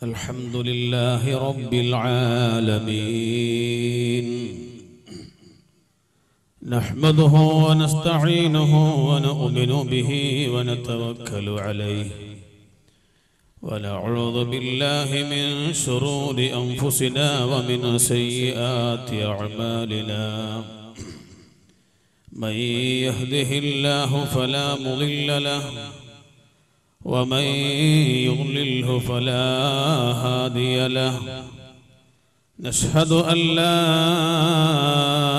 الحمد لله رب العالمين نحمده ونستعينه ونؤمن به ونتوكل عليه ونعوذ بالله من شرور أنفسنا ومن سيئات أعمالنا من يهده الله فلا مضل له ومن يضلله فلا هادي له نشهد أن لا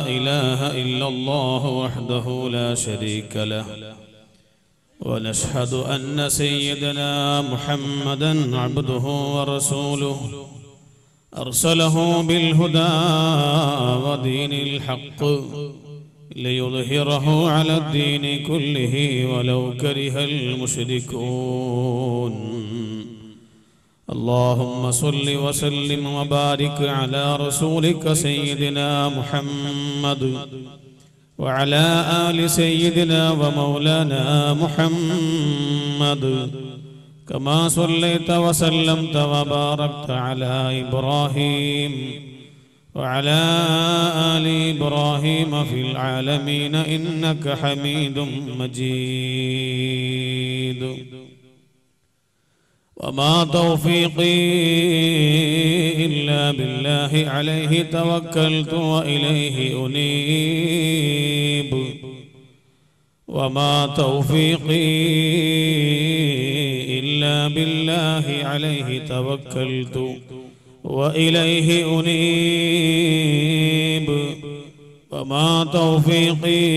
إله إلا الله وحده لا شريك له ونشهد أن سيدنا محمدا عبده ورسوله أرسله بالهدى ودين الحق ليظهره على الدين كله ولو كره المشركون اللهم صل وسلم وبارك على رسولك سيدنا محمد وعلى آل سيدنا ومولانا محمد كما صليت وسلمت وباركت على إبراهيم وعلى آل إبراهيم في العالمين إنك حميد مجيد وما توفيقي إلا بالله عليه توكلت وإليه أنيب وما توفيقي إلا بالله عليه توكلت وإليه أنيب وما توفيقي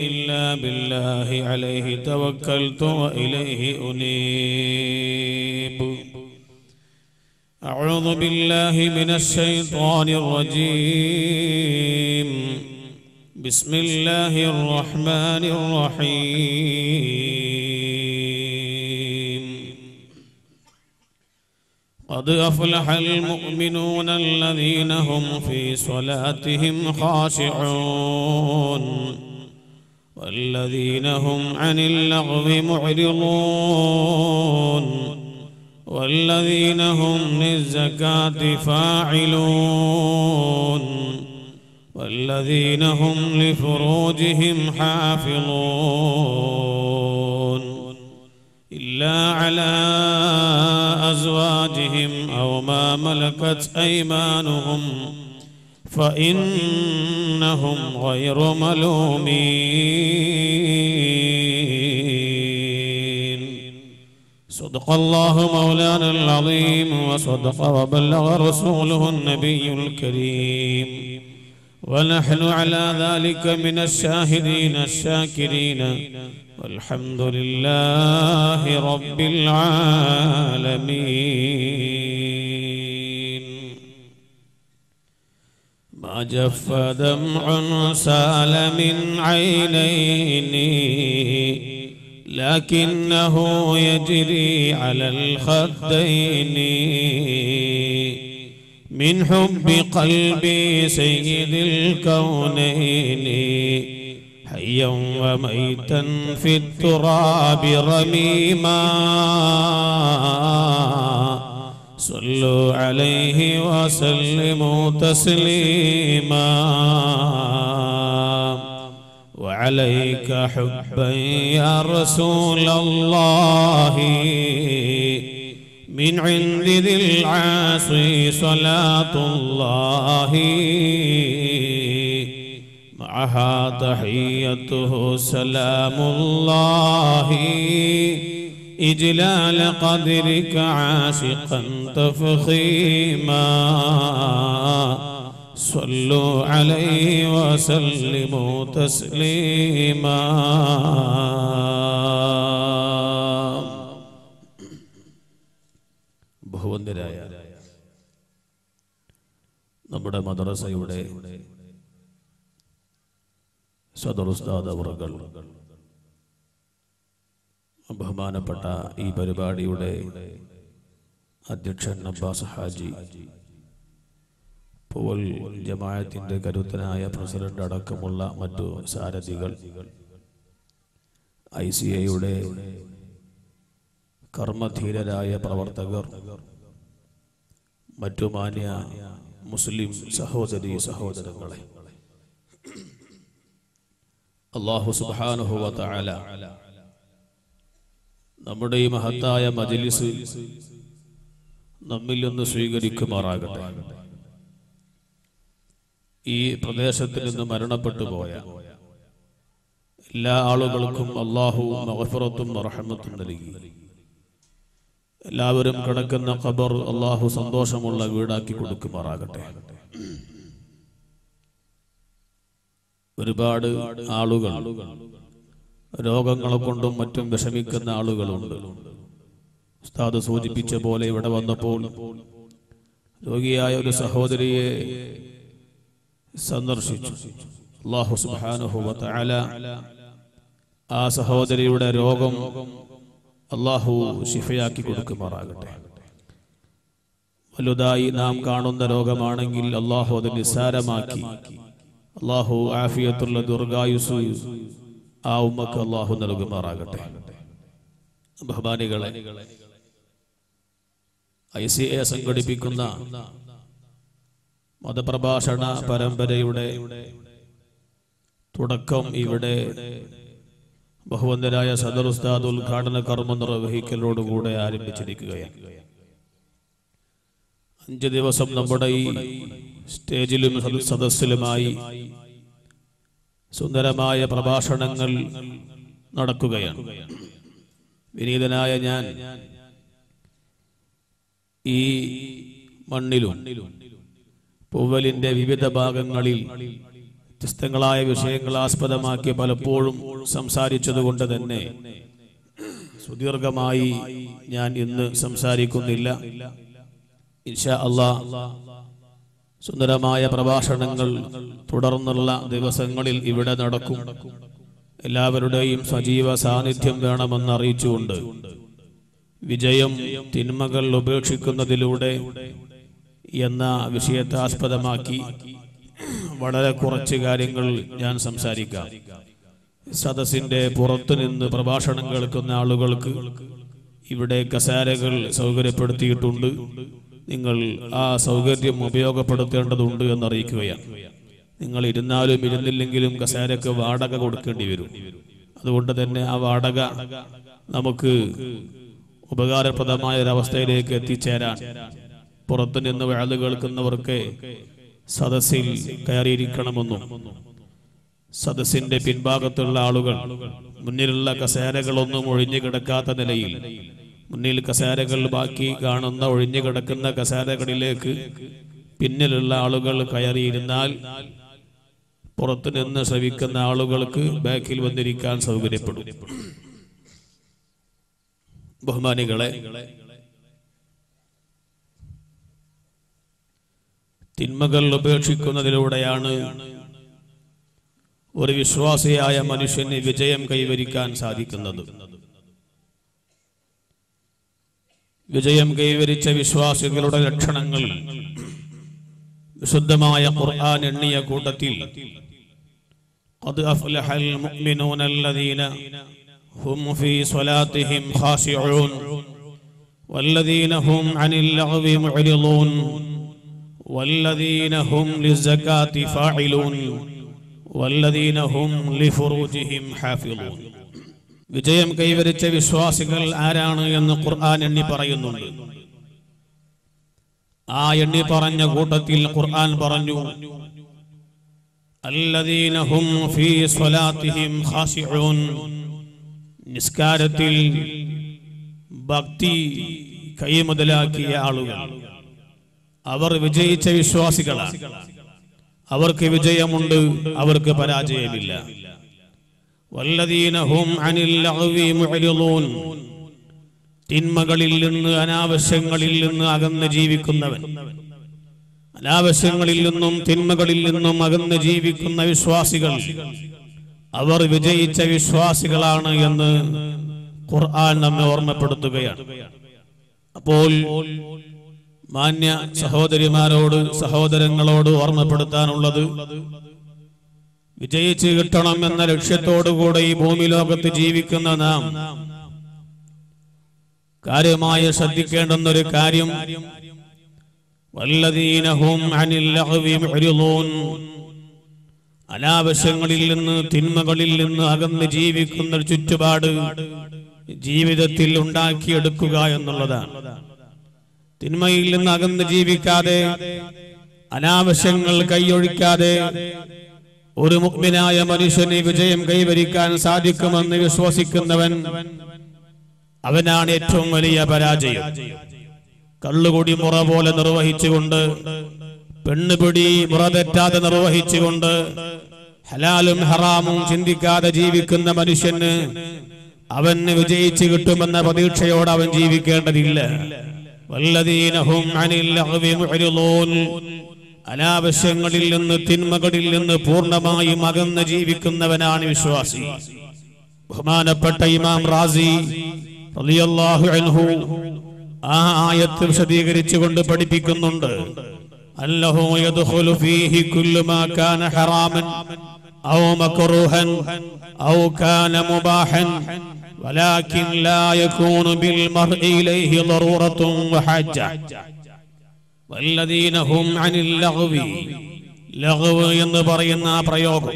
إلا بالله عليه توكلت وإليه أنيب أعوذ بالله من الشيطان الرجيم بسم الله الرحمن الرحيم قد أفلح المؤمنون الذين هم في صلاتهم خاشعون والذين هم عن اللغو معرضون والذين هم للزكاة فاعلون والذين هم لفروجهم حافظون إلا على أزواجهم أو ما ملكت أيمانهم فإنهم غير ملومين صدق الله مولانا العظيم وصدق وبلغ رسوله النبي الكريم ونحن على ذلك من الشاهدين الشاكرين والحمد لله رب العالمين ما جف دمع سال من عينيني لكنه يجري على الخدين من حب قلبي سيد الكونين حيا وميتا في التراب رميما صلوا عليه وسلموا تسليما وعليك حبا يا رسول الله من عند ذي العاصي صلاة الله معها تحيته سلام الله إجلال قدرك عاشقا تفخيما صلوا عليه وسلموا تسليما ബഹുവന്ദരായ നമ്മുടെ മദ്രസയുടെ സദർ ഉസ്താദ് അവറുകൾ ബഹുമാനപ്പെട്ട ഈ പരിപാടിയുടെ അധ്യക്ഷൻ അബ്ബാസ് ഹാജി പൂവൽ ജമാഅത്തിന്റെ കരുത്തനായ പ്രസിഡന്റ് അടക്കമുള്ള മറ്റു സാരഥികൾ ICAയുടെ കർമ്മധീരരായ പ്രവർത്തകർ മറ്റു മാന്യ മുസ്ലിം സഹോദരീ സഹോദരങ്ങളെ, അല്ലാഹു സുബ്ഹാനഹു വ തആല നമ്മുടെ ഈ മഹത്തായ മജ്ലിസ് നമ്മിൽ നിന്ന് സ്വീകരിക്കുമാറാകട്ടെ. ഈ പ്രദേശത്തിൽ നിന്ന് മരണപ്പെട്ടു പോയ എല്ലാ ആളുകൾക്കും അല്ലാഹു മഗ്ഫിറത്തും റഹ്മത്തും നൽകി എല്ലാവരും കിടക്കുന്ന ഖബർ അല്ലാഹു സന്തോഷമുള്ള വീടാക്കി കൊടുക്കുമാറാകട്ടെ. ഒരുപാട് ആളുകൾ രോഗങ്ങളെ കൊണ്ടും മറ്റും വിഷമിക്കുന്ന ആളുകളുണ്ട്. ഉസ്താദ് സൂചിപ്പിച്ച പോലെ ഇവിടെ വന്നപ്പോൾ രോഗിയായ ഒരു സഹോദരിയെ സന്ദർശിച്ചു. അല്ലാഹു സുബ്ഹാനഹു വ തആല ആ സഹോദരിയുടെ രോഗം അല്ലാഹു ശിഫയാക്കി കൊടുക്കുമാറാകട്ടെ. വലുതായി നാം കാണുന്ന രോഗമാണെങ്കിൽ അല്ലാഹു അത് നിസ്സാരമാക്കി അല്ലാഹു ആഫിയത്തുള്ള ദീർഘായുസ്സ് ആ ഉമ്മക്ക് അല്ലാഹു നൽകുമാറാകട്ടെ. ബഹുമാനികളെ, ICA സംഘടിപ്പിക്കുന്ന മതപ്രഭാഷണ പരമ്പരയുടെ തുടക്കം ഇവിടെ ബഹുവന്ദരായ സദർ ഉസ്താദ് ഉദ്ഘാടന കർമ്മം നിർവഹിക്കലോടുകൂടെ ആരംഭിച്ചിരിക്കുകയാണ്. 5 ദിവസം നമ്മുടെ ഈ സ്റ്റേജിലും സദസ്സിലുമായി സുന്ദരമായ പ്രഭാഷണങ്ങൾ നടക്കുകയാണ്. വിനീതനായ ഞാൻ ഈ മണ്ണിലും പൂവലിന്റെ വിവിധ ഭാഗങ്ങളിൽ വ്യത്യസ്തങ്ങളായ വിഷയങ്ങൾ ആസ്പദമാക്കി പലപ്പോഴും സംസാരിച്ചതുകൊണ്ട് തന്നെ സുദീർഘമായി ഞാൻ ഇന്ന് സംസാരിക്കുന്നില്ല. ഇൻഷാ അല്ലാഹ് സുന്ദരമായ പ്രഭാഷണങ്ങൾ തുടർന്നുള്ള ദിവസങ്ങളിൽ ഇവിടെ നടക്കും. എല്ലാവരുടെയും സജീവ സാന്നിധ്യം വേണമെന്ന് അറിയിച്ചുകൊണ്ട് വിജയം തിന്മകൾ ഉപേക്ഷിക്കുന്നതിലൂടെ എന്ന വിഷയത്തെ ആസ്പദമാക്കി വളരെ കുറച്ച് കാര്യങ്ങൾ ഞാൻ സംസാരിക്കാം. സദസ്സിന്റെ പുറത്തു നിന്ന് പ്രഭാഷണം കേൾക്കുന്ന ആളുകൾക്ക് ഇവിടെ കസേരകൾ സൗകര്യപ്പെടുത്തിയിട്ടുണ്ട്. നിങ്ങൾ ആ സൗകര്യം ഉപയോഗപ്പെടുത്തേണ്ടതുണ്ട് എന്നറിയിക്കുകയാണ്. നിങ്ങൾ ഇരുന്നാലും ഇരുന്നില്ലെങ്കിലും കസേരക്ക് വാടക കൊടുക്കേണ്ടി വരും. അതുകൊണ്ട് തന്നെ ആ വാടക നമുക്ക് ഉപകാരപ്രദമായ ഒരവസ്ഥയിലേക്ക് എത്തിച്ചേരാൻ പുറത്തുനിന്ന് വഅദ് കേൾക്കുന്നവർക്ക് സദസ്സിൽ കയറിയിരിക്കണമെന്നും സദസ്സിന്റെ പിൻഭാഗത്തുള്ള ആളുകൾ മുന്നിലുള്ള കസേരകളൊന്നും ഒഴിഞ്ഞു കിടക്കാത്ത നിലയിൽ മുന്നിൽ കസേരകൾ ബാക്കി കാണുന്ന ഒഴിഞ്ഞു കിടക്കുന്ന കസേരകളിലേക്ക് പിന്നിലുള്ള ആളുകൾ കയറിയിരുന്നാൽ പുറത്തുനിന്ന് ശ്രവിക്കുന്ന ആളുകൾക്ക് ബാക്കിൽ വന്നിരിക്കാൻ സൗകര്യപ്പെടും. ബഹുമാനികളെ, തിന്മകൾ ഉപേക്ഷിക്കുന്നതിലൂടെയാണ് ഒരു വിശ്വാസിയായ മനുഷ്യന് വിജയം കൈവരിക്കാൻ സാധിക്കുന്നത്. വിജയം കൈവരിച്ച വിശ്വാസികളുടെ ലക്ഷണങ്ങൾ വിശുദ്ധമായ ഖുർആൻ എണ്ണിയ കൂട്ടത്തിൽ ഖദ് അഫ്ലഹൽ മുഅ്മിനൂന അല്ലദീന ഹും ഫീ സ്വലാത്തിഹിം ഖാശിഊൻ വല്ലദീന ഹും അനിൽ ലഗ്വി മുഅ്രിദൂൻ വല്ലദീന ഹും ലിസ്സകാത്തി ഫാഇലൂൻ വല്ലദീന ഹും ലിഫുറൂജിഹിം ഹാഫിളൂൻ. വിജയം കൈവരിച്ച വിശ്വാസികൾ ആരാണ് എന്ന് ഖുർആൻ എണ്ണി പറയുന്നുണ്ട്. ആ എണ്ണി പറഞ്ഞ കൂട്ടത്തിൽ ഖുർആൻ പറഞ്ഞു, അല്ലദീന ഹും ഫീ സ്വലാത്തിഹിം ഖാശിഊൻ. നിസ്കാരത്തിൽ ഭക്തി കൈമുതലാക്കിയ ആളുകൾ അവർ വിജയിച്ച വിശ്വാസികളാണ്. അവർക്ക് വിജയമുണ്ട്, അവർക്ക് പരാജയമില്ല. വല്ലദീന ഹും അനിൽ ലഗ്വി മുഅ്രിദൂൻ. തിന്മകളിൽ നിന്ന് അനാവശ്യങ്ങളിൽ നിന്ന് അകന്ന് ജീവിക്കുന്നവൻ, അനാവശ്യങ്ങളിൽ നിന്നും തിന്മകളിൽ നിന്നും അകന്ന് ജീവിക്കുന്ന വിശ്വാസികൾ അവർ വിജയിച്ച വിശ്വാസികളാണ് എന്ന് ഖുർആൻ നമ്മെ ഓർമ്മപ്പെടുത്തുകയാണ്. അപ്പോൾ മാന്യ സഹോദരിമാരോട് സഹോദരങ്ങളോട് ഓർമ്മപ്പെടുത്താനുള്ളത്, വിജയിച്ചു കിട്ടണം എന്ന ലക്ഷ്യത്തോടുകൂടെ ഈ ഭൂമി ലോകത്ത് ജീവിക്കുന്ന നാം കാര്യമായി ശ്രദ്ധിക്കേണ്ടുന്ന ഒരു കാര്യം, വല്ലദീന ഹും അനിൽ ലഗ്വി മുഅ്രിദൂൻ അനാവശ്യങ്ങളിൽ നിന്ന് തിന്മകളിൽ നിന്ന് അകന്ന് ജീവിക്കുന്ന ചുറ്റുപാട് ജീവിതത്തിൽ ഉണ്ടാക്കിയെടുക്കുക എന്നുള്ളതാണ്. തിന്മയിൽ നിന്ന് അകന്ന് ജീവിക്കാതെ അനാവശ്യങ്ങൾ കൈയൊഴിക്കാതെ ഒരു മുഅ്മിനായ മനുഷ്യന് വിജയം കൈവരിക്കാൻ സാധിക്കുമെന്ന് വിശ്വസിക്കുന്നവൻ അവനാണ് ഏറ്റവും വലിയ പരാജയം. കള്ളുകുടി മുറ പോലെ നിർവഹിച്ചുകൊണ്ട്, പെണ്ണുപിടി മുറ തെറ്റാതെ നിർവഹിച്ചുകൊണ്ട്, ഹലാലും ഹറാമും ചിന്തിക്കാതെ ജീവിക്കുന്ന മനുഷ്യന് അവന് വിജയിച്ചു കിട്ടുമെന്ന പ്രതീക്ഷയോടെ അവൻ ജീവിക്കേണ്ടതില്ല. വല്ലദീന ഹും അനിൽ ലഗ്വി മുഅ്രിദൂൻ അനാവശ്യങ്ങളിൽ നിന്ന് തിന്മകളിൽ നിന്ന് പൂർണ്ണമായും അകന്ന് ജീവിക്കുന്നവനാണ് വിശ്വാസി. ബഹുമാനപ്പെട്ട ഇമാം റാസി റളിയല്ലാഹു അൻഹു ആ ആയത്ത് വിശദീകരിച്ചുകൊണ്ട് പഠിപ്പിക്കുന്നുണ്ട്. അല്ലഹു യദ്ഖുലു ഫീഹി കുല്ലു മാ കാന ഹറാമൻ ഔ മക്റൂഹൻ ഔ കാന മുബാഹൻ വലാകിൻ ലാ യകൂനു ബിൽ മർഇ ഇലൈഹി ദറൂറത്തുൻ വഹജ്ജ. വല്ലദീന ഹും അനിൽ ലഗ്വി, ലഗ്വ് എന്ന് പറയുന്ന പ്രയോഗം,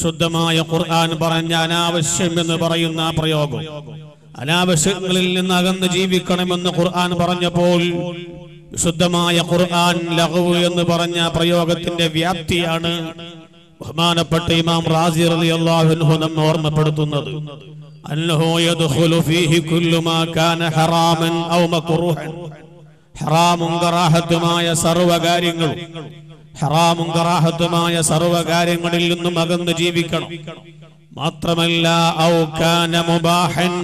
ശുദ്ധമായ ഖുർആൻ പറഞ്ഞ അനാവശ്യം എന്ന് പറയുന്ന പ്രയോഗം, അനാവശ്യങ്ങളിൽ നിന്ന് അകന്ന് ജീവിക്കണമെന്ന് ഖുർആൻ പറഞ്ഞപ്പോൾ വിശുദ്ധമായ ഖുർആൻ ലഗ്വ് എന്ന് പറഞ്ഞ പ്രയോഗത്തിന്റെ വ്യാപ്തിയാണ് ബഹുമാനപ്പെട്ട ഇമാം റാസി റളിയല്ലാഹു അൻഹു നമ്മെ ഓർമ്മപ്പെടുത്തുന്നത്. അന്നഹു യദ്ഖുലു ഫീഹി കുല്ലു മാ കാന ഹറാമൻ ഔ മക്റൂഹൻ, ഹറാമും കറാഹത്തുമായ സർവകാര്യങ്ങളും, ഹറാമും കറാഹത്തുമായ സർവകാര്യങ്ങളിൽ നിന്നും അകന്ന് ജീവിക്കണം. മാത്രമല്ല ഔ കാന മുബാഹൻ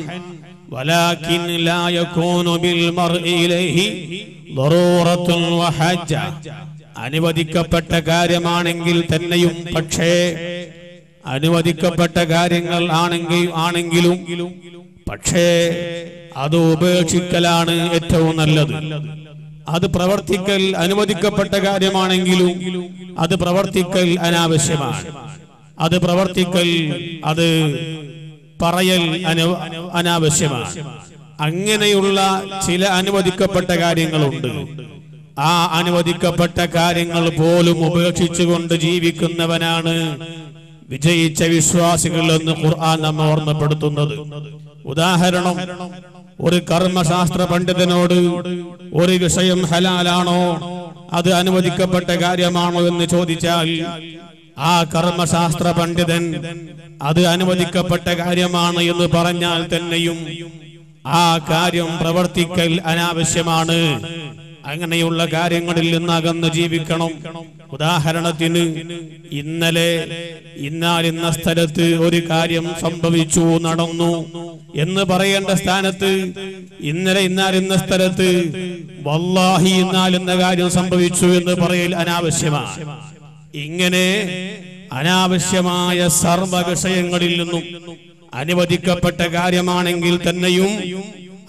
വലാകിൻ ലാ യകൂനു ബിൽ മർഇ ഇലൈഹി ദറൂറത്തുൻ വഹജ്ജ, അനുവദിക്കപ്പെട്ട കാര്യമാണെങ്കിൽ തന്നെയും, പക്ഷേ അനുവദിക്കപ്പെട്ട കാര്യങ്ങൾ ആണെങ്കിലും പക്ഷേ അത് ഉപേക്ഷിക്കലാണ് ഏറ്റവും നല്ലത്. അത് പ്രവർത്തിക്കൽ അനുവദിക്കപ്പെട്ട കാര്യമാണെങ്കിലും അത് പ്രവർത്തിക്കൽ അനാവശ്യമാണ്. അത് പ്രവർത്തിക്കൽ, അത് പറയൽ അനാവശ്യമാണ്. അങ്ങനെയുള്ള ചില അനുവദിക്കപ്പെട്ട കാര്യങ്ങളുണ്ട്. ആ അനുവദിക്കപ്പെട്ട കാര്യങ്ങൾ പോലും ഉപേക്ഷിച്ചുകൊണ്ട് ജീവിക്കുന്നവനാണ് വിജയിച്ച വിശ്വാസികൾ എന്ന് ഖുർആൻ നമ്മെ ഓർമ്മപ്പെടുത്തുന്നത്. ഉദാഹരണം, ഒരു കർമ്മശാസ്ത്ര പണ്ഡിതനോട് ഒരു വിഷയം ഹലാലാണോ, അത് അനുവദിക്കപ്പെട്ട കാര്യമാണോ എന്ന് ചോദിച്ചാൽ ആ കർമ്മശാസ്ത്ര പണ്ഡിതൻ അത് അനുവദിക്കപ്പെട്ട കാര്യമാണ് എന്ന് പറഞ്ഞാൽ തന്നെയും ആ കാര്യം പ്രവർത്തിക്കൽ അനാവശ്യമാണ്. അങ്ങനെയുള്ള കാര്യങ്ങളിൽ നിന്ന് അകന്ന് ജീവിക്കണം. ഉദാഹരണത്തിന്, ഇന്നലെ ഇന്ന സ്ഥലത്ത് ഒരു കാര്യം സംഭവിച്ചു, നടന്നു എന്ന് പറയേണ്ട സ്ഥാനത്ത് ഇന്നലെ ഇന്ന സ്ഥലത്ത് വല്ലാഹി ഇന്ന കാര്യം സംഭവിച്ചു എന്ന് പറയൽ അനാവശ്യമാണ്. ഇങ്ങനെ അനാവശ്യമായ സർവ്വ വിഷയങ്ങളിൽ നിന്നും അനുവദിക്കപ്പെട്ട കാര്യമാണെങ്കിൽ തന്നെയും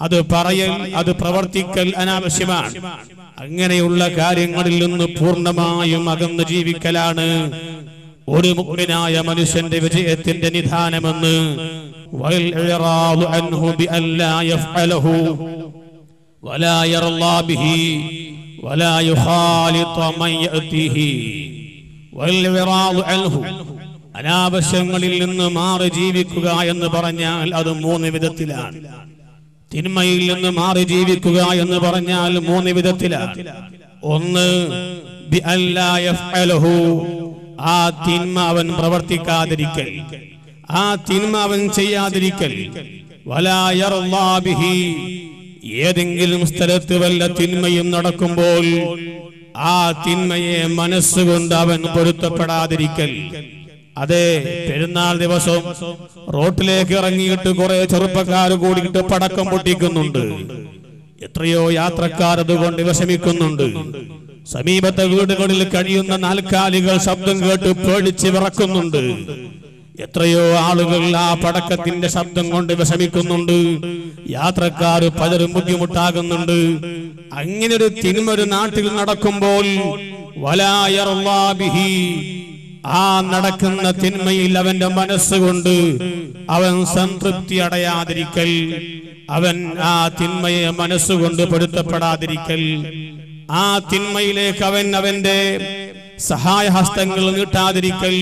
അത് പറയൽ, അത് പ്രവർത്തിക്കൽ അനാവശ്യമാണ്. അങ്ങനെയുള്ള കാര്യങ്ങളിൽ നിന്ന് പൂർണ്ണമായും അകന്ന് ജീവിക്കലാണ് ഒരു മുഅ്മിനായ മനുഷ്യന്റെ വിജയത്തിന്റെ നിധാനമെന്ന് വൽ ഇറാദു അൻഹു ബിഅല്ലാ യഫ്അലഹു വലാ യർളാ ബിഹി വലാ യുഖാലിത മൻ യഅതിഹി. വൽ ഇറാദു അൻഹു, അനാവശ്യങ്ങളിൽ നിന്ന് മാറി ജീവിക്കുക എന്ന് പറഞ്ഞാൽ അത് മൂന്ന് വിധത്തിലാണ്. തിന്മയിൽ നിന്ന് മാറി ജീവിക്കുക എന്ന് പറഞ്ഞാൽ മൂന്ന് വിധത്തിലാണ്. ഒന്ന്, ബിഅല്ലാ യഫ്അലഹു, ആ തിന്മ അവൻ പ്രവർത്തിക്കാതിരിക്കൽ, ആ തിന്മ അവൻ ചെയ്യാതിരിക്കൽ. വലാ യർളാ ബിഹി, ഏതെങ്കിലും സ്ഥലത്ത് വല്ല തിന്മയും നടക്കുമ്പോൾ ആ തിന്മയെ മനസ്സുകൊണ്ട് അവൻ പൊരുത്തപ്പെടാതിരിക്കൽ. അതെ, പെരുന്നാൾ ദിവസം റോട്ടിലേക്ക് ഇറങ്ങിയിട്ട് കുറെ ചെറുപ്പക്കാർ കൂടിയിട്ട് പടക്കം പൊട്ടിക്കുന്നുണ്ട്. എത്രയോ യാത്രക്കാർ അതുകൊണ്ട് വിഷമിക്കുന്നുണ്ട്. സമീപത്തെ വീടുകളിൽ കഴിയുന്ന നാൽക്കാലികൾ ശബ്ദം കേട്ട് പേടിച്ച് വിറക്കുന്നുണ്ട്. എത്രയോ ആളുകൾ ആ പടക്കത്തിന്റെ ശബ്ദം കൊണ്ട് വിഷമിക്കുന്നുണ്ട്. യാത്രക്കാർ പലരും ബുദ്ധിമുട്ടാകുന്നുണ്ട്. അങ്ങനെ ഒരു തിന്മ ഒരു നാട്ടിൽ നടക്കുമ്പോൾ വലാ യർളാ ബിഹി, ആ നടക്കുന്ന തിന്മയിൽ അവന്റെ മനസ്സുകൊണ്ട് അവൻ സംതൃപ്തി അടയാതിരിക്കൽ, അവൻ ആ തിന്മയെ മനസ്സുകൊണ്ട് പൊരുത്തപ്പെടാതിരിക്കൽ. ആ തിന്മയിലേക്ക് അവന്റെ സഹായഹസ്തങ്ങൾ നീട്ടാതിരിക്കൽ,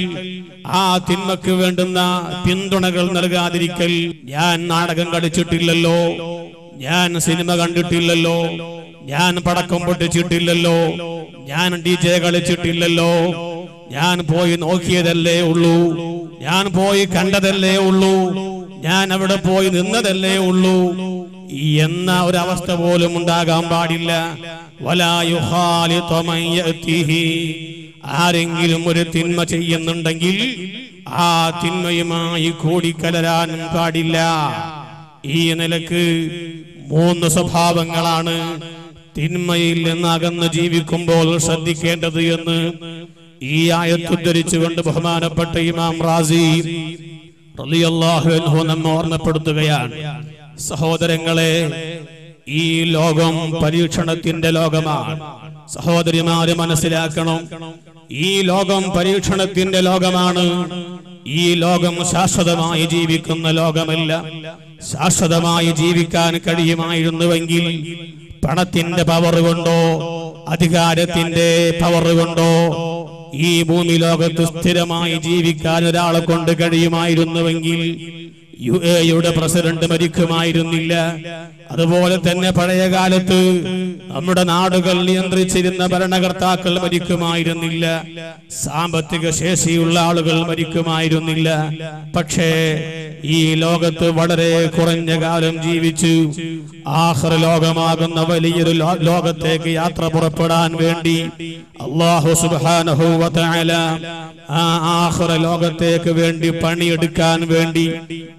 ആ തിന്മക്ക് വേണ്ടുന്ന പിന്തുണകൾ നൽകാതിരിക്കൽ. ഞാൻ നാടകം കളിച്ചിട്ടില്ലല്ലോ, ഞാൻ സിനിമ കണ്ടിട്ടില്ലല്ലോ, ഞാൻ പടക്കം പൊട്ടിച്ചിട്ടില്ലല്ലോ, ഞാൻ DJ കളിച്ചിട്ടില്ലല്ലോ, ഞാൻ പോയി നോക്കിയതല്ലേ ഉള്ളൂ, ഞാൻ പോയി കണ്ടതല്ലേ ഉള്ളൂ, ഞാൻ അവിടെ പോയി നിന്നതല്ലേ ഉള്ളൂ എന്ന ഒരവസ്ഥ പോലും ഉണ്ടാകാൻ പാടില്ല. വലാ യുഖാലിതു മൻ യഅതിഹി, ആരെങ്കിലും ഒരു തിന്മ ചെയ്യുന്നുണ്ടെങ്കിൽ ആ തിന്മയുമായി കൂടിക്കലരാനും പാടില്ല. ഈ നിലക്ക് 3 സ്വഭാവങ്ങളാണ് തിന്മയിൽ നിന്ന് അകന്ന് ജീവിക്കുമ്പോൾ ശ്രദ്ധിക്കേണ്ടത് എന്ന് ഈ ആയത്ത് ഉദ്ധരിച്ചുകൊണ്ട് ബഹുമാനപ്പെട്ട ഇമാം റാസി റളിയല്ലാഹു അൻഹു നമ്മെ ഓർമ്മപ്പെടുത്തുകയാണ്. സഹോദരങ്ങളെ, ഈ ലോകം പരീക്ഷണത്തിന്റെ ലോകമാണ്. സഹോദരിമാര് മനസ്സിലാക്കണം, ഈ ലോകം പരീക്ഷണത്തിന്റെ ലോകമാണ്. ഈ ലോകം ശാശ്വതമായി ജീവിക്കുന്ന ലോകമല്ല. ശാശ്വതമായി ജീവിക്കാൻ കഴിയുമായിരുന്നുവെങ്കിൽ പണത്തിന്റെ പവർ കൊണ്ടോ അധികാരത്തിന്റെ പവർ കൊണ്ടോ ഈ ഭൂമി ലോകത്ത് സ്ഥിരമായി ജീവിക്കാൻ ഒരാളെ കൊണ്ട് കഴിയുമായിരുന്നുവെങ്കിൽ UAE പ്രസിഡന്റ് മരിക്കുമായിരുന്നില്ല. അതുപോലെ തന്നെ പഴയ കാലത്ത് നമ്മുടെ നാടുകൾ നിയന്ത്രിച്ചിരുന്ന ഭരണകർത്താക്കൾ മരിക്കുമായിരുന്നില്ല, സാമ്പത്തിക ശേഷിയുള്ള ആളുകൾ മരിക്കുമായിരുന്നില്ല. പക്ഷേ ഈ ലോകത്ത് വളരെ കുറഞ്ഞ കാലം ജീവിച്ചു ആഖിറ ലോകമാകുന്ന വലിയൊരു ലോകത്തേക്ക് യാത്ര പുറപ്പെടാൻ വേണ്ടി അല്ലാഹു സുബ്ഹാനഹു വ തആല ആ ആഖിറ ലോകത്തേക്ക് വേണ്ടി പണിയെടുക്കാൻ വേണ്ടി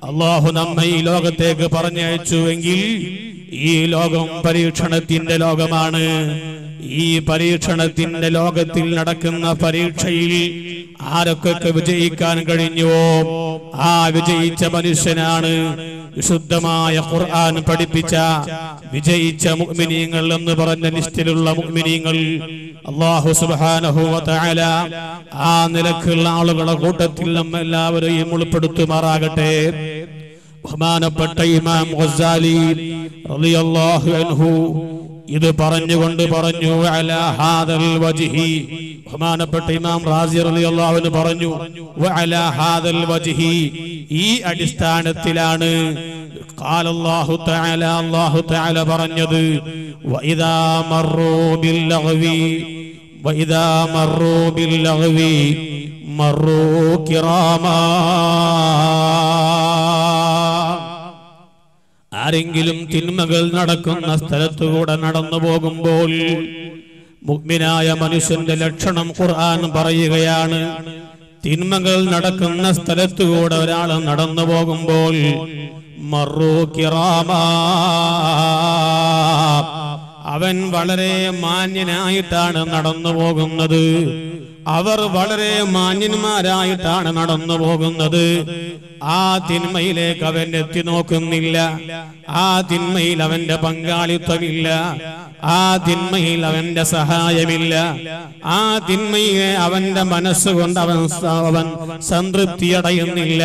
അല്ലാഹു നമ്മെ ഈ ലോകത്തേക്ക് പറഞ്ഞയച്ചുവെങ്കിൽ ഈ ലോകം പരീക്ഷണത്തിന്റെ ലോകമാണ്. ഈ പരീക്ഷണത്തിന്റെ ലോകത്തിൽ നടക്കുന്ന പരീക്ഷയിൽ ആരൊക്കെ വിജയിക്കാൻ കഴിഞ്ഞുവോ ആ വിജയിച്ച മനുഷ്യനാണ് വിശുദ്ധമായ ഖുർആൻ പഠിപ്പിച്ച വിജയിച്ച മുഅ്മിനീങ്ങൾ എന്ന് പറഞ്ഞ ലിസ്റ്റിലുള്ള മുഅ്മിനീങ്ങൾ. അല്ലാഹു സുബ്ഹാനഹു വ തആല ആ നിലക്കുള്ള ആളുകളുടെ കൂട്ടത്തിൽ നമ്മെല്ലാവരെയും ഉൾപ്പെടുത്തുമാറാകട്ടെ. ബഹുമാനപ്പെട്ട ഇമാം ഗസാലി റളിയല്ലാഹു അൻഹു ഇത് പറഞ്ഞുകൊണ്ട് പറഞ്ഞു, അലാ ഹാദൽ വജ്ഹി, ബഹുമാനപ്പെട്ട ഇമാം റാസി റളിയല്ലാഹു അൻഹു പറഞ്ഞു, വഅലാ ഹാദൽ വജ്ഹി, ഈ അടിസ്ഥാനത്തിലാണ് ഖാല അല്ലാഹു തആല, അല്ലാഹു തആല പറഞ്ഞത്, വഇദാ മർറൂ ബിൽ ലഗ്വി വഇദാ മർറൂ ബിൽ ലഗ്വി മർറൂ കിറാമാ. ആരെങ്കിലും തിന്മകൾ നടക്കുന്ന സ്ഥലത്തുകൂടെ നടന്നു പോകുമ്പോൾ മുഅ്മിനായ മനുഷ്യന്റെ ലക്ഷണം ഖുർആൻ പറയുകയാണ്. തിന്മകൾ നടക്കുന്ന സ്ഥലത്തുകൂടെ ഒരാൾ നടന്നു പോകുമ്പോൾ മർറൂ കിറാമാ, അവൻ വളരെ മാന്യനായിട്ടാണ് നടന്നു പോകുന്നത്. അവർ വളരെ മാന്യന്മാരായിട്ടാണ് നടന്നു പോകുന്നത്. ആ തിന്മയിലേക്ക് അവൻ എത്തി നോക്കുന്നില്ല, ആ തിന്മയിൽ അവന്റെ പങ്കാളിത്തമില്ല, ആ തിന്മയിൽ അവന്റെ സഹായമില്ല, ആ തിന്മയെ അവന്റെ മനസ്സുകൊണ്ട് അവൻ സംതൃപ്തി അടയുന്നില്ല.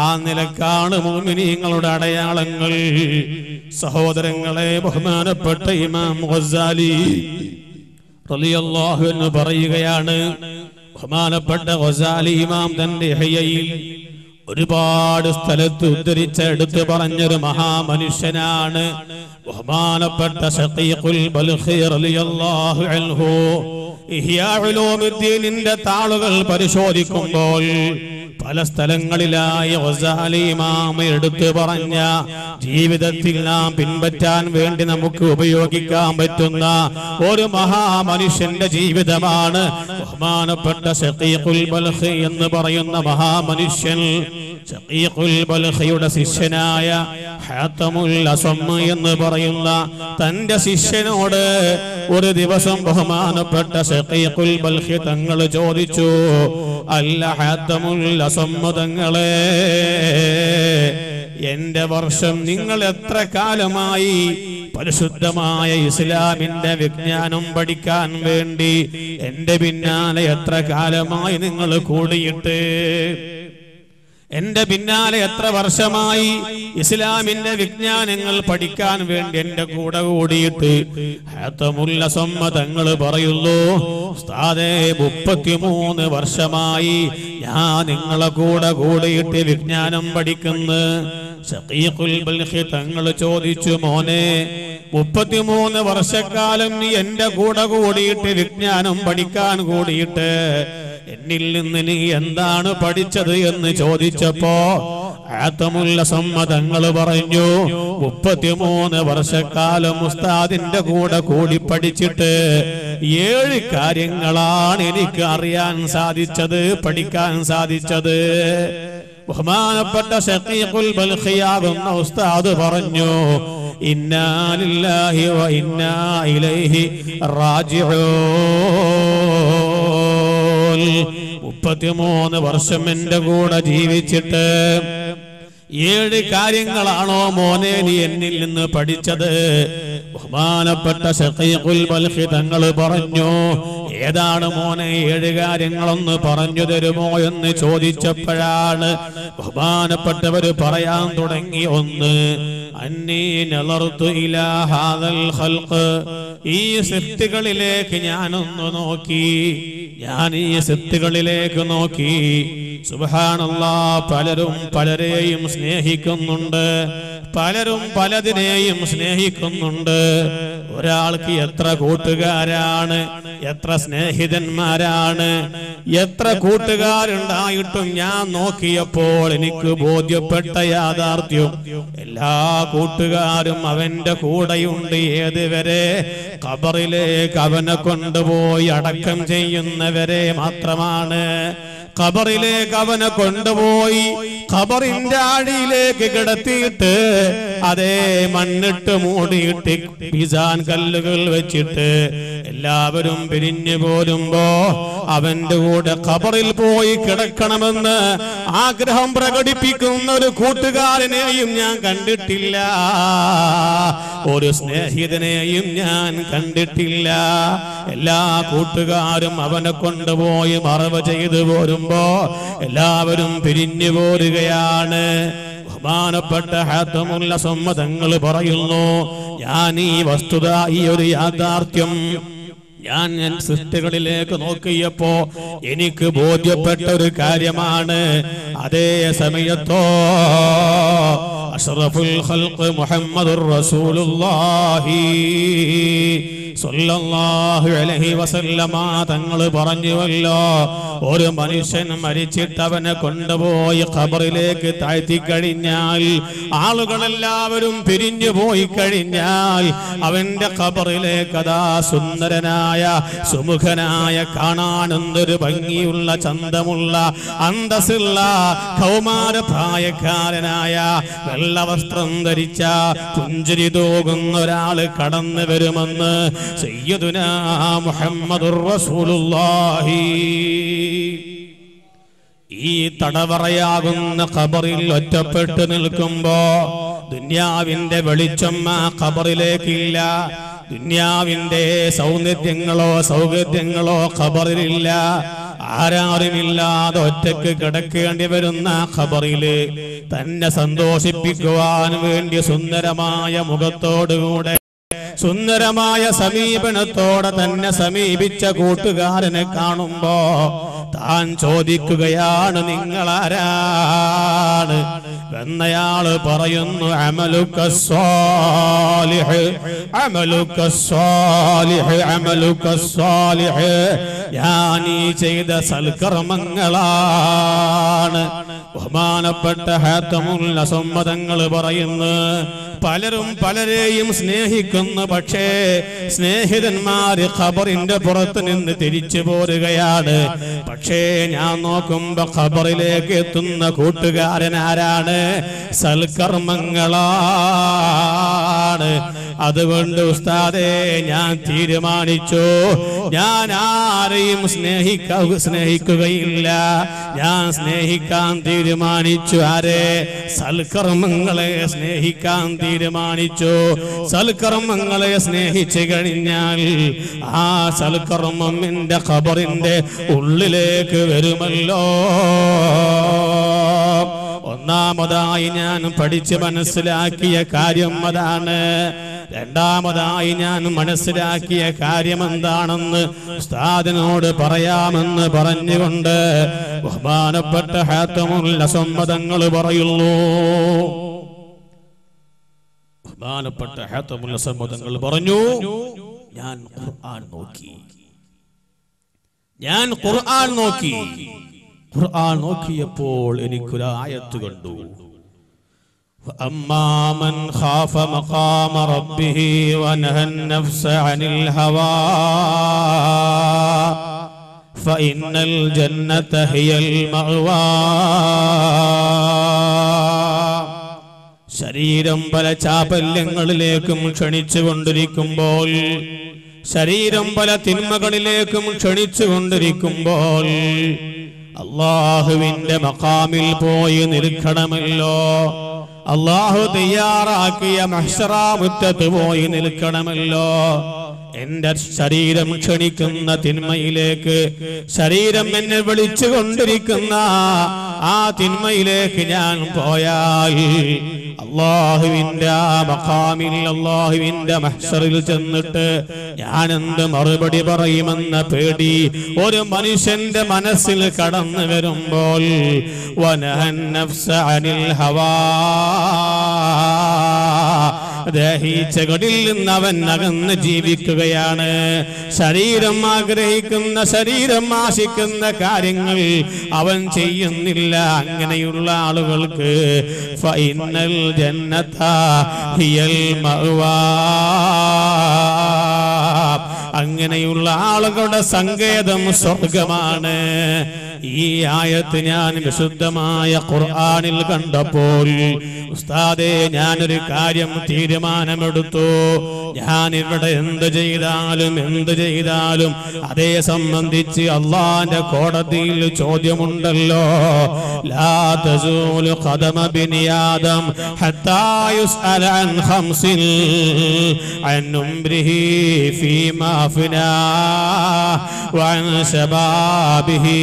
ആ നിലക്കാണ് മുഅ്മിനീങ്ങളുടെ അടയാളങ്ങൾ. സഹോദരങ്ങളെ, ബഹുമാനപ്പെട്ട ഇമാം ഗസാലി റളിയല്ലാഹു അൻഹു പറയുകയാണ്, ബഹുമാനപ്പെട്ട ഗസാലി ഇമാം തന്റെ ഇഹ്യയിൽ ഒരുപാട് സ്ഥലത്ത് ഉദ്ധരിച്ചെടുത്ത് പറഞ്ഞൊരു മഹാമനുഷ്യനാണ് ബഹുമാനപ്പെട്ട ശഖീഖുൽ ബൽഖി റളിയല്ലാഹു അൻഹു. ഇഹ്യാ ഉലൂമുദ്ദീനിന്റെ താളുകൾ പരിശോധിക്കുമ്പോൾ പല സ്ഥലങ്ങളിലായി ഗസാലി ഇമാം എടുത്തു പറഞ്ഞ ജീവിതത്തിൽ നാം പിൻപറ്റാൻ വേണ്ടി നമുക്ക് ഉപയോഗിക്കാൻ പറ്റുന്ന ഒരു മഹാമനുഷ്യന്റെ ജീവിതമാണ് ബഹുമാനപ്പെട്ട ശഖീഖുൽ ബൽഖി എന്ന് പറയുന്ന മഹാമനുഷ്യൻ. ശഖീഖുൽ ബൽഖിയുടെ ശിഷ്യനായ ഹാത്തമുൽ അസം എന്ന് പറയുന്ന തന്റെ ശിഷ്യനോട് ഒരു ദിവസം ബഹുമാനപ്പെട്ട ശഖീഖുൽ ബൽഖി തങ്ങൾ ചോദിച്ചു, അല്ല ഹാത്തമുൽ അസം തങ്ങളെ, എന്റെ വർഷം നിങ്ങൾ എത്ര കാലമായി പരിശുദ്ധമായ ഇസ്ലാമിന്റെ വിജ്ഞാനം പഠിക്കാൻ വേണ്ടി എന്റെ പിന്നാലെ എത്ര കാലമായി നിങ്ങൾ കൂടിയിട്ട്? എന്റെ പിന്നാലെ എത്ര വർഷമായി ഇസ്ലാമിന്റെ വിജ്ഞാനങ്ങൾ പഠിക്കാൻ വേണ്ടി എന്റെ കൂടെ കൂടിയിട്ട് ഹാത്തമുൽ അസമ്മ തങ്ങൾ പറയുന്നു, ഉസ്താദേ 33 വർഷമായി ഞാൻ നിങ്ങളെ കൂടെ കൂടിയിട്ട് വിജ്ഞാനം പഠിക്കുന്നു. ശഖീഖുൽ ബൽഖി തങ്ങൾ ചോദിച്ചു, മോനെ 33 വർഷക്കാലം നീ എന്റെ കൂടെ കൂടിയിട്ട് വിജ്ഞാനം പഠിക്കാൻ കൂടിയിട്ട് എന്നിൽ നിന്ന് നീ എന്താണ് പഠിച്ചത് എന്ന് ചോദിച്ചപ്പോ ആത്തമുൽ അസമ്മ തങ്ങൾ പറഞ്ഞു, 33 വർഷക്കാലം ഉസ്താദിന്റെ കൂടെ കൂടി പഠിച്ചിട്ട് 7 കാര്യങ്ങളാണ് എനിക്ക് അറിയാൻ സാധിച്ചത്, പഠിക്കാൻ സാധിച്ചത്. ബഹുമാനപ്പെട്ട ശഖീഖുൽ ബൽഖിയാകുന്ന ഉസ്താദ് പറഞ്ഞു, ഇന്നാ ലില്ലാഹി വ ഇന്നാ ഇലൈഹി റാജിഊൻ. 33 വർഷം എന്റെ കൂടെ ജീവിച്ചിട്ട് 7 കാര്യങ്ങളാണോ മോനെ നീ എന്നിൽ നിന്ന് പഠിച്ചത്? ബഹുമാനപ്പെട്ട ശഖീഖുൽ ബൽഖി തങ്ങൾ പറഞ്ഞു, ഏതാണ് മോനെ 7 കാര്യങ്ങളൊന്ന് പറഞ്ഞു തരുമോ എന്ന് ചോദിച്ചപ്പോഴാണ് ബഹുമാനപ്പെട്ടവര് പറയാൻ തുടങ്ങി. 1, അന്നീ നളർതു ഇലാ ഹാദൽ ഖൽഖ്. ഈ സൃഷ്ടികളിലേക്ക് ഞാനൊന്ന് നോക്കി, ഞാൻ ഈ സൃഷ്ടികളിലേക്ക് നോക്കി. സുബ്ഹാനല്ലാഹ്, പലരും പലരെയും സ്നേഹിക്കുന്നുണ്ട്, പലരും പലതിനെയും സ്നേഹിക്കുന്നുണ്ട്. ഒരാൾക്ക് എത്ര കൂട്ടുകാരാണ്, എത്ര സ്നേഹിതന്മാരാണ്, എത്ര കൂട്ടുകാരുണ്ടായിട്ടും ഞാൻ നോക്കിയപ്പോൾ എനിക്ക് ബോധ്യപ്പെട്ട യാഥാർത്ഥ്യം, എല്ലാ കൂട്ടുകാരും അവന്റെ കൂടെയുണ്ട്. ഏതുവരെ? ഖബറിലേക്ക് അവനെ കൊണ്ടുപോയി അടക്കം ചെയ്യുന്നവരെ മാത്രമാണ്. ഖബറിലേക്ക് അവനെ കൊണ്ടുപോയി ഖബറിന്റെ അടിയിലേക്ക് കിടത്തിയിട്ട് അതേ മണ്ണിട്ട് മൂടിയിട്ട് മീസാൻ കല്ലുകൾ വെച്ചിട്ട് എല്ലാവരും പിരിഞ്ഞു പോരുമ്പോ അവന്റെ കൂടെ ഖബറിൽ പോയി കിടക്കണമെന്ന് ആഗ്രഹം പ്രകടിപ്പിക്കുന്ന ഒരു കൂട്ടുകാരനെയും ഞാൻ കണ്ടിട്ടില്ല, ഒരു സ്നേഹിതനെയും ഞാൻ കണ്ടിട്ടില്ല. എല്ലാ കൂട്ടുകാരും അവനെ കൊണ്ടുപോയി മറവ് ചെയ്തു പോരുമ്പോ എല്ലാവരും പിരിഞ്ഞു പോരുകയാണ്. ബഹുമാനപ്പെട്ട ഹാത്തമുൽ അസമ്മ തങ്ങൾ പറയുന്നു, ഞാൻ ഈ വസ്തുത, ഈ ഒരു യാഥാർത്ഥ്യം ഞാൻ സൃഷ്ടികളിലേക്ക് നോക്കിയപ്പോ എനിക്ക് ബോധ്യപ്പെട്ട ഒരു കാര്യമാണ്. അതേ സമയത്തോ അഷ്റഫുൽ ഖൽഖ് മുഹമ്മദുർ റസൂലുള്ളാഹി സ്വല്ലല്ലാഹു അലൈഹി വസല്ലമ തങ്ങൾ പറഞ്ഞുവല്ലോ, ഒരു മനുഷ്യൻ മരിച്ചിട്ട് അവനെ കൊണ്ടുപോയി ഖബറിലേക്ക് താഴ്ത്തി കഴിഞ്ഞാൽ, ആളുകളെല്ലാവരും പിരിഞ്ഞു പോയി കഴിഞ്ഞാൽ അവന്റെ ഖബറിലേക്ക് അതാ സുന്ദരനായ സുമുഖനായ കാണാനെന്തൊരു ഭംഗിയുള്ള ചന്തമുള്ള അന്തസ്സുള്ള കൗമാരപ്രായക്കാരനായ വെള്ളവസ്ത്രം ധരിച്ച പുഞ്ചിരി തൂകുന്ന ഒരാള് കടന്നു വരുമെന്ന് സയ്യിദുനാ മുഹമ്മദുർ റസൂലുള്ളാഹി. ഈ തടവറയാകുന്ന ഖബറിൽ ഒറ്റപ്പെട്ട് നിൽക്കുമ്പോ ദുനിയാവിന്റെ വെളിച്ചം ആ ഖബറിലേക്കില്ല, ദുനിയാവിന്റെ സൗന്ദര്യങ്ങളോ സൗകര്യങ്ങളോ ഖബറിലില്ല. ആരാരുമില്ലാതെ ഒറ്റക്ക് കിടക്കേണ്ടി വരുന്ന ഖബറില് തന്നെ സന്തോഷിപ്പിക്കുവാൻ വേണ്ടി സുന്ദരമായ മുഖത്തോടുകൂടെ സുന്ദരമായ സമീപനത്തോടെ തന്നെ സമീപിച്ച കൂട്ടുകാരനെ കാണുമ്പോ താൻ ചോദിക്കുകയാണ്, നിങ്ങളാരാണ് എന്നയാള് പറയുന്നു, അമലുക സ്വാലിഹ്, അമലുക സ്വാലിഹ്, അമലുക സ്വാലിഹ്. ഞാൻ ഈ ചെയ്ത സൽക്കർമ്മങ്ങളാണ്. ബഹുമാനപ്പെട്ട ഹാത്തമുൽ അസമ്മ തങ്ങൾ പറയുന്നു, പലരും പലരെയും സ്നേഹിക്കുന്നു, പക്ഷേ സ്നേഹിതന്മാര് ഖബറിന്റെ പുറത്ത് നിന്ന് തിരിച്ചു പോരുകയാണ്. പക്ഷേ ഞാൻ നോക്കുമ്പോ ഖബറിലേക്ക് എത്തുന്ന കൂട്ടുകാരൻ ആരാണ്? സൽക്കർമ്മങ്ങളാണ്. അതുകൊണ്ട് ഉസ്താദേ, ഞാൻ തീരുമാനിച്ചു, ഞാൻ ആരെയും സ്നേഹിക്കുകയില്ല. ഞാൻ സ്നേഹിക്കാൻ തീരുമാനിച്ചു. ആരെ? സൽക്കർമ്മങ്ങളെ സ്നേഹിക്കാൻ തീരുമാനിച്ചു. സൽക്കർമ്മങ്ങളെ സ്നേഹിച്ചു കഴിഞ്ഞാൽ ആ സൽക്കർമ്മം എന്റെ ഖബറിന്റെ ഉള്ളിലേക്ക് വരുമല്ലോ. ഒന്നാമതായി ഞാൻ പഠിച്ച് മനസ്സിലാക്കിയ കാര്യം അതാണ്. രണ്ടാമതായി ഞാൻ മനസ്സിലാക്കിയ കാര്യം എന്താണെന്ന് ഉസ്താദിനോട് പറയാമെന്ന് പറഞ്ഞുകൊണ്ട് ബഹുമാനപ്പെട്ട ഹാത്തമുൽ അസ്വം തങ്ങൾ പറയുന്നു. ബഹുമാനപ്പെട്ട ഹാത്തമുൽ അസ്വം തങ്ങൾ പറഞ്ഞു, ഞാൻ ഖുർആൻ നോക്കി. ഖുർആൻ നോക്കിയപ്പോൾ എനിക്കൊരു ആയത്ത് കണ്ടു. وأما من خاف مقام ربه ونهى النفس عن الهوى فإن الجنة هي المأوى. ശരീരം പല ചാപല്യങ്ങളിലേക്കും ക്ഷണിച്ചുകൊണ്ടിരിക്കുമ്പോൾ, ശരീരം പല തിന്മകളിലേക്കും ക്ഷണിച്ചുകൊണ്ടിരിക്കുമ്പോൾ അല്ലാഹുവിന്റെ മഖാമിൽ പോയി നിൽക്കണമല്ലോ. അല്ലാഹു തയ്യാറാക്കിയ മഹ്ശറാ മുറ്റത്ത് പോയി നിൽക്കണമല്ലോ. എന്റെ ശരീരം ക്ഷണിക്കുന്ന തിന്മയിലേക്ക്, ശരീരം എന്നെ വിളിച്ചുകൊണ്ടിരിക്കുന്ന ആ തിന്മയിലേക്ക് ഞാൻ പോയാൽ അല്ലാഹുവിന്റെ ആ മഖാമിൽ, അല്ലാഹുവിന്റെ മഹ്ശറിൽ ചെന്നിട്ട് ഞാൻ എന്ത് മറുപടി പറയുമെന്ന പേടി ഒരു മനുഷ്യന്റെ മനസ്സിൽ കടന്നു വരുമ്പോൾ വനഹൻ നഫ്സ അനിൽ ഹവാ, ദേഹീച്ചകളിൽ നിന്ന് അവൻ അകന്ന് ജീവിക്കുകയാണ്. ശരീരം ആഗ്രഹിക്കുന്ന, ശരീരം ആശിക്കുന്ന കാര്യങ്ങൾ അവൻ ചെയ്യുന്നില്ല. അങ്ങനെയുള്ള ആളുകൾക്ക് ഫഇന്നൽ ജന്നത ഹിയൽ മഅവാ, അങ്ങനെയുള്ള ആളുകളുടെ സങ്കേതം സ്വർഗമാണ്. ഈ ആയത്ത് ഞാൻ വിശുദ്ധമായ ഖുർആനിൽ കണ്ടപ്പോൾ ഉസ്താദേ, ഞാനൊരു കാര്യം തീരുമാനമെടുത്തു. ഞാൻ ഇവിടെ എന്ത് ചെയ്താലും അതേ സംബന്ധിച്ച് അള്ളാന്റെ കോടതിയിൽ ചോദ്യമുണ്ടല്ലോ. ലാ തസൂലു ഖദമ ബിനി ആദം ഹത്താ യുസ്അല അൻ ഖംസിൻ അൻ ഉംരിഹി ഫീമാ അഫ്നാ വഅൻ ശബാബിഹി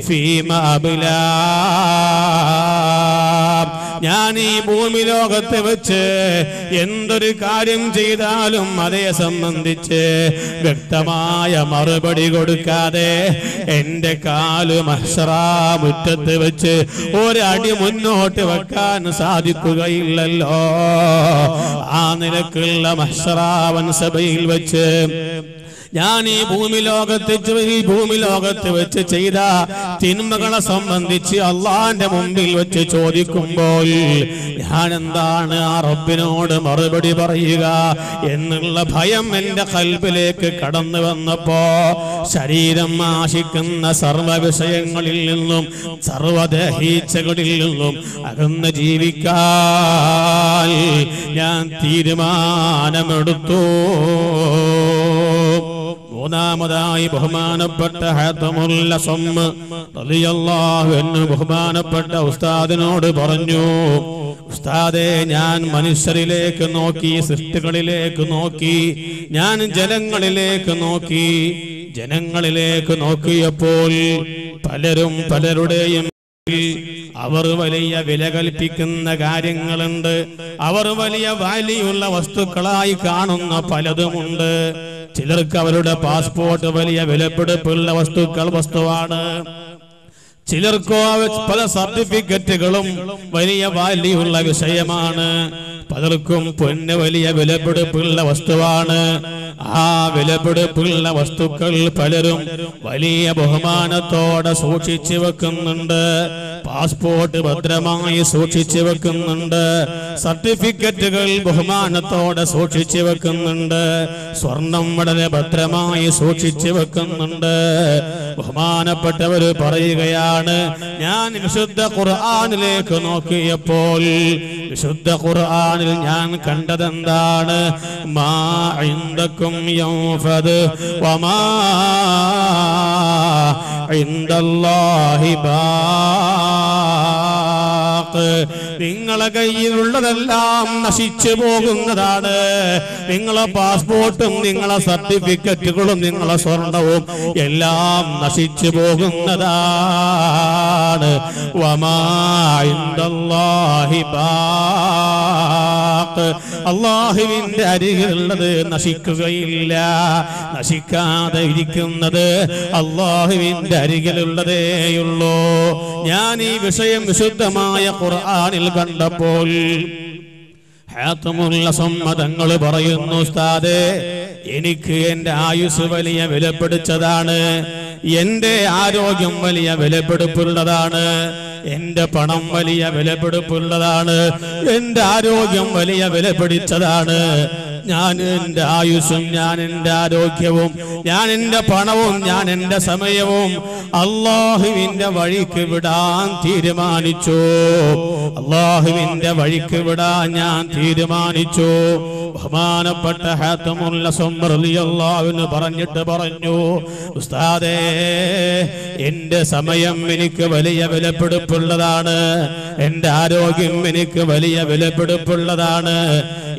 ഫീമാ അബ്ലാ. ഞാൻ ഈ ഭൂമി ലോകത്ത് വെച്ച് എന്തൊരു കാര്യം ചെയ്താലും അതേ സംബന്ധിച്ച് വ്യക്തമായ മറുപടി കൊടുക്കാതെ എന്റെ കാല് മഹ്ശറാ മുറ്റത്ത് വെച്ച് ഒരടി മുന്നോട്ട് വെക്കാൻ സാധിക്കുകയില്ലല്ലോ. ആ നിലക്കുള്ള മഹ്ശറാ വൻസഭയിൽ വെച്ച് ഞാൻ ഈ ഭൂമി ലോകത്ത് വെച്ച് ചെയ്ത തിന്മകളെ സംബന്ധിച്ച് അള്ളാന്റെ മുമ്പിൽ വെച്ച് ചോദിക്കുമ്പോൾ ഞാൻ എന്താണ് ആ റബ്ബിനോട് മറുപടി പറയുക എന്നുള്ള ഭയം എന്റെ ഖൽബിലേക്ക് കടന്നു വന്നപ്പോ ശരീരം ആശിക്കുന്ന സർവ്വ വിഷയങ്ങളിൽ നിന്നും സർവ്വദേഹീച്ഛകളിൽ നിന്നും അകന്ന് ജീവിക്കാൻ ഞാൻ തീരുമാനമെടുത്തു. മൂന്നാമതായി ബഹുമാനപ്പെട്ട ഹാത്തമുൽ അസ്വം റളിയല്ലാഹു അൻഹു ബഹുമാനപ്പെട്ട ഉസ്താദിനോട് പറഞ്ഞു, ഉസ്താദേ, ഞാൻ മനുഷ്യരിലേക്ക് നോക്കി, സൃഷ്ടികളിലേക്ക് നോക്കി, ഞാൻ ജനങ്ങളിലേക്ക് നോക്കിയപ്പോൾ പലരുടെയും അവർ വലിയ വില കൽപ്പിക്കുന്ന കാര്യങ്ങളുണ്ട്. അവർ വലിയ വാല്യുള്ള വസ്തുക്കളായി കാണുന്ന പലതുമുണ്ട്. ചിലർക്ക് അവരുടെ പാസ്പോർട്ട് വലിയ വിലപിടിപ്പുള്ള വസ്തുവാണ്. ചിലർക്കോ പല സർട്ടിഫിക്കറ്റുകളും വലിയ വാല്യുള്ള വിഷയമാണ്. പലർക്കും പൊന്ന് വലിയ വിലപിടിപ്പുള്ള വസ്തുവാണ്. ആ വിലപിടിപ്പുള്ള വസ്തുക്കൾ പലരും വലിയ ബഹുമാനത്തോടെ സൂക്ഷിച്ചു വെക്കുന്നുണ്ട്. പാസ്പോർട്ട് ഭദ്രമായി സൂക്ഷിച്ചു വെക്കുന്നുണ്ട്. സർട്ടിഫിക്കറ്റുകൾ ബഹുമാനത്തോടെ സൂക്ഷിച്ചു വെക്കുന്നുണ്ട്. സ്വർണം വളരെ ഭദ്രമായി സൂക്ഷിച്ചു വെക്കുന്നുണ്ട്. ബഹുമാനപ്പെട്ടവര് പറയുകയാണ്, ഞാൻ വിശുദ്ധ ഖുർആനിലേക്ക് നോക്കിയപ്പോൾ വിശുദ്ധ ഖുർആനിൽ ഞാൻ കണ്ടതെന്താണ്? മാ ഇൻദകും യൻഫദ് വമാ ഇൻദല്ലാഹി ബാഖ്. നിങ്ങളെ കയ്യിലുള്ളതെല്ലാം നശിച്ചു പോകുന്നതാണ്. നിങ്ങളെ പാസ്പോർട്ടും നിങ്ങളെ സർട്ടിഫിക്കറ്റുകളും നിങ്ങളെ സ്വർണവും എല്ലാം നശിച്ചു പോകുന്നതാണ്. വമാ ഇൻദല്ലാഹി ബാഖ്, അല്ലാഹുവിന്റെ അരികിലുള്ളത് നശിക്കുകയില്ല. നശിക്കാതെ ഇരിക്കുന്നത് അല്ലാഹുവിന്റെ അരികിലുള്ളതേയുള്ളൂ. ഞാൻ ഈ വിഷയം വിശുദ്ധമായ ഖുർആനിൽ കണ്ടപ്പോൾ ഹാത്തമുൽ സമ്മതങ്ങൾ പറയുന്നു, ഉസ്താദേ, എനിക്ക് എന്റെ ആയുസ് വലിയ വിലപിടിച്ചതാണ്, എന്റെ ആരോഗ്യം വലിയ വിലപിടിപ്പുള്ളതാണ്, എന്റെ പണം വലിയ വിലപിടിപ്പുള്ളതാണ്, എന്റെ ആരോഗ്യം വലിയ വിലപിടിച്ചതാണ്. ഞാൻ എന്റെ ആയുസ്സും ഞാൻ എന്റെ ആരോഗ്യവും ഞാൻ എന്റെ പണവും ഞാൻ എന്റെ സമയവും അല്ലാഹുവിന്റെ വഴിക്ക് വിടാൻ തീരുമാനിച്ചു. അല്ലാഹുവിന്റെ വഴിക്ക് വിടാൻ ഞാൻ തീരുമാനിച്ചു. ബഹുമാനപ്പെട്ട ഹാത്തമുൽ അസ്വം റളിയല്ലാഹു അൻഹു പറഞ്ഞിട്ട് പറഞ്ഞു, ഉസ്താദേ, എന്റെ സമയം എനിക്ക് വലിയ വിലപിടിപ്പുള്ളതാണ്, എന്റെ ആരോഗ്യം എനിക്ക് വലിയ വിലപിടിപ്പുള്ളതാണ്.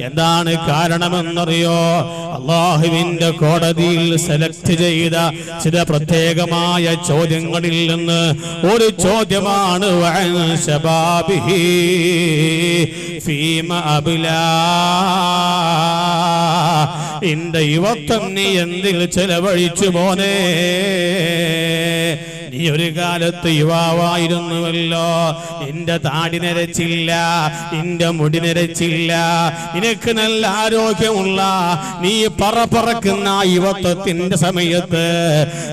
എന്താണ് കാരണമെന്നറിയോ? അല്ലാഹുവിന്റെ കോടതിയിൽ സെലക്ട് ചെയ്ത ചില പ്രത്യേകമായ ചോദ്യങ്ങളിൽ നിന്ന് ഒരു ചോദ്യമാണ് വഅൻ ശബാബിഹി ഫീമ അബ്ലാ, നിന്റെ യുവത്വം നീ എന്തിൽ ചെലവഴിച്ചു മോനെ? നീ ഒരു കാലത്ത് യുവാവായിരുന്നുവല്ലോ, നിന്റെ താടി നരച്ചില്ല, നിന്റെ മുടി നരച്ചില്ല, നിനക്ക് നല്ല ആരോഗ്യമുള്ള നീ പറക്കുന്ന യുവത്വത്തിന്റെ സമയത്ത്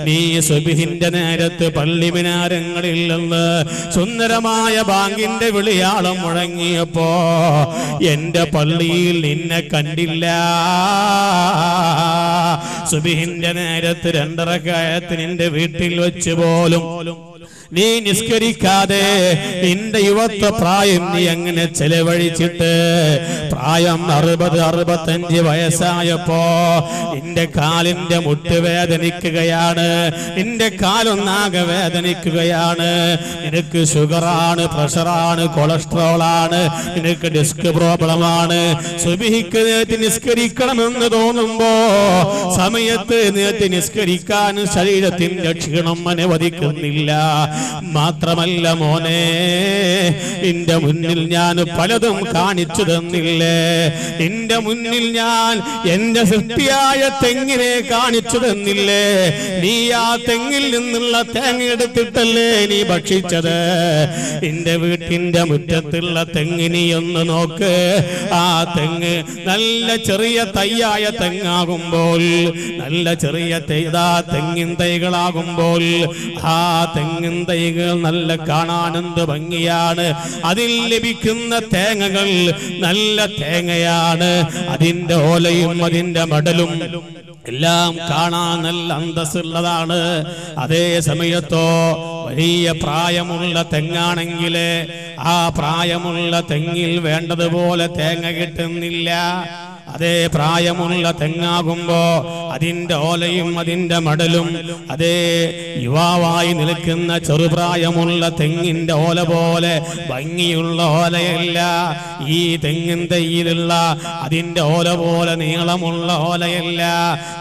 നീ സുബ്ഹിന്റെ നേരത്ത് പള്ളി മിനാരങ്ങളിൽ നിന്ന് സുന്ദരമായ ബാങ്കിന്റെ വിളിയാളം മുഴങ്ങിയപ്പോ എന്റെ പള്ളിയിൽ നിന്നെ കണ്ടില്ല. സുബ്ഹിന്റെ നേരത്ത് 2 റക്അത്ത് നിന്റെ വീട്ടിൽ വെച്ച് പോലും നീ നിസ്കരിക്കാതെ നിന്റെ യുവത്വ പ്രായം നീ എങ്ങനെ ചെലവഴിച്ചിട്ട് പ്രായം 60-65 വയസ്സായപ്പോ നിന്റെ കാലിന്റെ മുട്ട് വേദനിക്കുകയാണ്, നിന്റെ കാലൊന്നാകെ വേദനിക്കുകയാണ്, നിനക്ക് ഷുഗറാണ്, പ്രഷറാണ്, കൊളസ്ട്രോളാണ്, നിനക്ക് ഡിസ്ക് പ്രോബ്ലമാണ്. സുബ്ഹിക്ക് നേരത്തെ നിസ്കരിക്കണമെന്ന് തോന്നുമ്പോ സമയത്ത് നേരത്തെ നിസ്കരിക്കാൻ ശരീരത്തിന്റെ ക്ഷീണം അനുവദിക്കുന്നില്ല. മാത്രമല്ല മോനെ, നിന്റെ മുന്നിൽ ഞാൻ പലതും കാണിച്ചു തന്നില്ലേ? നിന്റെ മുന്നിൽ ഞാൻ എന്റെ സൃഷ്ടിയായ തെങ്ങിനെ കാണിച്ചു തന്നില്ലേ? നീ ആ തെങ്ങിൽ നിന്നുള്ള തേങ്ങ എടുത്തിട്ടല്ലേ നീ ഭക്ഷിച്ചത്? നിന്റെ വീട്ടിന്റെ മുറ്റത്തുള്ള തെങ്ങിനി ഒന്ന് നോക്ക്. ആ തെങ്ങ് നല്ല ചെറിയ തൈയായ തെങ്ങാകുമ്പോൾ, നല്ല ചെറിയ തെങ്ങിൻ തൈകളാകുമ്പോൾ ആ തെങ്ങിൻ തൈകൾ നല്ല കാണാനെന്ത് ഭംഗിയാണ്. അതിൽ ലഭിക്കുന്ന തേങ്ങകൾ നല്ല തേങ്ങയാണ്. അതിന്റെ ഓലയും അതിന്റെ മടലും എല്ലാം കാണാൻ നല്ല അന്തസ്സുള്ളതാണ്. അതേ സമയത്തോ വലിയ പ്രായമുള്ള തെങ്ങാണെങ്കിൽ ആ പ്രായമുള്ള തെങ്ങിൽ വേണ്ടതുപോലെ തേങ്ങ കിട്ടുന്നില്ല. അതേ പ്രായമുള്ള തെങ്ങാകുമ്പോ അതിന്റെ ഓലയും അതിന്റെ മടലും അതേ യുവാവായി നിൽക്കുന്ന ചെറുപ്രായമുള്ള തെങ്ങിന്റെ ഓല പോലെ ഭംഗിയുള്ള ഓലയല്ല. ഈ തെങ്ങിൻ തൈയിലുള്ള അതിന്റെ ഓല പോലെ നീളമുള്ള ഓലയല്ല.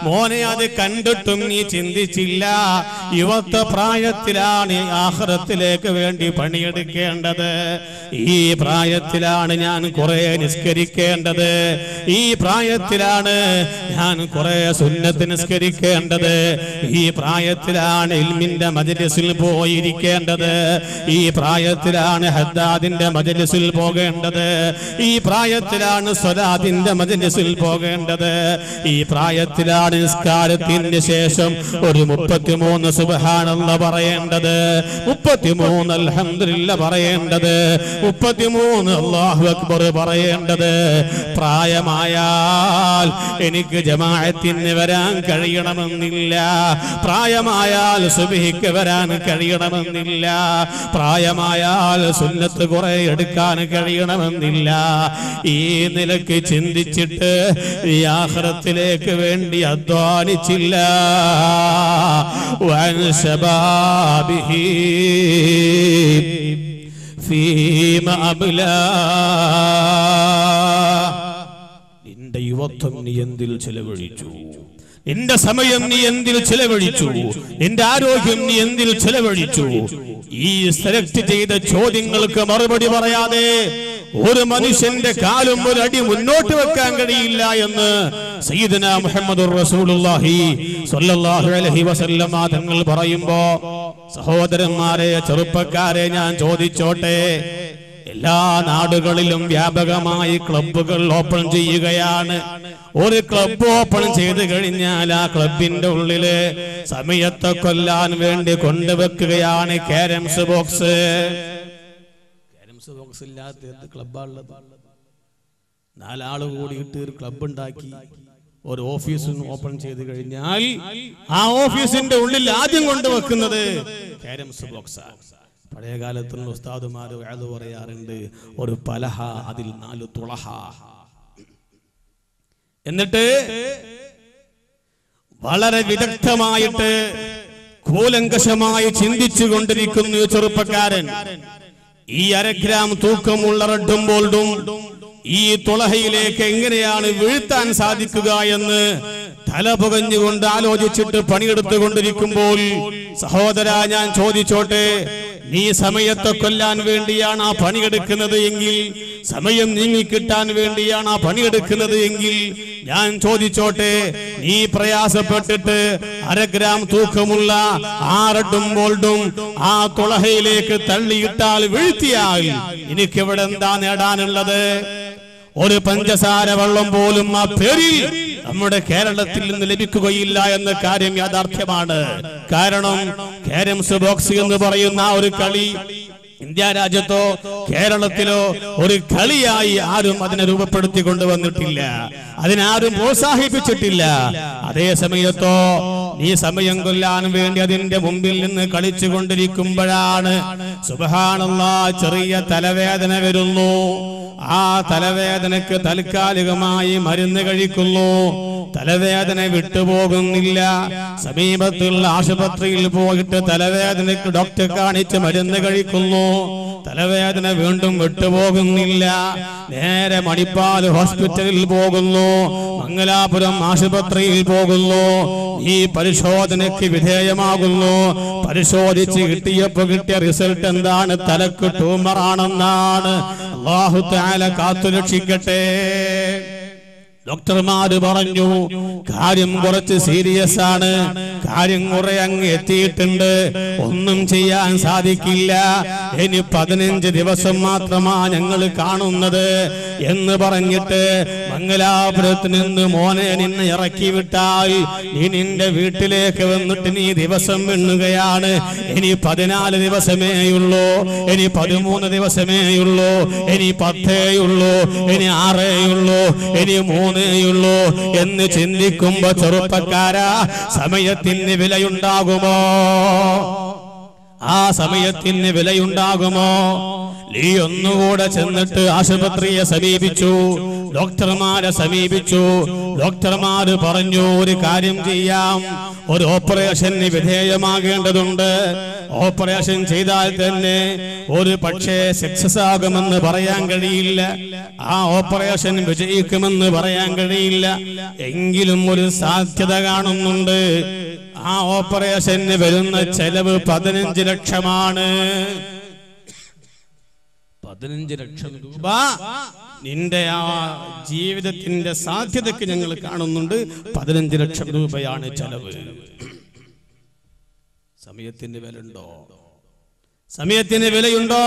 മോനെ, അത് കണ്ടിട്ടും നീ ചിന്തിച്ചില്ല. യുവത്വ പ്രായത്തിലാണ് ആഖിറത്തിലേക്ക് വേണ്ടി പണിയെടുക്കേണ്ടത്. ഈ പ്രായത്തിലാണ് ഞാൻ കുറെ നിസ്കരിക്കേണ്ടത്. ഈ പ്രായത്തിലാണ് ഞാൻ കുറെ സുന്നത്ത് നിസ്കരിക്കേണ്ടത്. ഈ പ്രായത്തിലാണ് ഇൽമിന്റെ മജ്ലിസിൽ പോയിരിക്കേണ്ടത്. ഈ പ്രായത്തിലാണ് ഹദ്ദാദിന്റെ മജ്ലിസിൽ പോകേണ്ടത്. ഈ പ്രായത്തിലാണ് സ്വലാത്തിന്റെ മജ്ലിസിൽ പോകേണ്ടത്. ഈ പ്രായത്തിലാണ് നിസ്കാരത്തിന് ശേഷം ഒരു 33 സുബ്ഹാനല്ലാഹ് പറയേണ്ടത്, 33 അൽഹംദുലില്ലാഹ് പറയേണ്ടത്, 33 അല്ലാഹു അക്ബർ പറയേണ്ടത്. പ്രായമായാൽ എനിക്ക് ജമാഅത്തിന് വരാൻ കഴിയണമെന്നില്ല. പ്രായമായാൽ സുബ്ഹിക്ക് വരാൻ കഴിയണമെന്നില്ല. പ്രായമായാൽ സുന്നത്ത് കുറെ എടുക്കാൻ കഴിയണമെന്നില്ല. ഈ നിലക്ക് ചിന്തിച്ചിട്ട് ഈ ആഖിറത്തിലേക്ക് വേണ്ടി അധ്വാനിച്ചില്ല. വൻ ശബാബിഹി ഫീമ അബ്ലാ. നിന്റെ യുവത്വം നീ എന്തിൽ ചെലവഴിച്ചു? നിന്റെ സമയം നീ എന്തിൽ ചെലവഴിച്ചു? നിന്റെ ആരോഗ്യം നീ എന്തിൽ ചെലവഴിച്ചു? ഈ സെലക്ട് ചെയ്ത ചോദ്യങ്ങൾക്ക് മറുപടി പറയാതെ ഒരു മനുഷ്യന്റെ കാലും ഒരു അടി മുന്നോട്ട് വെക്കാൻ കഴിയില്ല എന്ന് സയ്യിദുനാ മുഹമ്മദുർ റസൂലുള്ളാഹി സ്വല്ലല്ലാഹു അലൈഹി വസല്ലം തങ്ങൾ പറയുമ്പോ, സഹോദരന്മാരെ, ചെറുപ്പക്കാരെ, ഞാൻ ചോദിച്ചോട്ടെ, എല്ലാ നാടുകളിലും വ്യാപകമായി ക്ലബ്ബുകൾ ഓപ്പൺ ചെയ്യുകയാണ്. ഒരു ക്ലബ്ബ് ഓപ്പൺ ചെയ്ത് കഴിഞ്ഞാൽ ആ ക്ലബിന്റെ ഉള്ളില് സമയത്തെ കൊല്ലാൻ വേണ്ടി കൊണ്ടുവെക്കുകയാണ് കാരംസ് ബോക്സ്. കാരംസ് ബോക്സ് ഇല്ലാത്ത എന്ത് ക്ലബ്ബാണുള്ളത്? 4 ആള് കൂടിയിട്ട് ഒരു ക്ലബ്ബ് ഉണ്ടാക്കി ഒരു ഓഫീസ് ഓപ്പൺ ചെയ്ത് കഴിഞ്ഞാൽ ആ ഓഫീസിന്റെ ഉള്ളിൽ ആദ്യം കൊണ്ടുവെക്കുന്നത് കാരംസ് ബോക്സ്. പഴയ കാലത്തുള്ള ഉസ്താദുമാര് വഅദ് പറയാറുണ്ട്, ഒരു പലഹ, അതിൽ 4 തുളഹ. എന്നിട്ട് വളരെ വിദഗ്ധമായിട്ട് കൂലങ്കഷമായി ചിന്തിച്ചു കൊണ്ടിരിക്കുന്നു ചെറുപ്പക്കാരൻ. ഈ 1/2 ഗ്രാം തൂക്കമുള്ള റെഡും ബോൾഡും ഈ തുളഹയിലേക്ക് എങ്ങനെയാണ് വീഴ്ത്താൻ സാധിക്കുക എന്ന് തല പുകഞ്ഞുകൊണ്ട് ആലോചിച്ചിട്ട് പണിയെടുത്തുകൊണ്ടിരിക്കുമ്പോൾ, സഹോദരാ, ഞാൻ ചോദിച്ചോട്ടെ, നീ സമയത്തെ കൊല്ലാൻ വേണ്ടിയാണ് ആ പണിയെടുക്കുന്നത് എങ്കിൽ, സമയം നീങ്ങിക്കിട്ടാൻ വേണ്ടിയാണ് ആ പണിയെടുക്കുന്നത് എങ്കിൽ, ഞാൻ ചോദിച്ചോട്ടെ, നീ പ്രയാസപ്പെട്ടിട്ട് 1/2 ഗ്രാം തൂക്കമുള്ള ആ റെഡും ബോൾഡും ആ തുളഹയിലേക്ക് തള്ളിയിട്ടാൽ, വീഴ്ത്തിയാൽ എനിക്കിവിടെ എന്താ നേടാനുള്ളത്? ഒരു പഞ്ചസാര വെള്ളം പോലും ആ പേരിൽ നമ്മുടെ കേരളത്തിൽ നിന്ന് ലഭിക്കുകയില്ല എന്ന കാര്യം യാഥാർത്ഥ്യമാണ്. കാരണം കാരംസ് ബോക്സ് എന്ന് പറയുന്ന ഒരു കളി ഇന്ത്യ രാജ്യത്തോ കേരളത്തിലോ ഒരു കളിയായി ആരും അതിനെ രൂപപ്പെടുത്തി കൊണ്ടുവന്നിട്ടില്ല, അതിനാരും പ്രോത്സാഹിപ്പിച്ചിട്ടില്ല. അതേ സമയത്തോ നീ സമയം കൊല്ലാൻ വേണ്ടി അതിന്റെ മുമ്പിൽ നിന്ന് കളിച്ചു കൊണ്ടിരിക്കുമ്പോഴാണ് സുബ്ഹാനല്ലാഹ് ചെറിയ തലവേദന വരുന്നു. ആ തലവേദനക്ക് താൽക്കാലികമായി മരുന്ന് കഴിക്കുന്നു, തലവേദന വിട്ടുപോകുന്നില്ല. സമീപത്തുള്ള ആശുപത്രിയിൽ പോയിട്ട് തലവേദനക്ക് ഡോക്ടറെ കാണിച്ച് മരുന്ന് കഴിക്കുന്നു, തലവേദന വീണ്ടും വിട്ടുപോകുന്നില്ല. നേരെ മണിപ്പാൽ ഹോസ്പിറ്റലിൽ പോകുന്നു, മംഗലാപുരം ആശുപത്രിയിൽ പോകുന്നു, ഈ പരിശോധനയ്ക്ക് വിധേയമാകുന്നു. പരിശോധിച്ച് കിട്ടിയ റിസൾട്ട് എന്താണ്? തലക്ക് ട്യൂമറാണെന്നാണ്. അല്ലാഹു തആല കാത്തുരക്ഷിക്കട്ടെ. ഡോക്ടർമാര് പറഞ്ഞു, കാര്യം കുറച്ച് സീരിയസ് ആണ്, കാര്യം കുറെ അങ്ങ് എത്തിയിട്ടുണ്ട്, ഒന്നും ചെയ്യാൻ സാധിക്കില്ല, ഇനി 15 ദിവസം മാത്രമാ ഞങ്ങൾ കാണുന്നത് എന്ന് പറഞ്ഞിട്ട് മംഗലാപുരത്ത് നിന്ന് മോനെ നിന്നെ ഇറക്കി വിട്ടാൽ നീ നിന്റെ വീട്ടിലേക്ക് വന്നിട്ട് നീ ദിവസം എണ്ണുകയാണ്. ഇനി 14 ദിവസമേയുള്ളൂ, ഇനി 13 ദിവസമേയുള്ളൂ, ഇനി 10 ഇനി 6 ഇനി 3 എന്ന് ചിന്തിക്കുമ്പോ ചെറുപ്പക്കാരാ, സമയത്തിന് വിലയുണ്ടാകുമോ? ആ സമയത്തിന് വിലയുണ്ടാകുമോ? നീ ഒന്നുകൂടെ ചെന്നിട്ട് ആശുപത്രിയെ സമീപിച്ചു, ഡോക്ടർമാരെ സമീപിച്ചു. ഡോക്ടർമാര് പറഞ്ഞു, ഒരു കാര്യം ചെയ്യാം, ഒരു ഓപ്പറേഷന് വിധേയമാകേണ്ടതുണ്ട്. ഓപ്പറേഷൻ ചെയ്താൽ തന്നെ ഒരു പക്ഷേ സക്സസ് ആകുമെന്ന് പറയാൻ കഴിയില്ല, ആ ഓപ്പറേഷൻ വിജയിക്കുമെന്ന് പറയാൻ കഴിയില്ല, എങ്കിലും ഒരു സാധ്യത കാണുന്നുണ്ട്. ആ ഓപ്പറേഷന് വരുന്ന ചെലവ് 15 ലക്ഷമാണ്. 15 ലക്ഷം രൂപ നിന്റെ ആ ജീവിതത്തിന്റെ സാധ്യതയ്ക്ക് ഞങ്ങൾ കാണുന്നുണ്ട്. 15 ലക്ഷം രൂപയാണ് ചെലവ്. സമയത്തിന് വിലയുണ്ടോ? സമയത്തിന് വിലയുണ്ടോ?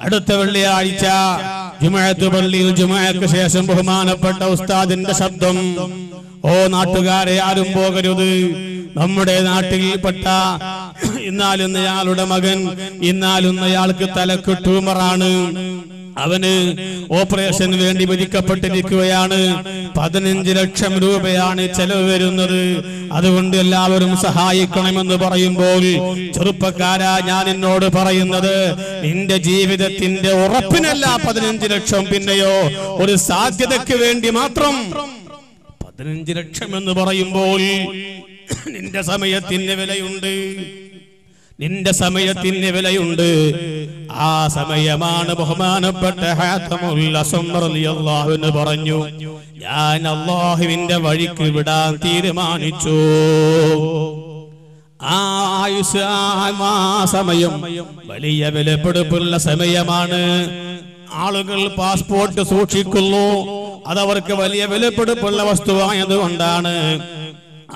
അടുത്ത വെള്ളിയാഴ്ച ജുമുഅത്ത് പള്ളിയിൽ ജുമുഅക്ക് ശേഷം ബഹുമാനപ്പെട്ട ഉസ്താദിന്റെ ശബ്ദം, ഓ നാട്ടുകാരെ, ആരും പോകരുത്, നമ്മുടെ നാട്ടിൽപ്പെട്ട ഇന്നാലുന്നയാളുടെ മകൻ, ഇന്നാലുന്നയാൾക്ക് തലക്ക് ട്യൂമറാണ്, അവന് ഓപ്പറേഷൻ വേണ്ടി വിധിക്കപ്പെട്ടിരിക്കുകയാണ്, 15 ലക്ഷം രൂപയാണ് ചെലവ് വരുന്നത്, അതുകൊണ്ട് എല്ലാവരും സഹായിക്കണമെന്ന് പറയുമ്പോൾ, ചെറുപ്പക്കാരാ, ഞാൻ എന്നോട് പറയുന്നത്, നിന്റെ ജീവിതത്തിന്റെ ഉറപ്പിനല്ല 15 ലക്ഷം, പിന്നെയോ ഒരു സാധ്യതയ്ക്ക് വേണ്ടി മാത്രം 15 ലക്ഷം എന്ന് പറയുമ്പോൾ നിന്റെ സമയത്തിന് വിലയുണ്ട്, നിന്റെ സമയത്തിന് വിലയുണ്ട്. ആ സമയമാണ് ബഹുമാനപ്പെട്ട ഹാത്തമുൽ അസ്വം റളിയല്ലാഹു അൻഹു പറഞ്ഞു, ഞാൻ അല്ലാഹുവിന്റെ വഴിക്ക് വിടാൻ തീരുമാനിച്ചു. ആ ആയുസ്, ആ സമയം വലിയ വിലപിടിപ്പുള്ള സമയമാണ്. ആളുകൾ പാസ്പോർട്ട് സൂക്ഷിക്കുന്നു, അതവർക്ക് വലിയ വിലപിടിപ്പുള്ള വസ്തുവായതുകൊണ്ടാണ്.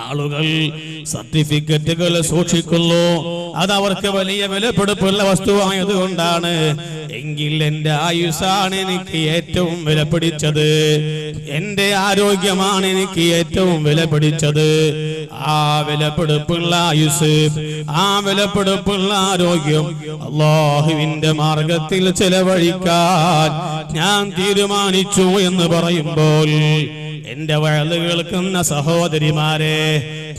ആളുകൾ സർട്ടിഫിക്കറ്റുകൾ സൂക്ഷിക്കുന്നു, അതവർക്ക് വലിയ വിലപിടിപ്പുള്ള വസ്തുവായതുകൊണ്ടാണ്. എങ്കിൽ എന്റെ ആയുസ്സാണ് എനിക്ക് ഏറ്റവും വിലപിടിച്ചത്, എന്റെ ആരോഗ്യമാണ് എനിക്ക് ഏറ്റവും വിലപിടിച്ചത്. ആ വിലപിടിപ്പുള്ള ആയുസ്, ആ വിലപിടിപ്പുള്ള ആരോഗ്യം അല്ലാഹുവിന്റെ മാർഗത്തിൽ ചെലവഴിക്കാൻ ഞാൻ തീരുമാനിച്ചു എന്ന് പറയുമ്പോൾ, എന്റെ വഴല് കേൾക്കുന്ന സഹോദരിമാരെ,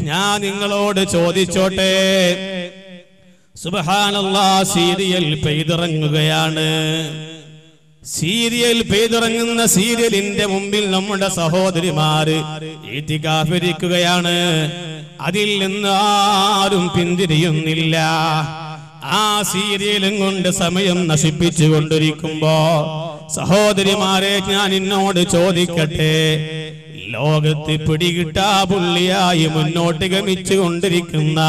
ഞാൻ നിങ്ങളോട് ചോദിച്ചോട്ടെ, സുബ്ഹാനല്ലാഹ്, സീരിയൽ പെയ്തിറങ്ങുകയാണ്. സീരിയൽ പെയ്തിറങ്ങുന്ന സീരിയലിന്റെ മുമ്പിൽ നമ്മുടെ സഹോദരിമാര് ഇത്തികാഫിരിക്കുകയാണ്. അതിൽ നിന്ന് ആരും പിന്തിരിയുന്നില്ല. ആ സീരിയലും കൊണ്ട് സമയം നശിപ്പിച്ചു കൊണ്ടിരിക്കുമ്പോ, സഹോദരിമാരെ, ഞാൻ എന്നോട് ചോദിക്കട്ടെ, ലോകത്ത് പിടികിട്ടാ പുള്ളിയായി മുന്നോട്ട് ഗമിച്ചു കൊണ്ടിരിക്കുന്ന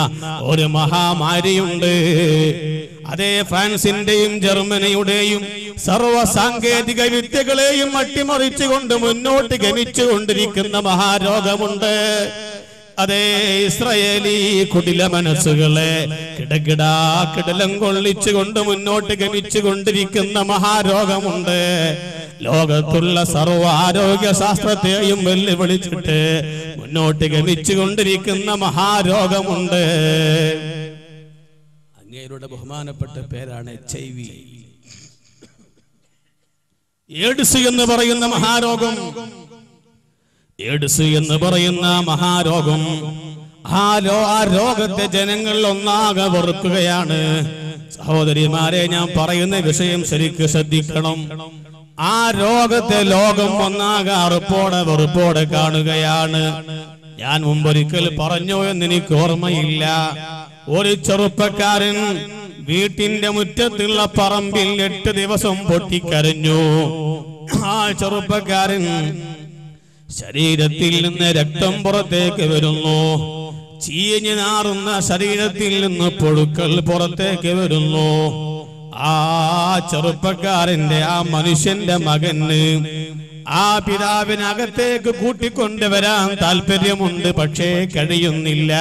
ഒരു മഹാമാരിയുണ്ട്. അതേ ഫ്രാൻസിന്റെയും ജർമ്മനിയുടെയും സർവ സാങ്കേതിക വിദ്യകളെയും അട്ടിമറിച്ചുകൊണ്ട് മുന്നോട്ട് ഗമിച്ചു കൊണ്ടിരിക്കുന്ന മഹാരോഗമുണ്ട്. അതേ ഇസ്രായേലി കുടില മനസ്സുകളെ കിടലം കൊള്ളിച്ചുകൊണ്ട് മുന്നോട്ട് ഗമിച്ചു കൊണ്ടിരിക്കുന്ന മഹാരോഗമുണ്ട്. ലോകത്തുള്ള സർവ ആരോഗ്യ ശാസ്ത്രത്തെയും വെല്ലുവിളിച്ചിട്ട് മുന്നോട്ട് ഗമിച്ചു കൊണ്ടിരിക്കുന്ന മഹാരോഗമുണ്ട്. അങ്ങേരുടെ ബഹുമാനപ്പെട്ട പേരാണ് HIV, എയ്ഡ്സ് എന്ന് പറയുന്ന മഹാരോഗം. എയ്ഡ്സ് എന്ന് പറയുന്ന മഹാരോഗം, ആ രോഗത്തെ ജനങ്ങൾ ഒന്നാകെ വെറുക്കുകയാണ്. സഹോദരിമാരെ, ഞാൻ പറയുന്ന വിഷയം ശരിക്ക് ശ്രദ്ധിക്കണം. ആ രോഗത്തെ ലോകം ഒന്നാകെ വെറുപ്പോടെ കാണുകയാണ്. ഞാൻ മുമ്പൊരിക്കൽ പറഞ്ഞോ എന്ന് എനിക്ക് ഓർമ്മയില്ല. ഒരു ചെറുപ്പക്കാരൻ വീട്ടിന്റെ മുറ്റത്തുള്ള പറമ്പിൽ 8 ദിവസം പൊട്ടിക്കരഞ്ഞു. ആ ചെറുപ്പക്കാരൻ ശരീരത്തിൽ നിന്ന് രക്തം പുറത്തേക്ക് വരുന്നു. ചീഞ്ഞു നാറുന്ന ശരീരത്തിൽ നിന്ന് പുഴുക്കൾ പുറത്തേക്ക് വരുന്നു. ആ ചെറുപ്പക്കാരന്റെ, ആ മനുഷ്യന്റെ മകന് ആ പിതാവിനകത്തേക്ക് കൂട്ടിക്കൊണ്ടുവരാൻ താല്പര്യമുണ്ട്, പക്ഷേ കഴിയുന്നില്ല.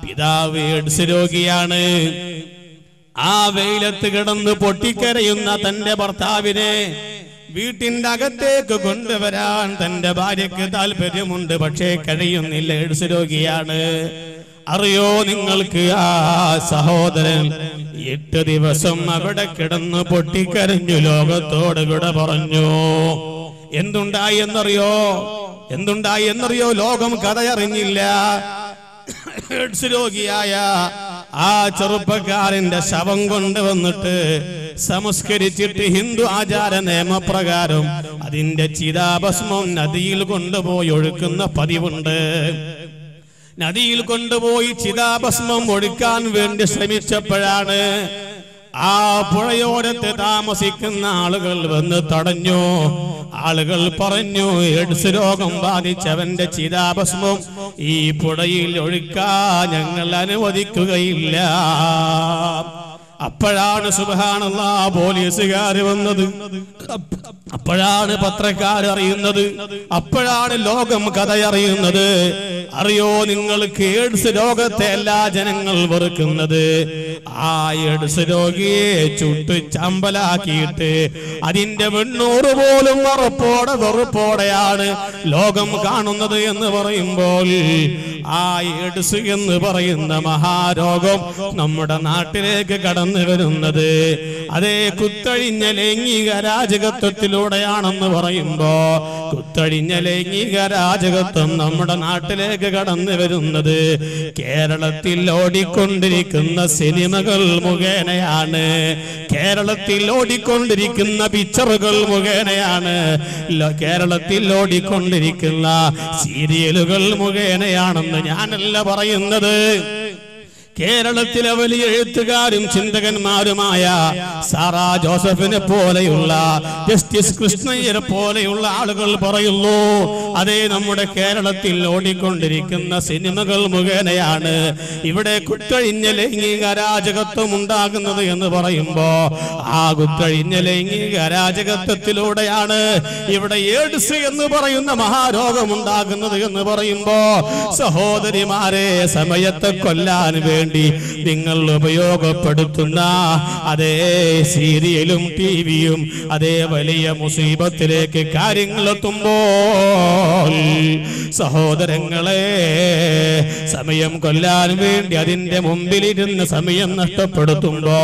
പിതാവ് എയ്ഡ്സ് രോഗിയാണ്. ആ വെയിലത്ത് കിടന്ന് പൊട്ടിക്കരയുന്ന തന്റെ ഭർത്താവിനെ വീട്ടിന്റെ അകത്തേക്ക് കൊണ്ടുവരാൻ തന്റെ ഭാര്യക്ക് താല്പര്യമുണ്ട്, പക്ഷേ കഴിയുന്നില്ല, എയ്ഡ്സ് രോഗിയാണ്. അറിയോ നിങ്ങൾക്ക്, ആ സഹോദരൻ 8 ദിവസം അവിടെ കിടന്ന് പൊട്ടിക്കരഞ്ഞു, ലോകത്തോട് വിട പറഞ്ഞു. എന്തുണ്ടായി എന്നറിയോ? ലോകം കഥയറിഞ്ഞില്ല. എയ്ഡ്സ് രോഗിയായ ആ ചെറുപ്പക്കാരന്റെ ശവം കൊണ്ടുവന്നിട്ട് സംസ്കരിച്ചിട്ട് ഹിന്ദു ആചാര നിയമപ്രകാരം അതിന്റെ ചിതാഭസ്മം നദിയിൽ കൊണ്ടുപോയി ഒഴുക്കുന്ന പതിവുണ്ട്. നദിയിൽ കൊണ്ടുപോയി ചിതാഭസ്മം ഒഴുക്കാൻ വേണ്ടി ശ്രമിച്ചപ്പോഴാണ് ആ പുഴയോരത്ത് താമസിക്കുന്ന ആളുകൾ വന്ന് തടഞ്ഞു. ആളുകൾ പറഞ്ഞു, എയ്ഡ്സ് രോഗം ബാധിച്ചവന്റെ ചിതാഭസ്മം ഈ പുഴയിൽ ഒഴുക്കാൻ ഞങ്ങൾ അനുവദിക്കുകയില്ല. അപ്പോഴാണ് സുബ്ഹാനല്ലാഹ് പോലീസുകാർ വന്നത്, അപ്പോഴാണ് പത്രക്കാർ അറിയുന്നത്, അപ്പോഴാണ് ലോകം കഥയറിയുന്നത്. അറിയോ നിങ്ങൾക്ക്, എയ്ഡ്സ് രോഗത്തെ എല്ലാ ജനങ്ങൾ വെറുക്കുന്നത് ആ എയ്ഡ്സ് രോഗിയെ ചുട്ട് ചമ്പലാക്കിയിട്ട് അതിന്റെ 800 പോലും വെറുപ്പോടെയാണ് ലോകം കാണുന്നത് എന്ന് പറയുമ്പോൾ, ആ എയ്ഡ്സ് എന്ന് പറയുന്ന മഹാരോഗം നമ്മുടെ നാട്ടിലേക്ക് കടന്നു വരുന്നത് അതേ കുത്തഴിഞ്ഞ ലൈംഗിക രാജകത്വത്തിലൂടെയാണെന്ന് പറയുമ്പോ, കുത്തഴിഞ്ഞ ലൈംഗിക രാജകത്വം നമ്മുടെ നാട്ടിലേക്ക് കടന്നു വരുന്നത് കേരളത്തിൽ ഓടിക്കൊണ്ടിരിക്കുന്ന സിനിമകൾ മുഖേനയാണ്, കേരളത്തിൽ ഓടിക്കൊണ്ടിരിക്കുന്ന പിക്ചറുകൾ മുഖേനയാണ്, കേരളത്തിൽ ഓടിക്കൊണ്ടിരിക്കുന്ന സീരിയലുകൾ മുഖേനയാണെന്ന് ഞാനല്ല പറയുന്നത്. കേരളത്തിലെ വലിയ എഴുത്തുകാരും ചിന്തകന്മാരുമായ സാറാ ജോസഫിനെ പോലെയുള്ള, ജസ്റ്റിസ് കൃഷ്ണയ്യരെ പോലെയുള്ള ആളുകൾ പറയുന്നു, അതേ നമ്മുടെ കേരളത്തിൽ ഓടിക്കൊണ്ടിരിക്കുന്ന സിനിമകൾ മുഖേനയാണ് ഇവിടെ കുത്തഴിഞ്ഞ ലൈംഗിക അരാജകത്വം ഉണ്ടാകുന്നത് എന്ന് പറയുമ്പോ, ആ കുത്തഴിഞ്ഞ ലൈംഗിക അരാജകത്വത്തിലൂടെയാണ് ഇവിടെ എയ്ഡ്സ് എന്ന് പറയുന്ന മഹാരോഗം ഉണ്ടാകുന്നത് എന്ന് പറയുമ്പോ, സഹോദരിമാരെ, സമയത്തെ കൊല്ലാൻ വേണ്ടി നിങ്ങൾ ഉപയോഗപ്പെടുത്തുന്ന അതേ സീരിയലും ടിവിയും അതേ വലിയ മുസീബത്തിലേക്ക് കാര്യങ്ങൾ എത്തുമ്പോൾ, സഹോദരങ്ങളെ, സമയം കൊല്ലാൻ വേണ്ടി അതിന്റെ മുമ്പിലിരുന്ന് സമയം നഷ്ടപ്പെടുത്തുമ്പോ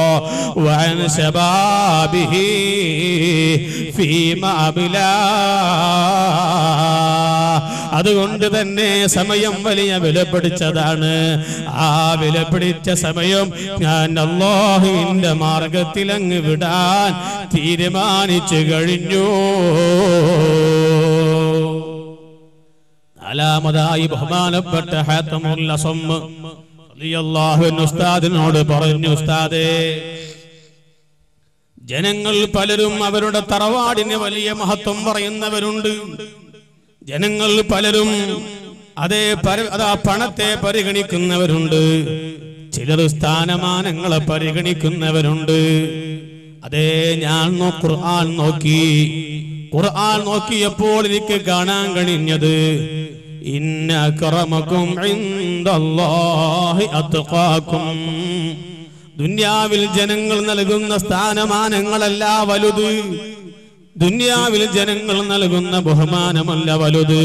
അതുകൊണ്ട് തന്നെ സമയം വലിയ വിലപിടിച്ചതാണ്. ആ വിലപിടിച്ച സമയം ഞാൻ അല്ലാഹുവിന്റെ മാർഗത്തിൽ അങ്ങ് വിടാൻ തീരുമാനിച്ചു കഴിഞ്ഞു. നാലാമതായി ബഹുമാനപ്പെട്ട ഹാത്തമുൽ അസം റളിയല്ലാഹു അൻഹു ഉസ്താദിനോട് പറഞ്ഞു, ഉസ്താദേ, ജനങ്ങൾ പലരും അവരുടെ തറവാടിന് വലിയ മഹത്വം പറയുന്നവരുണ്ട്. ജനങ്ങൾ പലരും അതാ പണത്തെ പരിഗണിക്കുന്നവരുണ്ട്. ചിലർ സ്ഥാനമാനങ്ങളെ പരിഗണിക്കുന്നവരുണ്ട്. അതേ, ഞാൻ ഖുർആൻ നോക്കിയപ്പോൾ എനിക്ക് കാണാൻ കഴിഞ്ഞത്, ഇന്ന അക്രമകും ഇൻദല്ലാഹി അത്ഖാകും. ദുനിയാവിൽ ജനങ്ങൾ നൽകുന്ന സ്ഥാനമാനങ്ങളല്ല വലുത്, ദുനിയാവിൽ ജനങ്ങൾ നൽകുന്ന ബഹുമാനമല്ല വലുത്.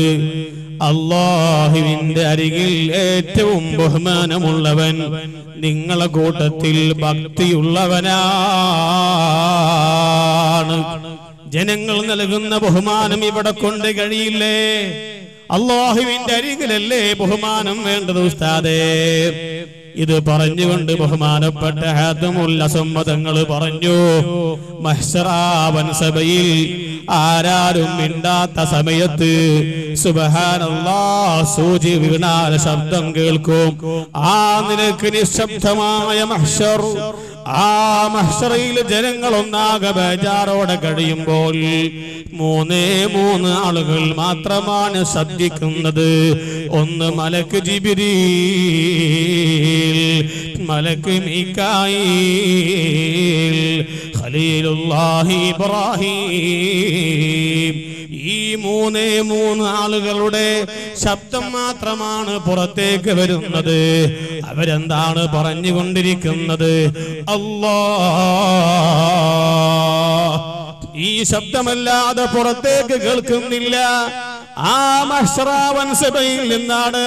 അല്ലാഹുവിന്റെ അരികിൽ ഏറ്റവും ബഹുമാനമുള്ളവൻ നിങ്ങളെ കൂട്ടത്തിൽ ഭക്തിയുള്ളവനാണ്. ജനങ്ങൾ നൽകുന്ന ബഹുമാനം ഇവിടെ കൊണ്ട് കഴിയില്ലേ? അല്ലാഹുവിന്റെ അരികിലല്ലേ ബഹുമാനം വേണ്ടത് ഉസ്താദേ? ഇത് പറഞ്ഞുകൊണ്ട് ബഹുമാനപ്പെട്ട ഹാത്തമുൽ അസം തങ്ങൾ പറഞ്ഞു, മഹ്ശറാവൻ സഭയിൽ ആരാരും മിണ്ടാത്ത സമയത്ത് സുബ്ഹാനല്ലാഹ് സൂചി വീണാൽ ശബ്ദം കേൾക്കും. ആ നിലക്ക് നിശബ്ദമായ മഹ്ശർ, ആ മഹ്ശറയിൽ ജനങ്ങൾ ഒന്നാകെ ബേജാറോടെ കഴിയുമ്പോൾ 3 ആളുകൾ മാത്രമാണ് ശ്രദ്ധിക്കുന്നത്. ഒന്ന് മലക്ക് ജിബ്രീൽ, മലക്ക് മീകായിൽ, ഖലീലുല്ലാഹി ഇബ്രാഹിം. ഈ 3 ആളുകളുടെ ശബ്ദം മാത്രമാണ് പുറത്തേക്ക് വരുന്നത്. അവരെന്താണ് പറഞ്ഞുകൊണ്ടിരിക്കുന്നത്? അല്ലാഹ്. ഈ ശബ്ദമല്ലാതെ പുറത്തേക്ക് കേൾക്കുന്നില്ല. ആ മഹ്ശറാവൻ സഭയിൽ നിന്നാണ്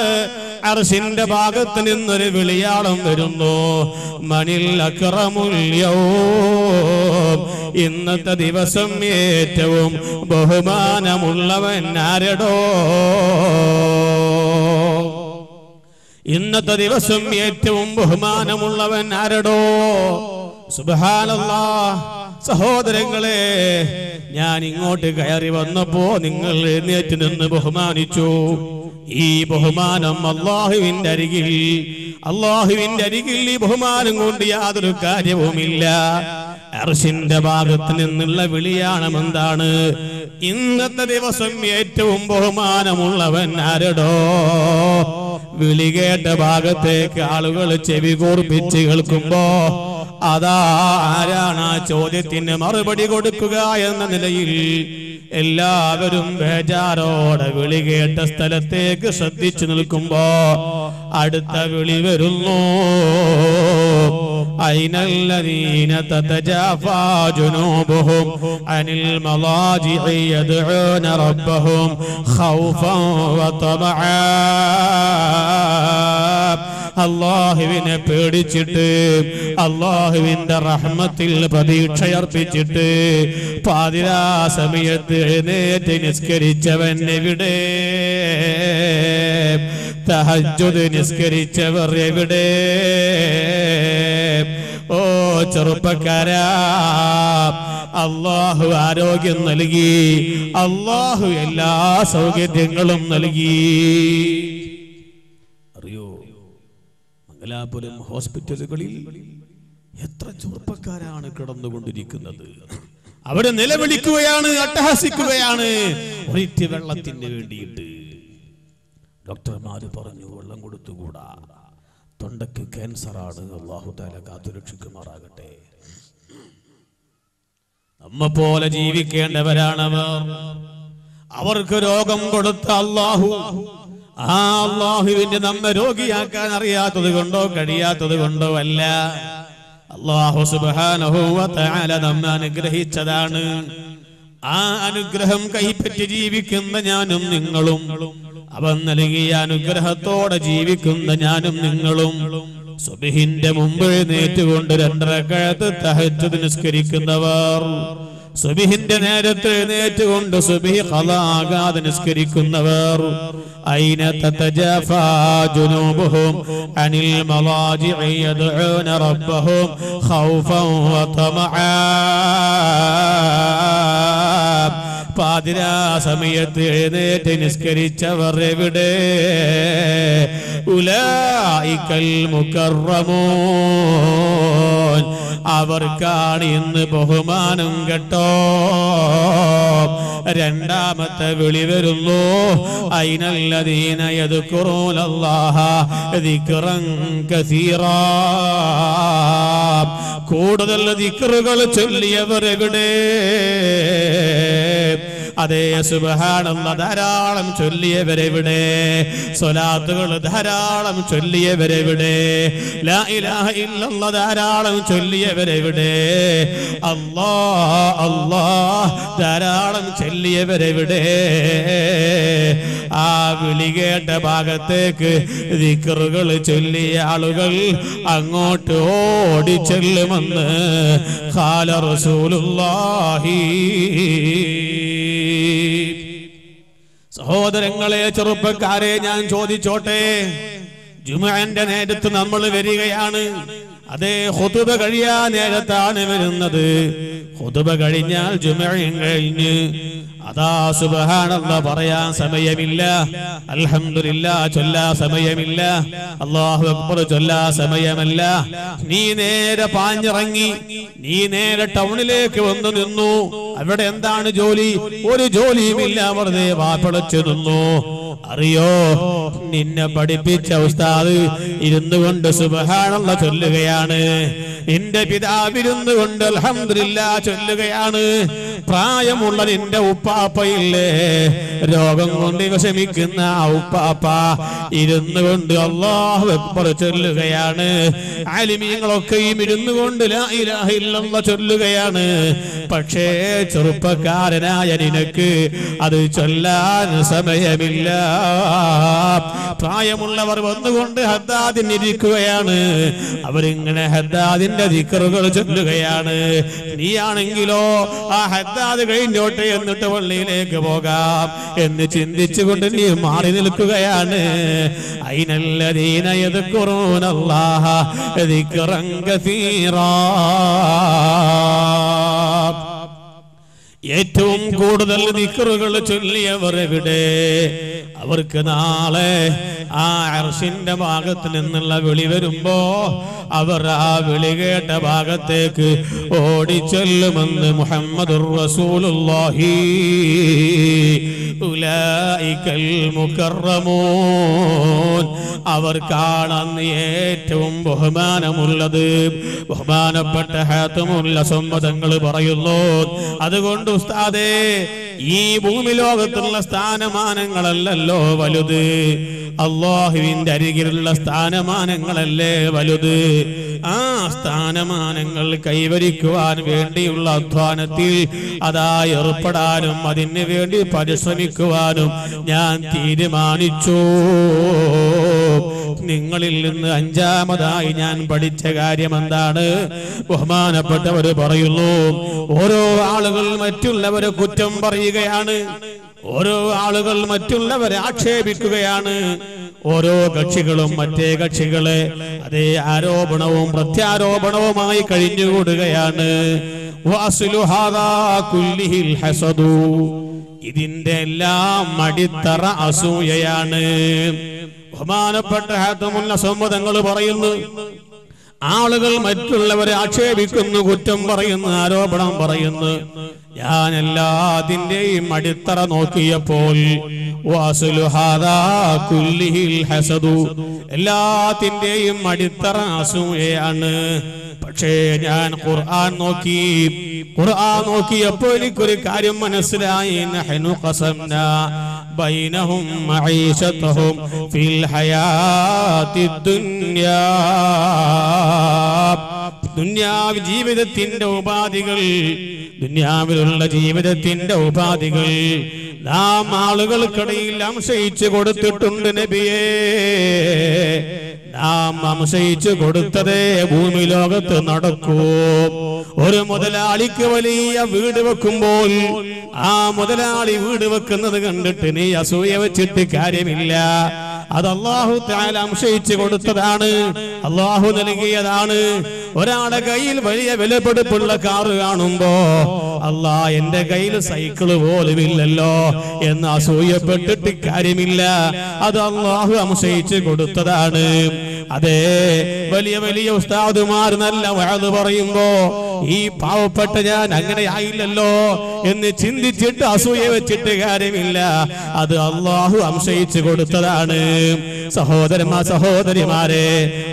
അർശിന്റെ ഭാഗത്ത് നിന്നൊരു വിളിയാളം വരുന്നു, മനിൽ അക്രമുൽ യൗം. ഇന്നത്തെ ദിവസം ഏറ്റവും ബഹുമാനമുള്ളവൻ ആരടോ? ഇന്നത്തെ ദിവസം ഏറ്റവും ബഹുമാനമുള്ളവൻ ആരടോ? സുബ്ഹാനല്ലാഹ്. സഹോദരങ്ങളെ, ഞാൻ ഇങ്ങോട്ട് കയറി വന്നപ്പോ നിങ്ങൾ എഴുന്നേറ്റ് നിന്ന് ബഹുമാനിച്ചു. ഈ ബഹുമാനം അല്ലാഹുവിന്റെ അരികിൽ ഈ ബഹുമാനം കൊണ്ട് യാതൊരു കാര്യവുമില്ല. അർശിന്റെ ഭാഗത്ത് നിന്നുള്ള വിളിയാണ്. എന്താണ്? ഇന്നത്തെ ദിവസം ഏറ്റവും ബഹുമാനമുള്ളവൻ ആരടോ? വിളി കേട്ട ഭാഗത്തേക്ക് ആളുകൾ ചെവി കൂർപ്പിച്ച് കേൾക്കുമ്പോ അതാ ആരാണ് ആ ചോദ്യത്തിന് മറുപടി കൊടുക്കുക എന്ന നിലയിൽ എല്ലാവരും ബേജാറോടെ വിളി കേട്ട സ്ഥലത്തേക്ക് ശ്രദ്ധിച്ചു നിൽക്കുമ്പോ അടുത്ത വിളി വരുന്നു, അയ്നല്ലദീന തതജാഫാ ജുനൂബുഹും അനിൽ മളാജിഇ യദ്ഊന റബ്ബഹും ഖൗഫൻ വതമഅ. അല്ലാഹുവിനെ പേടിച്ചിട്ട്, അല്ലാഹുവിന്റെ റഹ്മത്തിൽ പ്രതീക്ഷയർപ്പിച്ചിട്ട് പാതിരാ സമയത്ത് എഴുന്നേറ്റ് നിസ്കരിച്ചവൻ എവിടെ? തഹജ്ജുദ് നിസ്കരിച്ചവർ എവിടെ? ഓ ചെറുപ്പക്കാരാ, അല്ലാഹു ആരോഗ്യം നൽകി, അല്ലാഹു എല്ലാ സൗകര്യങ്ങളും നൽകി. അറിയോ, മംഗലാപുരം ഹോസ്പിറ്റലുകളിൽ എത്ര ചെറുപ്പക്കാരാണ് കിടന്നുകൊണ്ടിരിക്കുന്നത്. അവിടെ നിലവിളിക്കുകയാണ്, അട്ടഹസിക്കുകയാണ് ഒരിറ്റ് വെള്ളത്തിന് വേണ്ടിയിട്ട്. ഡോക്ടർമാര് പറഞ്ഞു വെള്ളം കൊടുത്തുകൂടാ, തൊണ്ടയ്ക്ക് ക്യാൻസറാണ്, അല്ലാഹു തആല കാത്തുരക്ഷിക്കുമാറാകട്ടെ. നമ്മെ പോലെ ജീവിക്കേണ്ടവരാണവർ. അവർക്ക് രോഗം കൊടുത്ത അല്ലാഹു, ആ അല്ലാഹുവിന്റെ നമ്മെ രോഗിയാക്കാൻ അറിയാത്തത് കൊണ്ടോ കഴിയാത്തത് കൊണ്ടോ അല്ല, അല്ലാഹു സുബ്ഹാനഹു വ തആല നമ്മെ അനുഗ്രഹിച്ചതാണ്. ആ അനുഗ്രഹം കൈപ്പറ്റി ജീവിക്കുന്ന ഞാനും നിങ്ങളും, അവൻ നൽകിയ അനുഗ്രഹത്തോടെ ജീവിക്കുന്ന ഞാനും നിങ്ങളും, സുബ്ഹിന്റെ മുമ്പ് എഴുന്നേറ്റുകൊണ്ട് 2 റക്അത്ത് തഹജ്ജുദ് നിസ്കരിക്കുന്നവർ, സുബ്ഹിന്റെ നേരത്തെ എഴുന്നേറ്റുകൊണ്ട് സുബ്ഹി ഖളാ ആകാതെ നിസ്കരിക്കുന്നവർ, ഐന തതജാഫാ ജുനൂബുഹും അനിൽ മളാജിഇ യദ്ഊന റബ്ബഹും ഖൗഫൻ വ തമആ. പാതിരാ സമയത്ത് എഴുന്നേറ്റ് നിസ്കരിച്ചവർ എവിടെ? ഉലൈകൽ മുകറമൂൻ, അവർക്കാണ് ഇന്ന് ബഹുമാനം കേട്ടോ. രണ്ടാമത്തെ വിളി വരുന്നു, ഐനല്ലദീന യദ്കുറൂനല്ലാഹ ദിക്റൻ കസീറാ, കൂടുതൽ ദിക്റുകൾ ചൊല്ലിയവർ എവിടെ? അതേ സുബ്ഹാനല്ലാഹ് ധാരാളം ചൊല്ലിയവരെവിടെ? സ്വലാത്തുകൾ ധാരാളം ചൊല്ലിയവരെവിടെ? ലാ ഇലാഹ ഇല്ലല്ലാഹ് ധാരാളം ചൊല്ലിയവരെവിടെ? അല്ലാഹ് അല്ലാഹ് ധാരാളം ചൊല്ലിയവരെവിടെ? ആ വിളി കേട്ട ഭാഗത്തേക്ക് ദിക്റുകൾ ചൊല്ലിയ ആളുകൾ അങ്ങോട്ട് ഓടി ചെല്ലുമെന്ന് ഖാല റസൂലുള്ളാഹി. സഹോദരങ്ങളെ, ചെറുപ്പക്കാരെ, ഞാൻ ചോദിച്ചോട്ടെ, ജുമുഅന്റെ നേരത്ത് നമ്മൾ വരികയാണ്. അതേ, ഖുതുബ കഴിയാൻ നേരത്താണ് വരുന്നത്. ഖുതുബ കഴിഞ്ഞാൽ ജുമുഅയും കഴിഞ്ഞ് അതാ സുബ്ഹാനല്ലാഹ് പറയാൻ സമയമില്ല, അൽഹംദുലില്ലാഹ് ചൊല്ലാൻ സമയമില്ല, അല്ലാഹു അക്ബർ ചൊല്ലാൻ സമയമല്ല. നീ നേരെ പാഞ്ഞിറങ്ങി, നീ നേരെ ടൗണിലേക്ക് വന്നു നിന്നു. അവിടെ എന്താണ് ജോലി? ഒരു ജോലിയുമില്ല, വെറുതെ വാപ്പളച്ചു നിന്നു. അറിയോ, നിന്നെ പഠിപ്പിച്ച ഉസ്താദ് ഇരുന്നു കൊണ്ട് സുബ്ഹാനല്ലാഹ് ചൊല്ലുകയാണ്. നിന്റെ പിതാവിരുന്നു കൊണ്ട് അൽഹംദുലില്ലാഹ് ചൊല്ലുകയാണ്. പ്രായമുള്ള നിന്റെ ഉപ്പാപ്പയില്ലേ, രോഗം കൊണ്ട് വിഷമിക്കുന്ന ആ ഉപ്പാപ്പ ഇരുന്നു കൊണ്ട് അല്ലാഹു അക്ബർ ചൊല്ലുകയാണ്. ആലിമീങ്ങളൊക്കെയും ഇരുന്നു കൊണ്ട് ലാ ഇലാഹ ഇല്ലല്ലാഹ് ചൊല്ലുകയാണ്. പക്ഷേ ചെറുപ്പക്കാരനായ നിനക്ക് അത് ചൊല്ലാൻ സമയമില്ല. പ്രായമുള്ളവർ വന്നുകൊണ്ട് ഹദ്ദാദിന് ഇരിക്കുകയാണ്. അവരിങ്ങനെ ഹദ്ദാദിന്റെ ദിക്റുകൾ ചൊല്ലുകയാണ്. നീയാണെങ്കിലോ ആ ഹദ്ദാദ് കഴിഞ്ഞോട്ടെ, എന്നിട്ട് പള്ളിയിലേക്ക് പോകാം എന്ന് ചിന്തിച്ചുകൊണ്ട് നീ മാറി നിൽക്കുകയാണ്. ഐനല്ലദീന യദ്കുറൂനല്ലാഹ ദിക്റൻ കസീറാ, ഏറ്റവും കൂടുതൽ ദിക്റുകൾ ചൊല്ലിയവർ എവിടെ? അവർക്ക് നാളെ ആ അർശിന്റെ ഭാഗത്ത് നിന്നുള്ള വിളി വരുമ്പോ അവർ ആ വിളി കേട്ട ഭാഗത്തേക്ക് ഓടിച്ചെല്ലുമെന്ന് മുഹമ്മദുർ റസൂലുള്ളാഹി. ഉലൈകൽ മുകറമൂൻ, അവർക്കാണ് ഏറ്റവും ബഹുമാനമുള്ളത്. ബഹുമാനപ്പെട്ട ഹാത്തമുല്ല സമ്മതങ്ങൾ പറയുന്നു. അതുകൊണ്ട് ഉസ്താദേ, ഈ ഭൂമി ലോകത്തുള്ള സ്ഥാനമാനങ്ങളല്ലല്ലോ വലുത്, അല്ലാഹുവിന്റെ അരികിലുള്ള സ്ഥാനമാനങ്ങളല്ലേ വലുത്. ആ സ്ഥാനമാനങ്ങൾ കൈവരിക്കുവാൻ വേണ്ടിയുള്ള അധ്വാനത്തിൽ അതാ ഏർപ്പെടാനും അതിന് വേണ്ടി പരിശ്രമിക്കുവാനും ഞാൻ തീരുമാനിച്ചു. നിങ്ങളിൽ നിന്ന് അഞ്ചാമതായി ഞാൻ പഠിച്ച കാര്യം എന്താണ്? ബഹുമാനപ്പെട്ടവര് പറയുന്നു, ഓരോ ആളുകൾ മറ്റുള്ളവരെ കുറ്റം പറയുകയാണ്, ഓരോ ആളുകൾ മറ്റുള്ളവരെ ആക്ഷേപിക്കുകയാണ്, ഓരോ കക്ഷികളും മറ്റേ കക്ഷികളെ അതേ ആരോപണവും പ്രത്യാരോപണവുമായി കഴിഞ്ഞുകൂടുകയാണ്. ഇതിന്റെ എല്ലാം അടിത്തറ അസൂയയാണ്. ബഹുമാനപ്പെട്ട ഹാത്തമുൽ അസ്വം തങ്ങൾ പറയുന്നു, ആളുകൾ മറ്റുള്ളവരെ ആക്ഷേപിക്കുന്നു, കുറ്റം പറയുന്നു, ആരോപണം പറയുന്നു. ഞാൻ എല്ലാത്തിന്റെയും അടിത്തറ നോക്കിയപ്പോൾ എല്ലാത്തിന്റെയും അടിത്തറ അസൂയയാണ്. പക്ഷേ ഞാൻ ഖുർആൻ നോക്കിയപ്പോൾ എനിക്കൊരു കാര്യം മനസ്സിലായി. നഹ്നു ഖസംനാ ബൈനഹും മഈശതഹും ഫിൽ ഹയാത്തിദ് ദുനിയാ. ദുനിയാവ് ജീവിതത്തിന്റെ ഉപാധികൾ, ദുനിയാവിലുള്ള ജീവിതത്തിന്റെ ഉപാധികൾ നാം ആളുകൾക്കിടയിൽ അംശയിച്ചു കൊടുത്തിട്ടുണ്ട് നബിയേ. നാം അംശയിച്ചു കൊടുത്തതേ ഭൂമി ലോകത്ത് നടക്കൂ. ഒരു മുതലാളിക്ക് വലിയ വീട് വെക്കുമ്പോൾ ആ മുതലാളി വീട് വെക്കുന്നത് കണ്ടിട്ട് നീ അസൂയ വെച്ചിട്ട് കാര്യമില്ല. അത് അല്ലാഹു തആല അംശയിച്ചു കൊടുത്തതാണ്, അല്ലാഹു നൽകിയതാണ്. ഒരാളുടെ കയ്യിൽ വലിയ വിലപിടിപ്പുള്ള കാറ് കാണുമ്പോ അല്ലാ എന്റെ കയ്യിൽ സൈക്കിള് പോലും ഇല്ലല്ലോ എന്ന് അസൂയപ്പെട്ടിട്ട് കാര്യമില്ല. അത് അല്ലാഹു അംശയിച്ചു കൊടുത്തതാണ്. അതെ, വലിയ വലിയ ഉസ്താദുമാർ നല്ല വഅദ് പറയുമ്പോ ഈ പാവപ്പെട്ട ഞാൻ അങ്ങനെ ആയില്ലല്ലോ എന്ന് ചിന്തിച്ചിട്ട് അസൂയ വെച്ചിട്ട് കാര്യമില്ല. അത് അല്ലാഹു അംശയിച്ചു കൊടുത്തതാണ്. സഹോദരിമാരെ,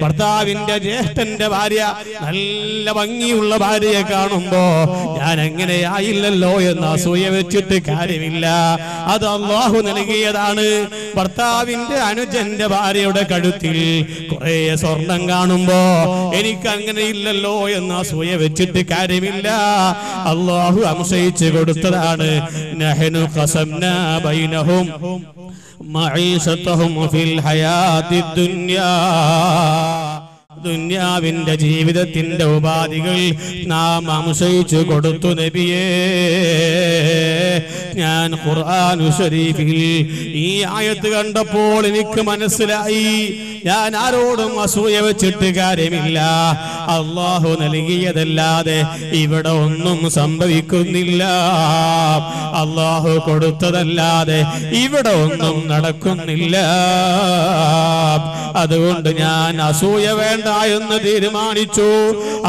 ഭർത്താവിന്റെ ജ്യേഷ്ഠന്റെ ഭാര്യ നല്ല ഭംഗിയുള്ള ഭാര്യയെ കാണുമ്പോ ഞാൻ എങ്ങനെ ആയില്ലല്ലോ എന്ന് അസൂയ വെച്ചിട്ട് കാര്യമില്ല. അത് അല്ലാഹു നൽകിയതാണ്. ഭർത്താവിന്റെ അനുജന്റെ ഭാര്യയുടെ കഴുത്തിൽ കുറെ സ്വർണം കാണുമ്പോ എനിക്ക് അങ്ങനെ ഇല്ലല്ലോ എന്ന് അസൂയ വെച്ചിട്ട് കാര്യമില്ല. അല്ലാഹു അംശയിച്ചു കൊടുത്തതാണ്. നഹ്നു ഖസംനാ ബൈനഹും മഈശതഹും ഫിൽ ഹയാത്തിദ് ദുനിയാ. ദുനിയാവിന്റെ ജീവിതത്തിന്റെ ഉപാധികൾ നാം അംശയിച്ചു കൊടുത്തു നബിയേ. ഞാൻ ഖുർആൻ ശരീഫിൽ ഈ ആയത്ത് കണ്ടപ്പോൾ എനിക്ക് മനസ്സിലായി, ഞാൻ ആരോടും അസൂയ വെച്ചിട്ട് കാര്യമില്ല. അല്ലാഹു നൽകിയതല്ലാതെ ഇവിടെ ഒന്നും സംഭവിക്കുന്നില്ല. അല്ലാഹു കൊടുത്തതല്ലാതെ ഇവിടെ ഒന്നും നടക്കുന്നില്ല. അതുകൊണ്ട് ഞാൻ അസൂയ വേണ്ട എന്ന് തീരുമാനിച്ചു.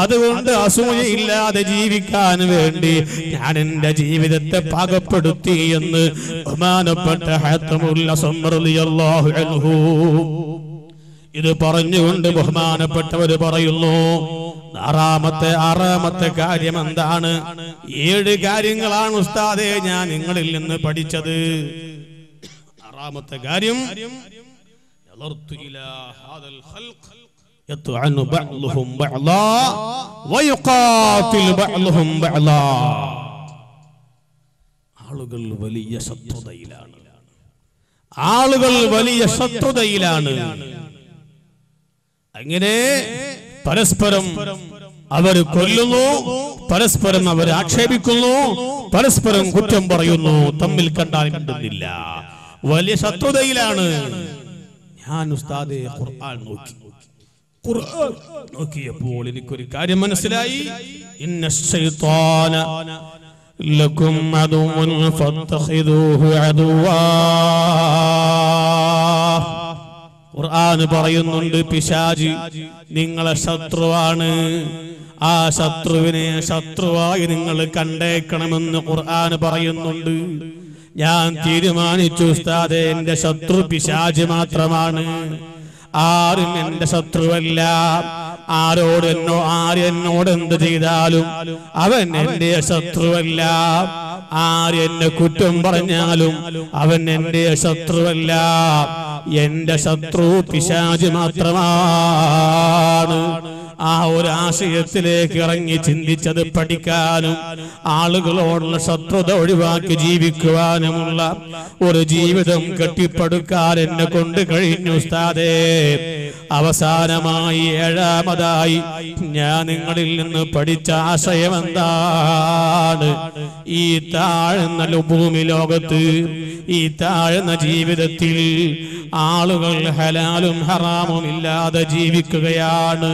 അതുകൊണ്ട് അസൂയയില്ലാതെ ജീവിക്കാൻ വേണ്ടി ഞാൻ എന്റെ ജീവിതത്തെ പാകപ്പെടുത്തി എന്ന് ബഹുമാനപ്പെട്ട ഹാത്തമുൽ അസ്വം റളിയല്ലാഹു അൻഹു ഇത് പറഞ്ഞുകൊണ്ട് ബഹുമാനപ്പെട്ടവര് പറയുന്നു, ആറാമത്തെ കാര്യം എന്താണ്? 7 കാര്യങ്ങളാണ് ഉസ്താദേ ഞാൻ നിങ്ങളിൽ നിന്ന് പഠിച്ചത്. ആറാമത്തെ കാര്യം, ആളുകൾ വലിയ ശത്രുതയിലാണ്. അങ്ങനെ പരസ്പരം അവർ കൊല്ലുന്നു, പരസ്പരം അവർ ആക്ഷേപിക്കുന്നു, പരസ്പരം കുറ്റം പറയുന്നു, തമ്മിൽ കണ്ടാൽ മിണ്ടുന്നില്ല, വലിയ ശത്രുതയിലാണ്. ഞാൻ ഉസ്താദേ ഖുർആൻ നോക്കിയപ്പോൾ എനിക്കൊരു കാര്യം മനസ്സിലായി. ഇന്നശ്ശൈത്വാന ലക്കും അദുവ്വുൻ ഫത്തഖിദൂഹു അദുവാ. ഖുർആൻ പറയുന്നുണ്ട്, പിശാച് നിങ്ങളെ ശത്രുവാണ്. ആ ശത്രുവിനെ ശത്രുവായി നിങ്ങൾ കണ്ടേക്കണമെന്ന് ഖുർആൻ പറയുന്നുണ്ട്. ഞാൻ തീരുമാനിച്ചു ഉസ്താദേ എന്റെ ശത്രു പിശാച് മാത്രമാണ്, ആരും എന്റെ ശത്രുവല്ല. ആരെന്നോട് എന്ത് ചെയ്താലും അവൻ എന്റെ ശത്രുവല്ല. ആരെന്നെ കുറ്റം പറഞ്ഞാലും അവൻ എന്റെ ശത്രുവല്ല. എന്റെ ശത്രു പിശാച് മാത്രമാണ്. ആ ഒരു ആശയത്തിലേക്ക് ഇറങ്ങി ചിന്തിച്ചത് പഠിക്കാനും ആളുകളോടുള്ള ശത്രുത ഒഴിവാക്കി ജീവിക്കുവാനുമുള്ള ഒരു ജീവിതം കെട്ടിപ്പടുക്കാൻ എന്നെ കൊണ്ട് കഴിഞ്ഞു ഉസ്താദേ. അവസാനമായി 7ാമതായി ഞാൻ നിങ്ങളിൽ നിന്ന് പഠിച്ച ആശയം എന്താണ്? ഈ താഴ്ന്ന ഭൂമി ലോകത്ത്, ഈ താഴ്ന്ന ജീവിതത്തിൽ ആളുകൾ ഹലാലും ഹറാമും ഇല്ലാതെ ജീവിക്കുകയാണ്.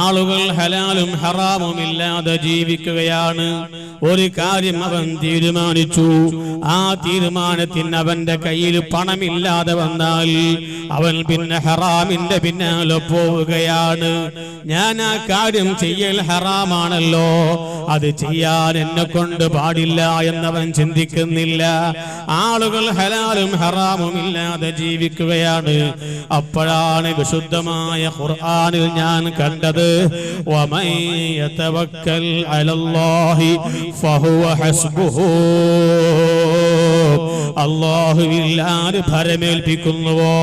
ആളുകൾ ഹലാലും ഹറാമും ഇല്ലാതെ ജീവിക്കുകയാണ്. ഒരു കാര്യം അവൻ തീരുമാനിച്ചു. ആ തീരുമാനത്തിന് അവന്റെ കയ്യിൽ പണമില്ലാതെ വന്നാൽ അവൻ പിന്നെ ഹറാമിന്റെ പിന്നാലെ പോവുകയാണ്. ഞാൻ ആ കാര്യം ചെയ്യൽ ഹറാമാണല്ലോ, അത് ചെയ്യാൻ എന്നെ കൊണ്ട് പാടില്ല എന്നവൻ ചിന്തിക്കുന്നില്ല. ആളുകൾ ഹലാലും ഹറാമും ഇല്ലാതെ ജീവിക്കുകയാണ്. അപ്പോഴാണ് വിശുദ്ധമായ ഖുർആനിൽ ഞാൻ കണ്ടത്, വമൻ യതവക്കൽ അലല്ലാഹി ഫഹുവ ഹസ്ബുഹു. അല്ലാഹുവിൽ ആര് ഭരമേൽപ്പിക്കുന്നുവോ,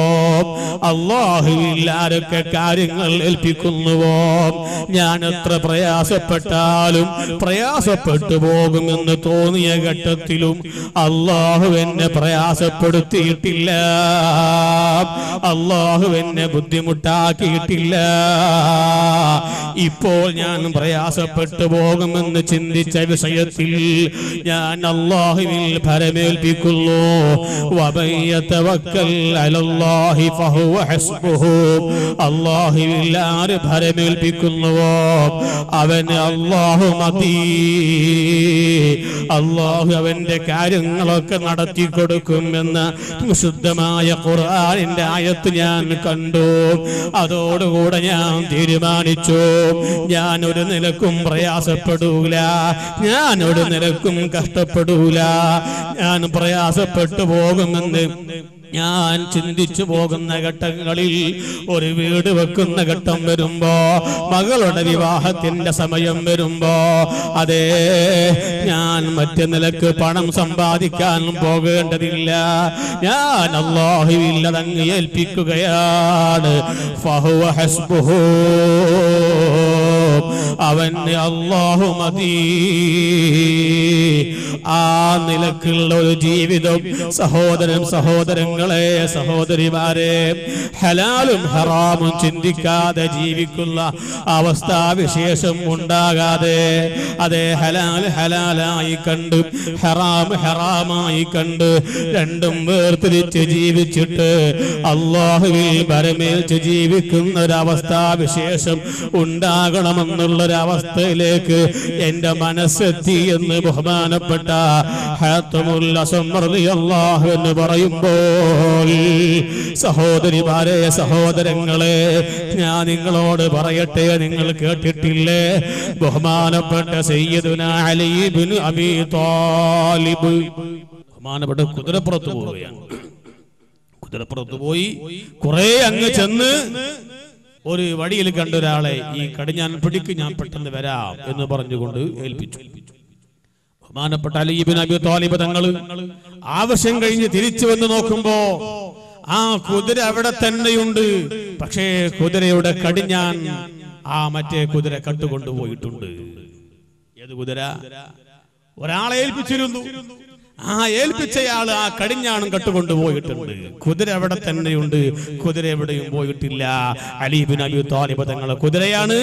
അല്ലാഹുവിൽ ആരൊക്കെ കാര്യങ്ങൾ ഏൽപ്പിക്കുന്നുവോ, ഞാൻ എത്ര പ്രയാസപ്പെട്ടാലും പ്രയാസപ്പെട്ടു പോകുമെന്ന് തോന്നിയ ഘട്ടത്തിലും അല്ലാഹു എന്നെ പ്രയാസപ്പെടുത്തിയിട്ടില്ല, അല്ലാഹു എന്നെ ബുദ്ധിമുട്ടാക്കിയിട്ടില്ല. ഇപ്പോൾ ഞാൻ പ്രയാസപ്പെട്ടു പോകുമെന്ന് ചിന്തിച്ച വിഷയത്തിൽ ഞാൻ അല്ലാഹുവിൽ ഭരമേൽപ്പിക്കുന്നു. വമൻ യതവക്കൽ അലല്ലാഹി ഫഹുവ ഹസ്ബുഹു. അല്ലാഹുവിൽ ആര് ഭരമേൽപ്പിക്കുന്നുവോ അവന് അല്ലാഹു മതി. അല്ലാഹു അവന്റെ കാര്യങ്ങളൊക്കെ നടത്തി കൊടുക്കുമെന്ന വിശുദ്ധമായ ഖുർആനിന്റെ ആയത്ത് ഞാൻ കണ്ടു. അതോടുകൂടെ ഞാൻ തീരുമാനിച്ചു, ഞാൻ ഒരു നിലക്കും പ്രയാസപ്പെടൂല, ഞാൻ ഒരു നിലക്കും കഷ്ടപ്പെടൂല. ഞാൻ പ്രയാസപ്പെട്ടു പോകുമെന്ന് ഞാൻ ചിന്തിച്ചു പോകുന്ന ഘട്ടങ്ങളിൽ ഒരു വീട് വെക്കുന്ന ഘട്ടം വരുമ്പോ, മകളുടെ വിവാഹത്തിന്റെ സമയം വരുമ്പോ, അതേ ഞാൻ മറ്റു നിലക്ക് പണം സമ്പാദിക്കാൻ പോകേണ്ടതില്ല. ഞാൻ അല്ലാഹുവിൽ അതങ്ങ് ഏൽപ്പിക്കുകയാണ്. ഫഹുവ ഹസ്ബുഹു. അവന് അല്ലാഹു മതി. ആ നിലക്കുള്ള ഒരു ജീവിതം സഹോദരങ്ങളെ, സഹോദരിമാരെ, ഹലാലും ഹറാമും ചിന്തിക്കാതെ ജീവിക്കുന്ന അവസ്ഥാവിശേഷം ഉണ്ടാകാതെ, അതേ ഹലാൽ ഹലാലായി കണ്ട് ഹറാം ഹറാമായി കണ്ട് രണ്ടും വേർതിരിച്ച് ജീവിച്ചിട്ട് അല്ലാഹുവിൽ ഭരമേൽച്ച് ജീവിക്കുന്ന ഒരവസ്ഥാവിശേഷം ഉണ്ടാകണമെന്നുള്ളൊരവസ്ഥയിലേക്ക് എന്റെ മനസ്സെത്തി എന്ന് ബഹുമാനപ്പെട്ട ഹാത്തമുൽ അസ്വം റളിയല്ലാഹു അൻഹു പറയുമ്പോൾ, സഹോദരിമാരെ, സഹോദരങ്ങളെ, ഞാൻ നിങ്ങളോട് പറയട്ടെ, നിങ്ങൾ കേട്ടിട്ടില്ലേ? ബഹുമാനപ്പെട്ട സയ്യിദുനാ അലി ഇബ്നു അബീ ത്വാലിബ് ബഹുമാനപ്പെട്ട കുതിരപ്പുറത്ത് പോവുകയാണ്. കുതിരപ്പുറത്ത് പോയി കുറെ അങ്ങ് ചെന്ന് ഒരു വഴിയിൽ കണ്ട ഒരാളെ, ഈ കടിഞ്ഞാൻ പിടിക്ക്, ഞാൻ പെട്ടെന്ന് വരാം എന്ന് പറഞ്ഞുകൊണ്ട് ഏൽപ്പിച്ചു. ബഹുമാനപ്പെട്ട അലി ഇബ്നു അബീ ത്വാലിബ് തങ്ങൾ ആവശ്യം കഴിഞ്ഞ് തിരിച്ചു വന്ന് നോക്കുമ്പോ ആ കുതിര അവിടെ തന്നെയുണ്ട്. പക്ഷേ കുതിരയുടെ കടിഞ്ഞാൻ ആ മറ്റേ കുതിര കട്ടുകൊണ്ടുപോയിട്ടുണ്ട്. ഏത് കുതിര? ഒരാളെ ഏൽപ്പിച്ചിരുന്നു. ആ ഏൽപ്പിച്ചയാള് ആ കടിഞ്ഞാണും കട്ടുകൊണ്ടുപോയിട്ടുണ്ട്. കുതിര അവിടെ തന്നെയുണ്ട്, കുതിര എവിടെയും പോയിട്ടില്ല. അലി ഇബ്നു അബീ ത്വാലിബ് തങ്ങളെ കുതിരയാണ്.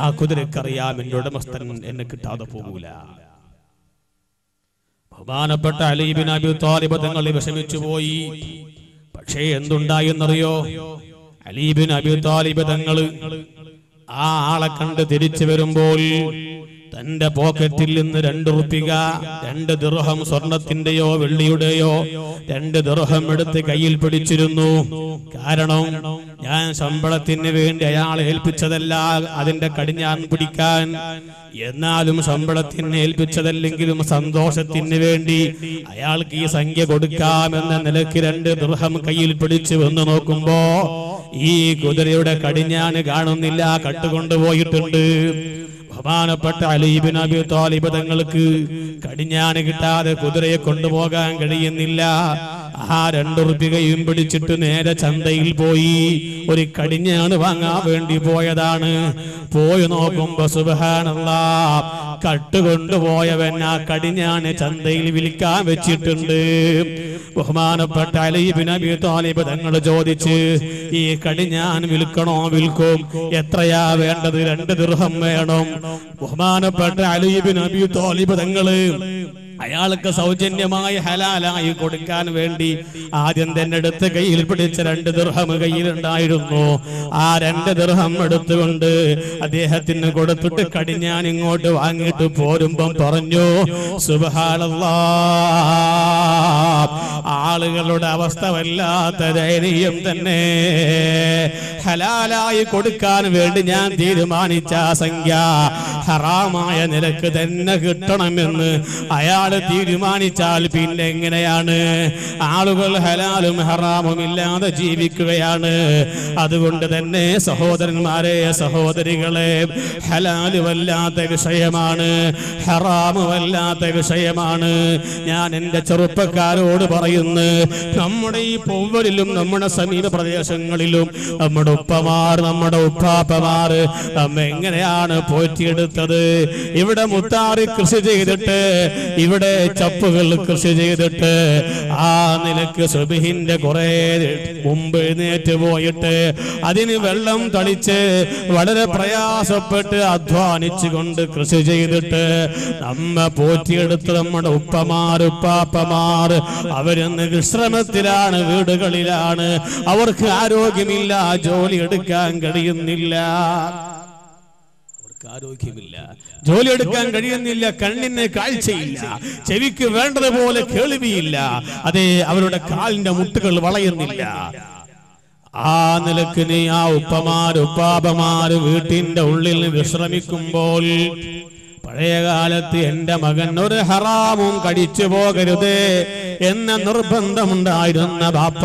ആ കുതിരക്കറിയാം എന്റെ ഉടമസ്ഥൻ എന്നെ കിട്ടാതെ പോകൂല. ബഹുമാനപ്പെട്ട അലി ഇബ്നു അബീ ത്വാലിബ് തങ്ങൾ വിഷമിച്ചു പോയി. പക്ഷേ എന്തുണ്ടായി എന്നറിയോ? അലി ഇബ്നു അബീ ത്വാലിബ് തങ്ങൾ ആ ആളെ കണ്ട് തിരിച്ചു വരുമ്പോൾ തന്റെ പോക്കറ്റിൽ നിന്ന് 2 റുപ്പിക, 2 ദിർഹം സ്വർണത്തിന്റെയോ വെള്ളിയുടെയോ 2 ദിർഹം എടുത്ത് കയ്യിൽ പിടിച്ചിരുന്നു. കാരണം ഞാൻ ശമ്പളത്തിന് വേണ്ടി അയാളെ ഏൽപ്പിച്ചതല്ല അതിന്റെ കടിഞ്ഞാൻ പിടിക്കാൻ. എന്നാലും ശമ്പളത്തിന് ഏൽപ്പിച്ചതല്ലെങ്കിലും സന്തോഷത്തിന് വേണ്ടി അയാൾക്ക് ഈ സംഖ്യ കൊടുക്കാമെന്ന നിലയ്ക്ക് 2 ദിർഹം കയ്യിൽ പിടിച്ചു വന്ന് നോക്കുമ്പോ ഈ കുതിരയുടെ കടിഞ്ഞാൻ കാണുന്നില്ല, കട്ടുകൊണ്ടുപോയിട്ടുണ്ട്. ബഹുമാനപ്പെട്ട അലി ഇബ്നു അബീ ത്വാലിബ് തങ്ങൾക്ക് കടിഞ്ഞാൻ കിട്ടാതെ കുതിരയെ കൊണ്ടുപോകാൻ കഴിയുന്നില്ല. ആ 2 റുപ്പികയും പിടിച്ചിട്ട് നേരെ ചന്തയിൽ പോയി ഒരു കടിഞ്ഞാണ് വാങ്ങാൻ വേണ്ടി പോയതാണ്. പോയി നോക്കുമ്പോ സുബ്ഹാനല്ലാഹ്, കട്ടുകൊണ്ടുപോയവൻ ആ കടിഞ്ഞാണ് ചന്തയിൽ വിൽക്കാൻ വെച്ചിട്ടുണ്ട്. ബഹുമാനപ്പെട്ട അലി ഇബ്നു അബീ ത്വാലിബ് തങ്ങൾ ചോദിച്ച്, ഈ കടിഞ്ഞാൻ വിൽക്കണോ? വിൽക്കും. എത്രയാ വേണ്ടത്? 2 ദിർഹം വേണം. ബഹുമാനപ്പെട്ട അലി ഇബ്നു അബീ ത്വാലിബ് തങ്ങൾ അയാൾക്ക് സൗജന്യമായി ഹലാലായി കൊടുക്കാൻ വേണ്ടി ആദ്യം തന്നെ എടുത്ത് കയ്യിൽ പിടിച്ച 2 ദിർഹം കയ്യിലുണ്ടായിരുന്നു. ആ 2 ദിർഹം എടുത്തുകൊണ്ട് അദ്ദേഹത്തിന് കൊടുത്തിട്ട് കടിഞ്ഞാൻ ഇങ്ങോട്ട് വാങ്ങിയിട്ട് പോരുമ്പം പറഞ്ഞു, സുബ്ഹാനല്ലാഹ്, ആളുകളുടെ അവസ്ഥ വല്ലാത്ത ദയനീയം തന്നെ. ഹലാലായി കൊടുക്കാൻ വേണ്ടി ഞാൻ തീരുമാനിച്ച സംഖ്യ ഹറാമായ നിരക്ക് തന്നെ കിട്ടണമെന്ന് അയാൾ തീരുമാനിച്ചാൽ പിന്നെ എങ്ങനെയാണ്? ആളുകൾ ഹലാലും ഹറാമും ഇല്ലാതെ ജീവിക്കുകയാണ്. അതുകൊണ്ട് തന്നെ സഹോദരന്മാരെ, സഹോദരികളെ, ഹലാല് വല്ലാത്ത വിഷയമാണ്, ഹറാമ് വല്ലാത്ത വിഷയമാണ്. ഞാൻ എൻ്റെ ചെറുപ്പക്കാരോട് പറയുന്നു, നമ്മുടെ ഈ പൊവ്വലിലും നമ്മുടെ സമീപ പ്രദേശങ്ങളിലും നമ്മുടെ ഉപ്പമാർ, നമ്മുടെ ഉപ്പാപ്പമാർ നമ്മ എങ്ങനെയാണ് പോറ്റിയെടുത്തത്? ഇവിടെ മുത്താറി കൃഷി ചെയ്തിട്ട്, ഇവിടെ ചപ്പുകൾ കൃഷി ചെയ്തിട്ട്, ആ നിലക്ക് സുബ്ഹിന്റെ കുറെ മുമ്പ് എഴുന്നേറ്റ് പോയിട്ട് അതിന് വെള്ളം തളിച്ച് വളരെ പ്രയാസപ്പെട്ട് അധ്വാനിച്ചുകൊണ്ട് കൃഷി ചെയ്തിട്ട് നമ്മ പോറ്റിയെടുത്ത് നമ്മുടെ ഉപ്പമാർ, ഉപ്പാപ്പമാർ അവരൊന്ന് വിശ്രമത്തിലാണ്, വീടുകളിലാണ്. അവർക്ക് ആരോഗ്യമില്ല, ജോലി എടുക്കാൻ കഴിയുന്നില്ല. ആരോഗ്യമില്ല, ജോലി എടുക്കാൻ കഴിയുന്നില്ല, കണ്ണിന് കാഴ്ചയില്ല, ചെവിക്ക് വേണ്ടതുപോലെ കേൾവിയില്ല, അതെ അവരുടെ കാലിന്റെ മുട്ടുകൾ വളയുന്നില്ല. ആ നിലക്ക് നീ ആ ഉപ്പമാര്, ഉപ്പാപ്പമാര് വീട്ടിന്റെ ഉള്ളിൽ വിശ്രമിക്കുമ്പോൾ, പഴയ കാലത്ത് എന്റെ മകൻ ഒരു ഹറാമും കടിച്ചു പോകരുത് എന്ന നിർബന്ധമുണ്ടായിരുന്ന ബാപ്പ,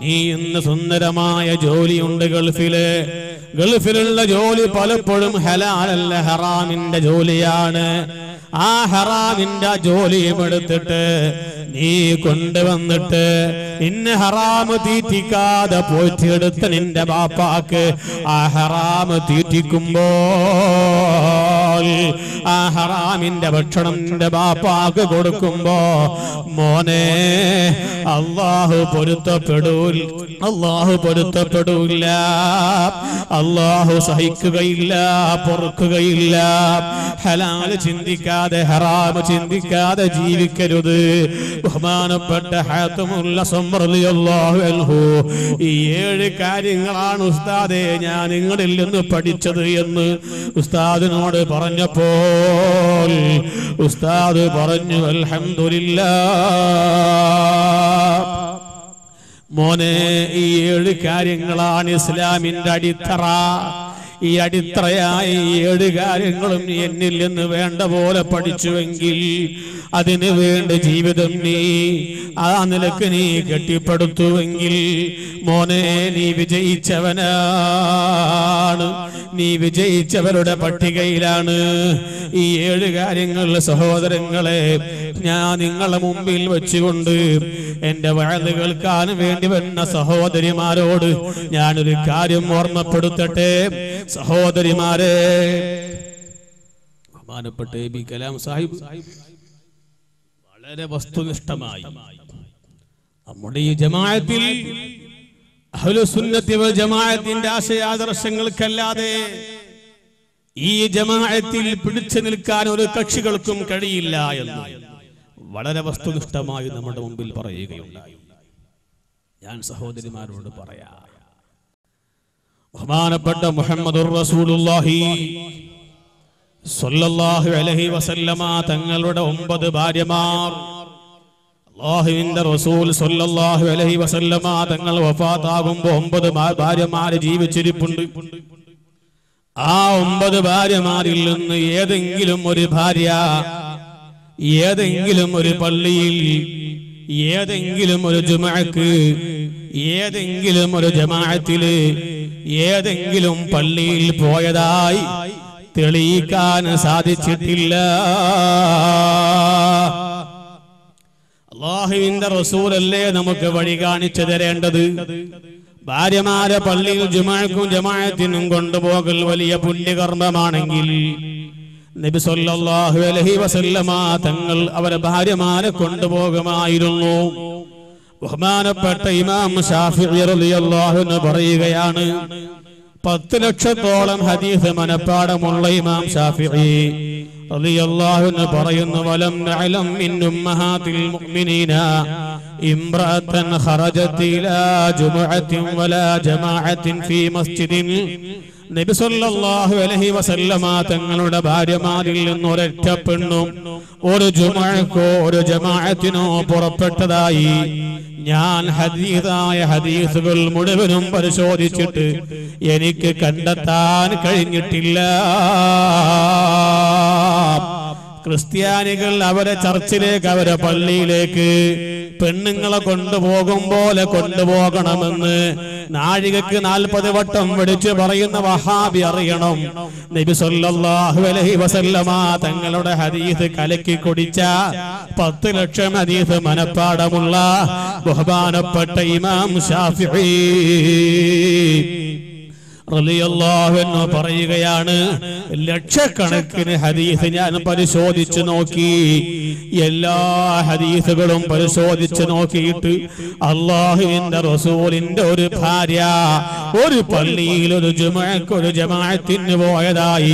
നീ ഇന്ന് സുന്ദരമായ ജോലിയുണ്ട് ഗൾഫില്. ഗൾഫിലുള്ള ജോലി പലപ്പോഴും ഹലാലല്ല, ഹറാമിന്റെ ജോലിയാണ്. ആ ഹറാമിന്റെ ജോലിയും എടുത്തിട്ട് നീ കൊണ്ടുവന്നിട്ട് നിന്നെ ഹറാമ് തീറ്റിക്കാതെ പോറ്റിയെടുത്ത നിന്റെ ബാപ്പാക്ക് ആ ഹറാമ് തീറ്റിക്കുമ്പോൾ, ആ ഹറാമിന്റെ ഭക്ഷണം നിന്റെ ബാപ്പാക്ക് കൊടുക്കുമ്പോ, മോനെ, അല്ലാഹു പൊരുത്തപ്പെടൂല, അല്ലാഹു പൊരുത്തപ്പെടൂല, അല്ലാഹു സഹിക്കുകയില്ല, പൊറുക്കുകയില്ല. ഹലാൽ ചിന്തിക്കാതെ, ഹറാമ് ചിന്തിക്കാതെ ജീവിക്കരുത്. ബഹുമാനപ്പെട്ട ഹാത്തമുല്ല റളിയല്ലാഹു അൻഹു ഈ 7 കാര്യങ്ങളാണ് ഉസ്താദേ ഞാൻ നിങ്ങളിൽ നിന്ന് പഠിച്ചത് എന്ന് ഉസ്താദിനോട് പറഞ്ഞപ്പോൾ ഉസ്താദ് പറഞ്ഞു, അൽഹംദുലില്ലാഹ് മോനെ, ഈ 7 കാര്യങ്ങളാണ് ഇസ്ലാമിന്റെ അടിത്തറ. ഈ അടിത്തറയായ 7 കാര്യങ്ങളും എന്നിൽ നിന്ന് വേണ്ട പോലെ പഠിച്ചുവെങ്കിൽ അതിനു വേണ്ട ജീവിതം നീ ആ നിലക്ക് നീ കെട്ടിപ്പടുത്തുവെങ്കിൽ മോനെ, നീ വിജയിച്ചവനാണ്, നീ വിജയിച്ചവരുടെ പട്ടികയിലാണ്. ഈ 7 കാര്യങ്ങൾ സഹോദരങ്ങളെ ഞാൻ നിങ്ങളുടെ മുമ്പിൽ വെച്ചുകൊണ്ട് എന്റെ വഅദ് കേൾക്കാൻ വേണ്ടി വരുന്ന സഹോദരിമാരോട് ഞാനൊരു കാര്യം ഓർമ്മപ്പെടുത്തട്ടെ. സഹോദരിമാരെ, ബഹുമാനപ്പെട്ട ബി കലാം സാഹിബ് വളരെ വസ്തുനിഷ്ഠമായി നമ്മുടെ ഈ ജമാഅത്തിൽ അഹ്ലുസുന്നത്തി വൽ ജമാഅത്തിന്റെ ആശയാദർശങ്ങൾക്കല്ലാതെ ഈ ജമാഅത്തിൽ പിടിച്ചു നിൽക്കാൻ ഒരു കക്ഷികൾക്കും കഴിയില്ല എന്ന് വളരെ വസ്തുനിഷ്ഠമായി നമ്മുടെ മുമ്പിൽ പറയുകയുണ്ടായി. ഞാൻ സഹോദരിമാരോട് പറയാം, ബഹുമാനപ്പെട്ട മുഹമ്മദുർ റസൂലുള്ളാഹി സ്വല്ലല്ലാഹു അലൈഹി വസല്ലമ തങ്ങളുടെ 9 ഭാര്യമാർ, അല്ലാഹുവിന്റെ റസൂൽ സ്വല്ലല്ലാഹു അലൈഹി വസല്ലമ തങ്ങൾ വഫാത്താകുമ്പോൾ 9 ഭാര്യമാർ ജീവിച്ചിരിപ്പുണ്ട്. ആ 9 ഭാര്യമാരിൽ നിന്ന് ഏതെങ്കിലും ഒരു ഭാര്യ ഏതെങ്കിലും ഒരു പള്ളിയിൽ, ഏതെങ്കിലും ഒരു ജുമുഅക്ക്, ഏതെങ്കിലും ഒരു ജമാഅത്തില്, ഏതെങ്കിലും പള്ളിയിൽ പോയതായി തെളിയിക്കാൻ സാധിച്ചിട്ടില്ല. അല്ലാഹുവിന്റെ റസൂലല്ലേ നമുക്ക് വഴി കാണിച്ചു തരേണ്ടത്. ഭാര്യമാരെ പള്ളിയിൽ ജുമുഅക്കും ജമാഅത്തിനും കൊണ്ടുപോകൽ വലിയ പുണ്യകർമ്മമാണെങ്കിൽ നബി സല്ലല്ലാഹു അലൈഹി വസല്ലമ തങ്ങൾ അവരെ ഭാര്യമാരെ കൊണ്ടുപോകുമായിരുന്നു. ബഹുമാനപ്പെട്ട ഇമാം ശാഫിഈ റളിയല്ലാഹു അൻഹു പറയുകയാണ്, 10 ലക്ഷത്തോളം ഹദീസ് മനപ്പാടമുള്ള ഇമാം ശാഫിഈ റളിയല്ലാഹു അൻഹു പറയുന്നു വലം നഅലം മിൻ ഉമ്മഹാത്തിൽ മുഅ്മിനീന ഇംറഅതൻ ഖറജത് ഇലാ ജുമുഅത്തിൻ വലാ ജമാഅത്തിൻ ഫീ മസ്ജിദിൻ. നബി സല്ലല്ലാഹു അലൈഹി വസല്ലമ തങ്ങളുടെ ഭാര്യമാരിൽ നിന്ന് ഒരൊറ്റ പെണ്ണും ഒരു ജുമുഅക്കോ ഒരു ജമാഅത്തിനോ പുറപ്പെട്ടതായി ഞാൻ ഹദീസുകൾ മുഴുവനും പരിശോധിച്ചിട്ട് എനിക്ക് കണ്ടെത്താൻ കഴിഞ്ഞിട്ടില്ല. ക്രിസ്ത്യാനികൾ അവരെ ചർച്ചിലേക്ക് അവരെ പള്ളിയിലേക്ക് പെണ്ണുങ്ങളെ കൊണ്ടുപോകും പോലെ കൊണ്ടുപോകണമെന്ന് നാഴികക്ക് 40 വട്ടം വിളിച്ചു പറയുന്ന വഹാബി അറിയണം, നബി സല്ലല്ലാഹു അലൈഹി വസല്ലമ തങ്ങളുടെ ഹദീസ് കലക്കി കുടിച്ച 10 ലക്ഷം ഹദീസ് മനപ്പാടമുള്ള ബഹുമാനപ്പെട്ട ഇമാം ശാഫിഈ റളിയല്ലാഹു അൻഹു പറയുകയാണ്, ലക്ഷക്കണക്കിന് ഹദീസ് ഞാൻ പരിശോധിച്ചു നോക്കി. എല്ലാ ഹദീസുകളും പരിശോധിച്ചു നോക്കിയിട്ട് അല്ലാഹുവിന്റെ റസൂലിന്റെ ഒരു ഭാര്യ ഒരു പള്ളിയിൽ ഒരു ജുമുഅക്ക് ഒരു ജമാഅത്തിന് പോയതായി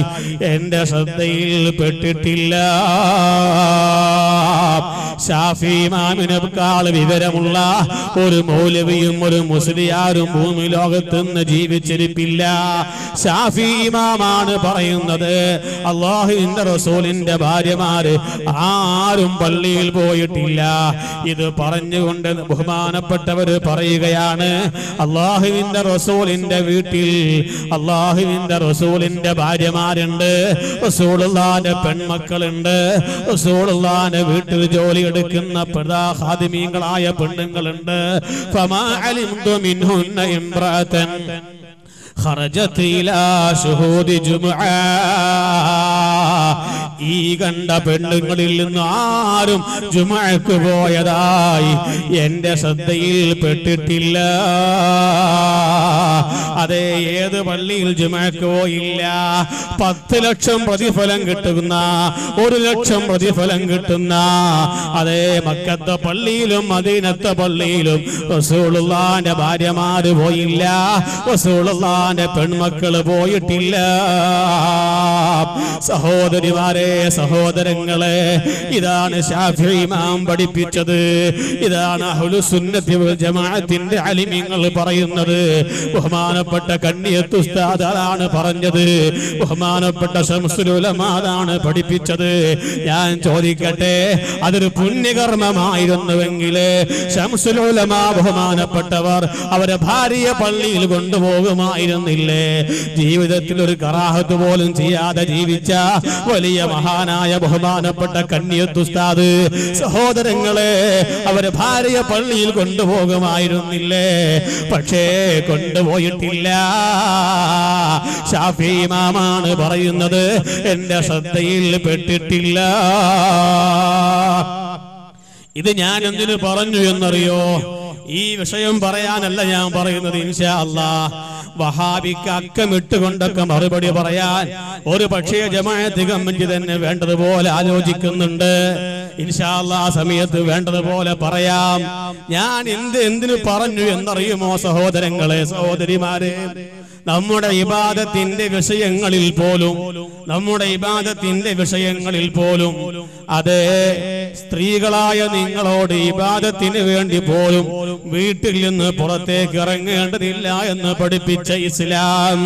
എന്റെ ശ്രദ്ധയിൽ പെട്ടിട്ടില്ല. ശാഫി ഇമാമിനേക്കാൾ വിവരമുള്ള ഒരു മൗലവിയും ഒരു മുസ്ലിയാരും ഭൂമി ലോകത്ത് നിന്ന് ജീവിച്ചിരിപ്പില്ല. ശാഫി ഇമാമാണ് പറയുന്നത്, അല്ലാഹുവിന്റെ റസൂലിന്റെ ഭാര്യമാര് ആരും പള്ളിയിൽ പോയിട്ടില്ല. ഇത് പറഞ്ഞുകൊണ്ട് ബഹുമാനപ്പെട്ടവര് പറയുകയാണ്, അല്ലാഹുവിന്റെ റസൂലിന്റെ വീട്ടിൽ അല്ലാഹുവിന്റെ റസൂലിന്റെ ഭാര്യമാരുണ്ട്, റസൂലുള്ളാഹിന്റെ പെൺമക്കളുണ്ട്, റസൂലുള്ളാഹിന്റെ വീട്ടിൽ ജോലി എടുക്കുന്ന ഖാദിമീങ്ങളായ പെണ്ണുങ്ങളുണ്ട്. ഫമാ അലിംതു മിൻഹുന്ന ഇംറഅതൻ ഖറജത് ഇലാ ശുഹൂദി ജുമുഅ. ഈ കണ്ട പെണ്ണുങ്ങളിൽ നിന്ന് ആരും ജുമുഅക്ക് പോയതായി എന്റെ ശ്രദ്ധയിൽ പെട്ടിട്ടില്ല. അതെ, ഏത് പള്ളിയിൽ ജുമുഅക്ക് പോയില്ല. 10 ലക്ഷം പ്രതിഫലം കിട്ടുന്ന 1 ലക്ഷം പ്രതിഫലം കിട്ടുന്ന അതേ മക്കത്തെ പള്ളിയിലും മദീനത്തെ പള്ളിയിലും റസൂലുള്ളാഹിന്റെ ഭാര്യമാര് പോയില്ല, റസൂലുള്ളാഹിന്റെ പെൺമക്കള് പോയിട്ടില്ല. സഹോദരിമാരെ, സഹോദരങ്ങളെ, ഇതാണ് ശാഫിഈ ഇമാം പഠിപ്പിച്ചത്. ഇതാണ് അഹ്ലുസ് സുന്നത്തി വൽ ജമാഅത്തിന്റെ അലിമീങ്ങൾ പറയുന്നത്. ബഹുമാനപ്പെട്ട കണ്ണിയത്ത് ഉസ്താദ് അതാണ് പറഞ്ഞത്. ബഹുമാനപ്പെട്ട ശംസുൽ ഉലമാ അതാണ് പഠിപ്പിച്ചത്. ഞാൻ ചോദിക്കട്ടെ, അതൊരു പുണ്യകർമ്മമായിരുന്നുവെങ്കിൽ ശംസുൽ ഉലമാ ബഹുമാനപ്പെട്ടവർ അവരെ ഭാര്യയെ പള്ളിയിൽ കൊണ്ടുപോകുമായിരുന്നില്ലേ? ജീവിതത്തിൽ ഒരു കറാഹത്ത് പോലും ചെയ്യാതെ ജീവിച്ച വലിയ മഹാനായ ബഹുമാനപ്പെട്ട കണ്ണിയത്ത് ഉസ്താദ് സഹോദരങ്ങളെ അവരെ ഭാര്യയെ പള്ളിയിൽ കൊണ്ടുപോകുമായിരുന്നില്ലേ? പക്ഷേ കൊണ്ടുപോയിട്ടില്ല. ശാഫി ഇമാമാണ് പറയുന്നത്, എന്റെ ശ്രദ്ധയിൽ പെട്ടിട്ടില്ല. ഇത് ഞാൻ എന്തിനു പറഞ്ഞു എന്നറിയോ? ഈ വിഷയം പറയാനല്ല ഞാൻ പറയുന്നത്. ഇൻഷാ അല്ലാഹ് വഹാബിക്ക് അക്കമിട്ടുകൊണ്ടൊക്കെ മറുപടി പറയാൻ ഒരു പക്ഷേ ജമാഅത്ത് കമ്മിറ്റി തന്നെ വേണ്ടതുപോലെ ആലോചിക്കുന്നുണ്ട്. ഇൻഷാ അല്ലാഹ് ആ സമയത്ത് വേണ്ടതുപോലെ പറയാം. ഞാൻ എന്തിനു പറഞ്ഞു എന്നറിയുമോ സഹോദരങ്ങളെ, സഹോദരിമാരെ? നമ്മുടെ ഇബാദത്തിന്റെ വിഷയങ്ങളിൽ പോലും അതെ, സ്ത്രീകളായ നിങ്ങളോട് ഇബാദത്തിന് വേണ്ടി പോലും വീട്ടിൽ നിന്ന് പുറത്തേക്ക് ഇറങ്ങേണ്ടതില്ല എന്ന് പഠിപ്പിച്ച ഇസ്ലാം,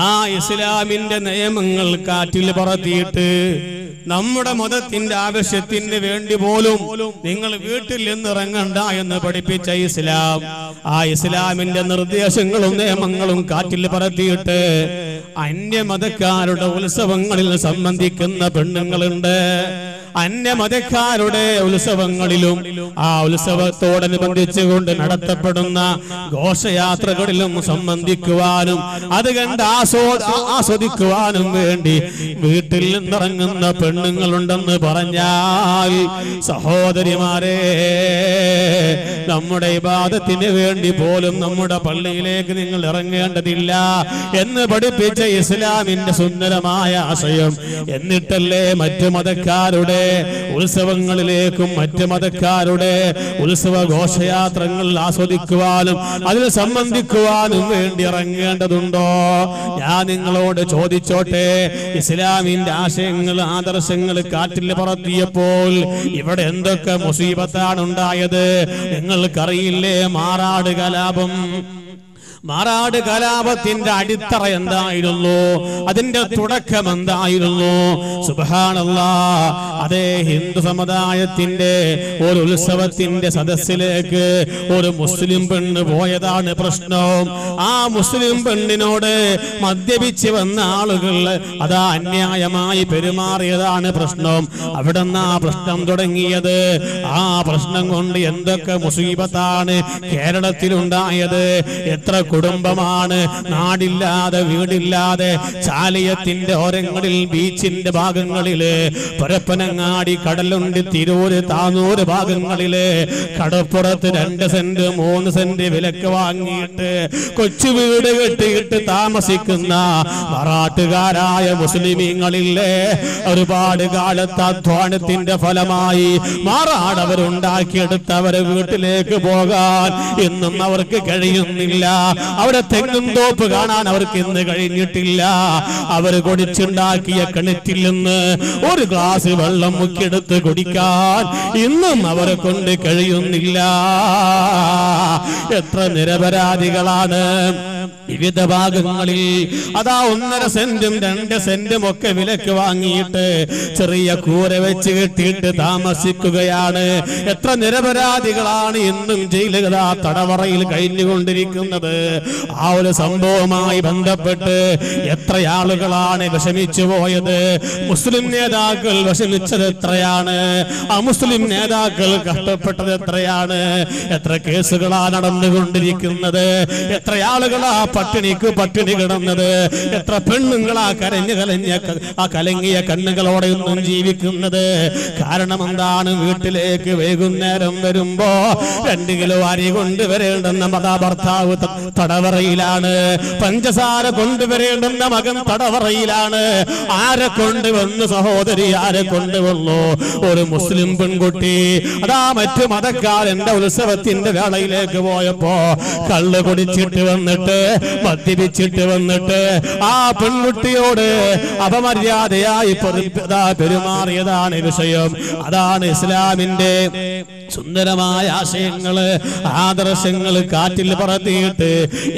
ആ ഇസ്ലാമിന്റെ നിയമങ്ങൾ കാറ്റിൽ പറത്തിയിട്ട് നമ്മുടെ മതത്തിന്റെ ആവശ്യത്തിന് വേണ്ടി പോലും നിങ്ങൾ വീട്ടിൽ നിന്ന് ഇറങ്ങണ്ട എന്ന് പഠിപ്പിച്ച ഇസ്ലാം, ആ ഇസ്ലാമിന്റെ നിർദ്ദേശങ്ങളും നിയമങ്ങളും കാറ്റിൽ പറത്തിയിട്ട് അന്യമതക്കാരുടെ ഉത്സവങ്ങളിൽ സംബന്ധിക്കുന്ന പെണ്ണുങ്ങളുണ്ട്. അന്യമതക്കാരുടെ ഉത്സവങ്ങളിലും ആ ഉത്സവത്തോടനുബന്ധിച്ചുകൊണ്ട് നടത്തപ്പെടുന്ന ഘോഷയാത്രകളിലും സംബന്ധിക്കുവാനും അത് കണ്ട് ആസ്വദിക്കുവാനും വേണ്ടി വീട്ടിൽ നിന്നിറങ്ങുന്ന പെണ്ണുങ്ങളുണ്ടെന്ന് പറഞ്ഞാൽ സഹോദരിമാരെ, നമ്മുടെ ഇബാദത്തിന് വേണ്ടി പോലും നമ്മുടെ പള്ളിയിലേക്ക് നിങ്ങൾ ഇറങ്ങേണ്ടതില്ല എന്ന് പഠിപ്പിച്ച ഇസ്ലാമിന്റെ സുന്ദരമായ ആശയം. എന്നിട്ടല്ലേ മറ്റു മതക്കാരുടെ ഉത്സവങ്ങളിലേക്കും മറ്റ് മതക്കാരുടെ ഉത്സവ ഘോഷയാത്രകൾ ആസ്വദിക്കുവാനും അതിൽ സംബന്ധിക്കുവാനും വേണ്ടി ഇറങ്ങേണ്ടതുണ്ടോ? ഞാൻ നിങ്ങളോട് ചോദിച്ചോട്ടെ, ഇസ്ലാമിന്റെ ആശയങ്ങൾ ആദർശങ്ങൾ കാറ്റിൽ പറത്തിയപ്പോൾ ഇവിടെ എന്തൊക്കെ മുസീബത്താണ് ഉണ്ടായത്? നിങ്ങൾക്കറിയില്ലേ? മാറാട് കലാപത്തിന്റെ അടിത്തറ എന്തായിരുന്നു? അതിന്റെ തുടക്കം എന്തായിരുന്നു? സുബ്ഹാനല്ലാഹ്, അതേ ഹിന്ദു സമുദായത്തിന്റെ ഒരു ഉത്സവത്തിന്റെ സദസ്സിലേക്ക് ഒരു മുസ്ലിം പെണ്ണ് പോയതാണ് പ്രശ്നം. ആ മുസ്ലിം പെണ്ണിനോട് മദ്യപിച്ച് വന്ന ആളുകൾ അതാ അന്യായമായി പെരുമാറിയതാണ് പ്രശ്നം. അവിടെ നിന്ന് ആ പ്രശ്നം തുടങ്ങിയത്. ആ പ്രശ്നം കൊണ്ട് എന്തൊക്കെ മുസീബത്താണ് കേരളത്തിലുണ്ടായത്! എത്ര കുടുംബമാണ് നാടില്ലാതെ വീടില്ലാതെ ചാലിയത്തിന്റെ ഓരങ്ങളിൽ ബീച്ചിന്റെ ഭാഗങ്ങളില്, പരപ്പനങ്ങാടി, കടലുണ്ടി, തിരൂര്, താനൂര് ഭാഗങ്ങളില് കടപ്പുറത്ത് 2 സെന്റ് 3 സെന്റ് വിലക്ക് വാങ്ങിയിട്ട് കൊച്ചു വീട് കെട്ടിയിട്ട് താമസിക്കുന്ന മറാഠുകാരായ മുസ്ലിമീങ്ങളില്ലേ? ഒരുപാട് കാലത്ത് അധ്വാനത്തിന്റെ ഫലമായി മാറാട് അവരുണ്ടാക്കിയെടുത്തവരെ വീട്ടിലേക്ക് പോകാൻ ഇന്നും അവർക്ക് കഴിയുന്നില്ല. അവിടെ തെങ്ങും തോപ്പ് കാണാൻ അവർക്ക് ഇന്ന് കഴിഞ്ഞിട്ടില്ല. അവർ കുടിച്ചുണ്ടാക്കിയ കിണറ്റിൽ നിന്ന് ഒരു ഗ്ലാസ് വെള്ളം മുക്കിയെടുത്ത് കുടിക്കാൻ ഇന്നും അവരെ കൊണ്ട് കഴിയുന്നില്ല. എത്ര നിരപരാധികളാണ് വിവിധ ഭാഗങ്ങളിൽ അതാ 1.5 സെന്റും 2 സെന്റും ഒക്കെ വിലക്ക് വാങ്ങിയിട്ട് ചെറിയ കൂര വെച്ച് കെട്ടിയിട്ട് താമസിക്കുകയാണ്. എത്ര നിരപരാധികളാണ് ഇന്നും ജയിലുകൾ തടവറയിൽ കഴിഞ്ഞുകൊണ്ടിരിക്കുന്നത്! ആ ഒരു സംഭവവുമായി ബന്ധപ്പെട്ട് എത്ര ആളുകളാണ് വിഷമിച്ചു പോയത്! മുസ്ലിം നേതാക്കൾ വിഷമിച്ചത് എത്രയാണ്! അമുസ്ലിം നേതാക്കൾ കഷ്ടപ്പെട്ടത് എത്രയാണ്! എത്ര കേസുകളാണ് നടന്നുകൊണ്ടിരിക്കുന്നത്! എത്ര ആളുകളാ പട്ടിണി കിടന്നത്! എത്ര പെണ്ണുങ്ങളാ കലങ്ങിയ കണ്ണുകളോടെ ഒന്നും ജീവിക്കുന്നത്! കാരണം എന്താണ്? വീട്ടിലേക്ക് വൈകുന്നേരം വരുമ്പോ 2 കിലോ അരി കൊണ്ടുവരേണ്ടെന്ന ഭർത്താവ് തടവറയിലാണ്. പഞ്ചസാര കൊണ്ടുവരേണ്ടെന്ന മകൻ തടവറയിലാണ്. ആരെ കൊണ്ടുവന്നു സഹോദരി? ആരെ കൊണ്ടുവന്നു? ഒരു മുസ്ലിം പെൺകുട്ടി അതാ മറ്റു മതക്കാരന്റെ ഉത്സവത്തിന്റെ വേളയിലേക്ക് പോയപ്പോ കള്ള് കുടിച്ചിട്ട് വന്നിട്ട് മദ്യപിച്ചിട്ട് വന്നിട്ട് ആ പെൺകുട്ടിയോട് അപമര്യാദയായി പെരുമാറിയതാണ് വിഷയം. അതാണ് ഇസ്ലാമിന്റെ സുന്ദരമായ ആശയങ്ങള് ആദർശങ്ങള് കാറ്റിൽ പറത്തിയിട്ട്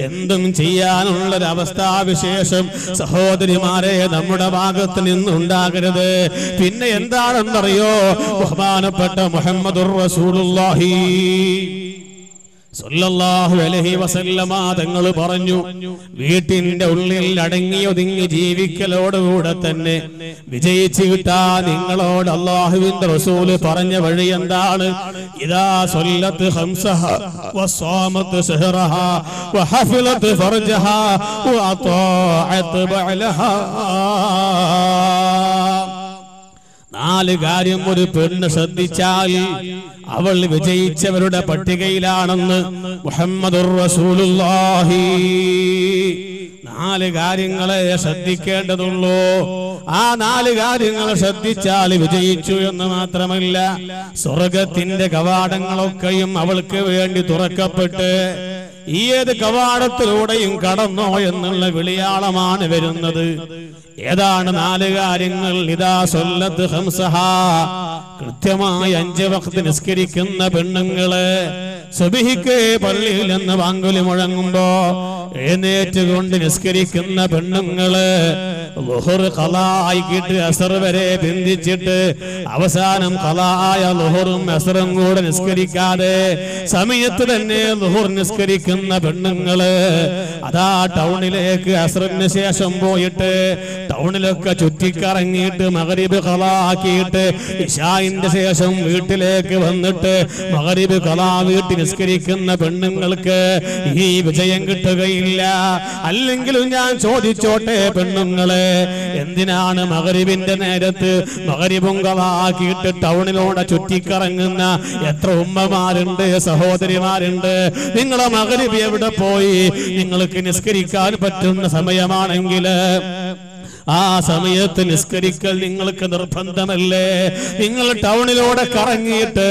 എന്തും ചെയ്യാനുള്ളൊരവസ്ഥാവിശേഷം സഹോദരിമാരെ നമ്മുടെ ഭാഗത്ത് നിന്നുണ്ടാകരുത്. പിന്നെ എന്താണെന്നറിയോ? ബഹുമാനപ്പെട്ട മുഹമ്മദുർ റസൂലുള്ളാഹി സല്ലല്ലാഹു അലൈഹി വസല്ലമ തങ്ങൾ പറഞ്ഞു, വീട്ടിന്റെ ഉള്ളിൽ അടങ്ങി ഒതുങ്ങി ജീവിക്കലോടുകൂടെ തന്നെ വിജയിച്ചു കിട്ടാൻ നിങ്ങളോട് അല്ലാഹുവിന്റെ റസൂല് പറഞ്ഞ വഴി എന്താണ്? ഇദാ സല്ലത്ത് ഖംസഹ വസാമത്ത് ശഹറഹ വഹഫലത്ത് ഫർജഹ വഅതാഅത് ബഅലഹ. 4 കാര്യം ഒരു പെണ്ണ് ശ്രദ്ധിച്ചാൽ അവൾ വിജയിച്ചവരുടെ പട്ടികയിലാണെന്ന് മുഹമ്മദുർ റസൂലുള്ളാഹി. 4 കാര്യങ്ങളെ ശ്രദ്ധിക്കേണ്ടതുള്ളൂ. ആ 4 കാര്യങ്ങൾ ശ്രദ്ധിച്ചാൽ വിജയിച്ചു എന്ന് മാത്രമല്ല, സ്വർഗത്തിന്റെ കവാടങ്ങളൊക്കെയും അവൾക്ക് വേണ്ടി തുറക്കപ്പെട്ട് ഏത് കവാടത്തിലൂടെയും കടന്നോ എന്നുള്ള വിളിയാളമാണ് വരുന്നത്. ഏതാണ് 4 കാര്യങ്ങൾ? ഇദാ സല്ലത്ത് ഖംസഹ, കൃത്യമായി 5 വഖ്ത് നിസ്കരിക്കുന്ന പെണ്ണുങ്ങള്, സുബ്ഹിക്ക് പള്ളിയിൽ നിന്ന് വാങ്കുലി മുഴങ്ങുമ്പോ എഴുന്നേറ്റുകൊണ്ട് നിസ്കരിക്കുന്ന പെണ്ണുങ്ങള്, ളുഹർ ഖളാ ആയിക്കിട്ട് അസർ വരെ ബന്ധിച്ചിട്ട് അവസാനം ഖളായ ളുഹറും അസറും കൂടെ നിസ്കരിക്കാതെ സമയത്ത് തന്നെ ളുഹർ നിസ്കരിക്കുന്ന പെണ്ണുങ്ങള്, അതാ ടൗണിലേക്ക് അസറിന് ശേഷം പോയിട്ട് ടൗണിലൊക്കെ ചുറ്റിക്കറങ്ങിയിട്ട് മഗ്രിബ് ഖളാ ആക്കിയിട്ട് ഇശാഇന്റെ ശേഷം വീട്ടിലേക്ക് വന്നിട്ട് മഗ്രിബ് ഖളാ വീട്ടിൽ നിസ്കരിക്കുന്ന പെണ്ണുങ്ങൾക്ക് ഈ വിജയം കിട്ടുകയില്ല. അല്ലെങ്കിലും ഞാൻ ചോദിച്ചോട്ടെ പെണ്ണുങ്ങളെ, എന്തിനാണ് മഗ്രിബിന്റെ നേരത്ത് മഗ്രിബും ഖളാ ആക്കിയിട്ട് ടൗണിലൂടെ ചുറ്റിക്കറങ്ങുന്ന എത്ര ഉമ്മമാരുണ്ട്, സഹോദരിമാരുണ്ട്? നിങ്ങളെ മഗ്രിബ് എവിടെ പോയി? നിങ്ങൾക്ക് നിസ്കരിക്കാൻ പറ്റുന്ന സമയമാണെങ്കിൽ ആ സമയത്ത് നിസ്കരിക്കൽ നിങ്ങൾക്ക് നിർബന്ധമല്ലേ? നിങ്ങൾ ടൗണിലൂടെ കറങ്ങിയിട്ട്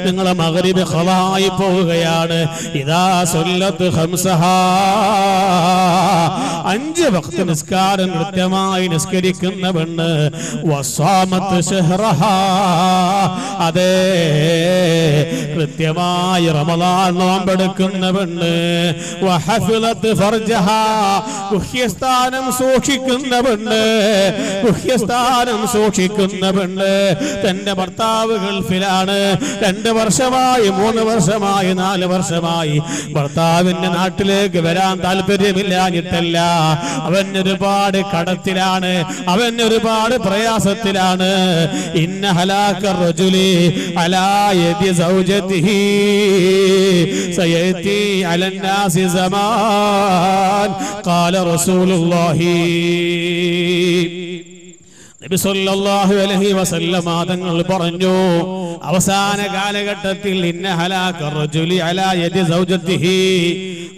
നിങ്ങൾ മഗ്രിബ് ഖളായി പോവുകയാണ്. ഇദാ സല്ലത്ത് ഖംസഹാ, 5 വഖ്ത് നിസ്കാരം കൃത്യമായി നിസ്കരിക്കുന്ന പെണ്ണ്, വസാമത്ത് ശഹ്റഹാ, അതേ കൃത്യമായി റമളാൻ നോമ്പെടുക്കുന്ന പെണ്ണ്, വഹഫിളത്ത് ഫർജഹാ, ഗുഹ്യസ്ഥാനം സൂക്ഷിക്കുന്ന പെണ്ണ്, ഗുഹ്യസ്ഥാനം സൂക്ഷിക്കുന്ന പെണ്ണ്. തന്റെ ഭർത്താവ് ഗൾഫിലാണ്, 2 വർഷമായി 3 വർഷമായി 4 വർഷമായി ഭർത്താവിന്റെ നാട്ടിലേക്ക് വരാൻ താല്പര്യമില്ലാഞ്ഞിട്ടല്ല, അവൻ ഒരുപാട് കടത്തിലാണ്, അവൻ ഒരുപാട് പ്രയാസത്തിലാണ്. ഇന്ന ഹലാക റജുലി അലാ യദി സൗജതിഹി സയതി അലന്നാസി സമാൻ ഖാല റസൂലുള്ളാഹി. നബി സല്ലല്ലാഹു അലൈഹി വസല്ലം തങ്ങൾ പറഞ്ഞു, അവസാന കാലഘട്ടത്തിൽ ഇന്ന ഹലാക റജുലി അലാ യദി സൗജതിഹി,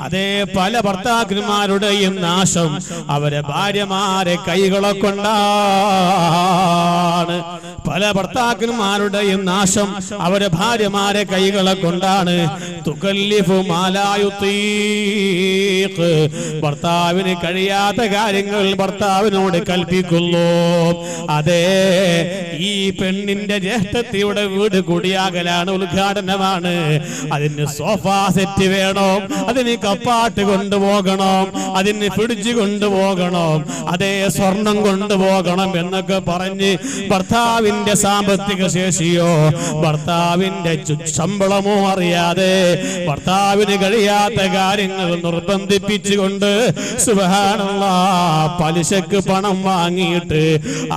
അതേ പല ഭർത്താക്കന്മാരുടെയും നാശം അവരെ ഭാര്യമാരെ കൈകളെ കൊണ്ടാണ്. പല ഭർത്താക്കന്മാരുടെയും നാശം അവരെ ഭാര്യമാരെ കൈകളെ കൊണ്ടാണ്. തുകല്ലിഫു മാ ലാ യുതീഖ്, ഭർത്താവിന് കഴിയാത്ത കാര്യങ്ങൾ ഭർത്താവിനോട് കൽപ്പിക്കുന്നു. അതേ ഈ പെണ്ണിന്റെ ജ്യേഷ്ഠത്തിയുടെ വീട് കുടിയാകലാണ്, ഉദ്ഘാടനമാണ്. അതിന് സോഫ സെറ്റ് വേണം, അതിന് കപ്പാട്ട് കൊണ്ടുപോകണം, അതിന് ഫ്രിഡ്ജ് കൊണ്ടുപോകണം, അതേ സ്വർണം കൊണ്ടുപോകണം എന്നൊക്കെ പറഞ്ഞ് ഭർത്താവിന്റെ സാമ്പത്തിക ശേഷിയോ ഭർത്താവിന്റെ ശമ്പളമോ അറിയാതെ ഭർത്താവിന് കഴിയാത്ത കാര്യങ്ങൾ നിർബന്ധിപ്പിച്ചുകൊണ്ട് സുബ്ഹാനല്ലാഹ് പലിശക്ക് പണം വാങ്ങിയിട്ട്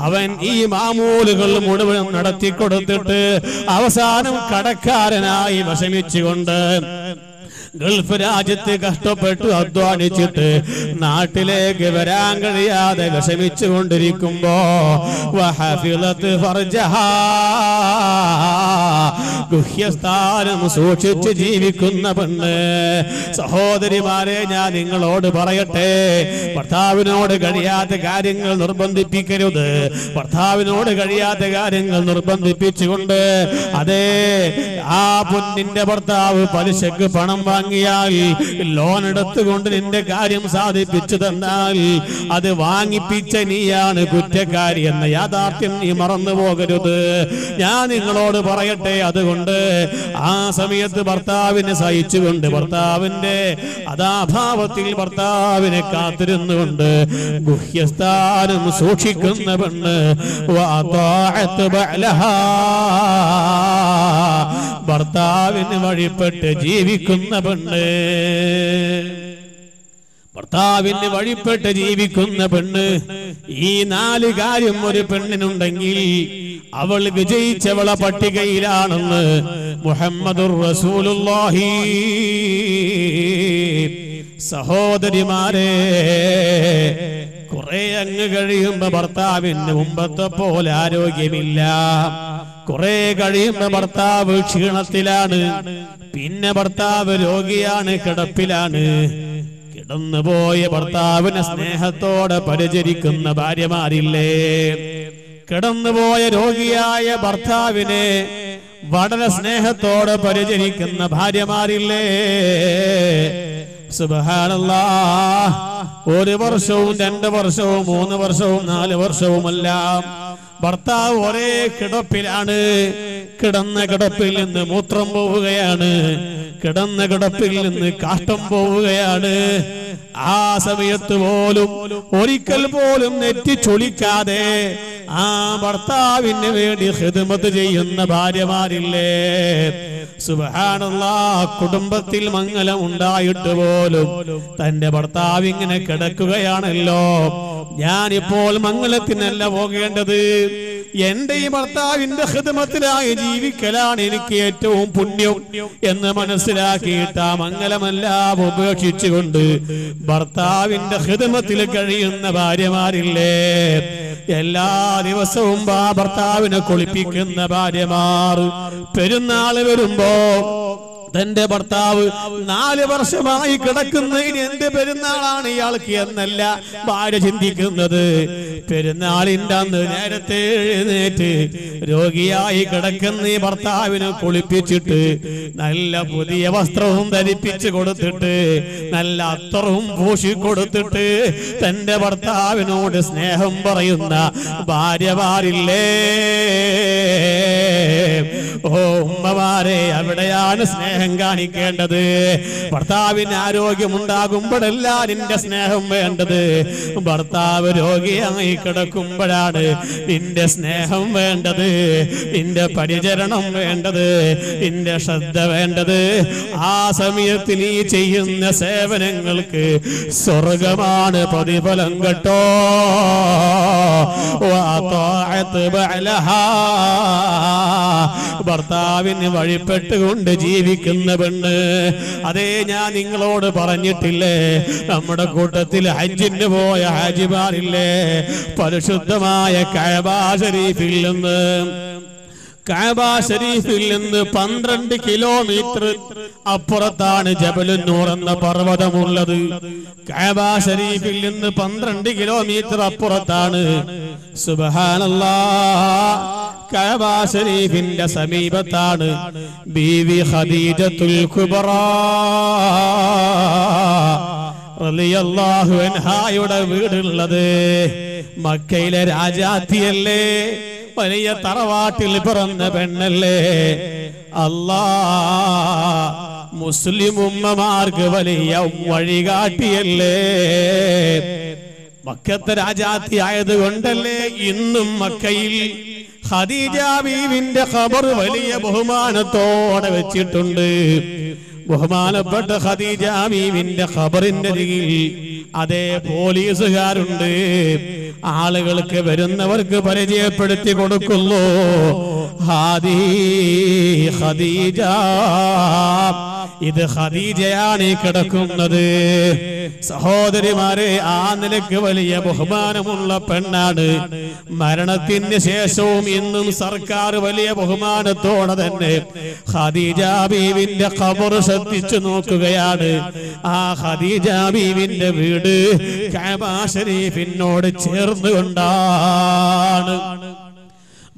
അവൻ ഈ മാമൂലുകൾ മുഴുവൻ നടത്തി കൊടുത്തിട്ട് അവസാനം കടക്കാരനായി വിഷമിച്ചുകൊണ്ട് ഗൾഫ് രാജ്യത്ത് കഷ്ടപ്പെട്ട് അധ്വാനിച്ചിട്ട് നാട്ടിലേക്ക് വരാൻ കഴിയാതെ വിഷമിച്ചു കൊണ്ടിരിക്കുമ്പോ വഹഫിളത്ത് ഫർജഹാ, ഗുഹ്യസ്ഥാനം സൂക്ഷിച്ച് ജീവിക്കുന്ന പെണ്ണ്. സഹോദരിമാരെ, ഞാൻ നിങ്ങളോട് പറയട്ടെ, ഭർത്താവിനോട് കഴിയാത്ത കാര്യങ്ങൾ നിർബന്ധിപ്പിക്കരുത്. ഭർത്താവിനോട് കഴിയാത്ത കാര്യങ്ങൾ നിർബന്ധിപ്പിച്ചുകൊണ്ട് അതേ ആ പൊന്നിന്റെ ഭർത്താവ് പലിശക്ക് പണം വാങ്ങിയാൽ, ലോൺ എടുത്തുകൊണ്ട് നിന്റെ കാര്യം സാധിപ്പിച്ചു തന്നാൽ അത് വാങ്ങിപ്പിച്ച നീയാണ് കുറ്റക്കാരി എന്ന യാഥാർത്ഥ്യം നീ മറന്നു പോകരുത്. ഞാൻ നിങ്ങളോട് പറയട്ടെ, അതുകൊണ്ട് ആ സമയത്ത് ഭർത്താവിനെ സഹിച്ചുകൊണ്ട് ഭർത്താവിന്റെ അതാഭാവത്തിൽ ഭർത്താവിനെ കാത്തിരുന്നുകൊണ്ട് ഗുഹ്യസ്ഥാനം സൂക്ഷിക്കുന്ന പെണ്ണ്, ഭർത്താവിന് വഴിപ്പെട്ട് ജീവിക്കുന്ന പെണ്ണ്, ഭർത്താവിന് വഴിപ്പെട്ട് ജീവിക്കുന്ന പെണ്ണ്. ഈ 4 കാര്യം ഒരു പെണ്ണിനുണ്ടെങ്കിൽ അവൾ വിജയിച്ചവളെ പട്ടികയിലാണെന്ന് മുഹമ്മദുർ റസൂലുള്ളാഹി. സഹോദരിമാരെ, കുറെ അങ്ങ് കഴിയുമ്പോ ഭർത്താവിന് മുമ്പത്തെ പോലെ ആരോഗ്യമില്ല. കുറെ കഴിയുമ്പോ ഭർത്താവ് ക്ഷീണത്തിലാണ്, പിന്നെ ഭർത്താവ് രോഗിയാണ്, കിടപ്പിലാണ്. കിടന്നുപോയ ഭർത്താവിനെ സ്നേഹത്തോടെ പരിചരിക്കുന്ന ഭാര്യമാരില്ലേ? കിടന്നുപോയ രോഗിയായ ഭർത്താവിനെ വളരെ സ്നേഹത്തോടെ പരിചരിക്കുന്ന ഭാര്യമാരില്ലേ? സുബ്ഹാനല്ലാഹ്. 1 വർഷവും 2 വർഷവും 3 വർഷവും 4 വർഷവുമെല്ലാം ഭർത്താവ് ഒരേ കിടപ്പിലാണ്. കിടന്ന കിടപ്പിൽ നിന്ന് മൂത്രം പോവുകയാണ്, കിടന്ന കിടപ്പിൽ നിന്ന് കാഷ്ടം പോവുകയാണ്. ആ സമയത്ത് പോലും ഒരിക്കൽ പോലും നെറ്റി ചൊളിക്കാതെ ആ ഭർത്താവിന് വേണ്ടി ഖിദ്മത്ത് ചെയ്യുന്ന ഭാര്യമാരില്ലേ? സുബ്ഹാനല്ലാഹ്. കുടുംബത്തിൽ മംഗലം ഉണ്ടായിട്ട് പോലും തന്റെ ഭർത്താവ് ഇങ്ങനെ കിടക്കുകയാണല്ലോ. ഞാനിപ്പോൾ മംഗലത്തിനല്ല പോകേണ്ടത്, എന്റെ ഈ ഭർത്താവിന്റെ ഖിദ്മത്തിലായി ജീവിക്കലാണ് എനിക്ക് ഏറ്റവും പുണ്യം എന്ന് മനസ്സിലാക്കിയിട്ട് ആ മംഗലമെല്ലാം ഉപേക്ഷിച്ചുകൊണ്ട് ഭർത്താവിന്റെ ഖിദ്മത്തിൽ കഴിയുന്ന ഭാര്യമാരില്ലേ? എല്ലാ ദിവസവും ഭർത്താവിനെ കുളിപ്പിക്കുന്ന ഭാര്യമാർ, പെരുന്നാൾ വരുമ്പോ തന്റെ ഭർത്താവ് 4 വർഷമായി കിടക്കുന്നതിന് എന്ത് പെരുന്നാളാണ് ഇയാൾക്ക് എന്നല്ല ഭാര്യ ചിന്തിക്കുന്നത്. പെരുന്നാളിന്റെ അന്ന് നേരത്തെ എഴുന്നേറ്റ് രോഗിയായി കിടക്കുന്ന ഈ ഭർത്താവിനെ കുളിപ്പിച്ചിട്ട് നല്ല പുതിയ വസ്ത്രവും ധരിപ്പിച്ചു കൊടുത്തിട്ട് നല്ല അത്തറും പൂശിക്കൊടുത്തിട്ട് തന്റെ ഭർത്താവിനോട് സ്നേഹം പറയുന്ന ഭാര്യമാരില്ലേ? ഓ ഉമ്മമാരെ, അവിടെയാണ് സ്നേഹം കാണിക്കേണ്ടത്. ഭർത്താവിന് ആരോഗ്യമുണ്ടാകുമ്പോഴല്ല നിന്റെ സ്നേഹം വേണ്ടത്. ഭർത്താവ് രോഗിയായി കിടക്കുമ്പോഴാണ് നിന്റെ സ്നേഹം വേണ്ടത്, നിന്റെ പരിചരണം വേണ്ടത്, നിന്റെ ശ്രദ്ധ വേണ്ടത്. ആ സമയത്ത് നീ ചെയ്യുന്ന സേവനങ്ങൾക്ക് സ്വർഗമാണ് പ്രതിഫലം കേട്ടോ. ഭർത്താവിന് വഴിപ്പെട്ടുകൊണ്ട് ജീവിക്കുന്ന പെണ്ണ്. അതേ, ഞാൻ നിങ്ങളോട് പറഞ്ഞിട്ടില്ലേ, നമ്മുടെ കൂട്ടത്തിൽ ഹജ്ജിന് പോയ ഹാജിമാരില്ലേ, പരിശുദ്ധമായ കഅബ ഷരീഫിൽ നിന്ന് 12 കിലോമീറ്റർ അപ്പുറത്താണ് ജബലുൻ നൂർ എന്ന പർവ്വതമുള്ളത്. കഅബ ഷരീഫിൽ നിന്ന് 12 കിലോമീറ്റർ അപ്പുറത്താണ്. സുബ്ഹാനല്ലാഹ്, കഅബ ഷരീഫിന്റെ സമീപത്താണ് ബീവി ഖദീജത്തുൽ കുബ്രാ റളിയല്ലാഹു അൻഹായുടെ വീടുള്ളത്. മക്കയിലെ രാജാത്തിയല്ലേ, വലിയ തറവാട്ടിൽ പിറന്ന പെണ്ണല്ലേ. അല്ലാഹ്, മുസ്ലിം ഉമ്മമാർക്ക് വലിയ വഴികാട്ടിയല്ലേ. മക്കത്തെ രാജാത്തി ആയതുകൊണ്ടല്ലേ ഇന്നും മക്കയിൽ ഖദീജ ബീവിന്റെ ഖബർ വലിയ ബഹുമാനത്തോടെ വെച്ചിട്ടുണ്ട്. ബഹുമാനപ്പെട്ട ഖദീജ ബീവിന്റെ ഖബറിന്റെ അരികിൽ അതേ പോലീസുകാരുണ്ട്. ആളുകൾക്ക് വരുന്നവർക്ക് പരിചയപ്പെടുത്തി കൊടുക്കുന്നു, ഹാദി ഖദീജ, ഇത് ഖദീജയാണ് കിടക്കുന്നത്. സഹോദരിമാരെ, ആ നിലക്ക് വലിയ ബഹുമാനമുള്ള പെണ്ണാണ്. മരണത്തിന് ശേഷവും ഇന്നും സർക്കാർ വലിയ ബഹുമാനത്തോടെ തന്നെ ഖദീജ ബീവിന്റെ ഖബർ ശ്രദ്ധിച്ചു നോക്കുകയാണ്. ആ ഖദീജ ബീവിന്റെ വീട് കഅബ ഷരീഫിനോട് ചേർന്നുകൊണ്ടാണ്.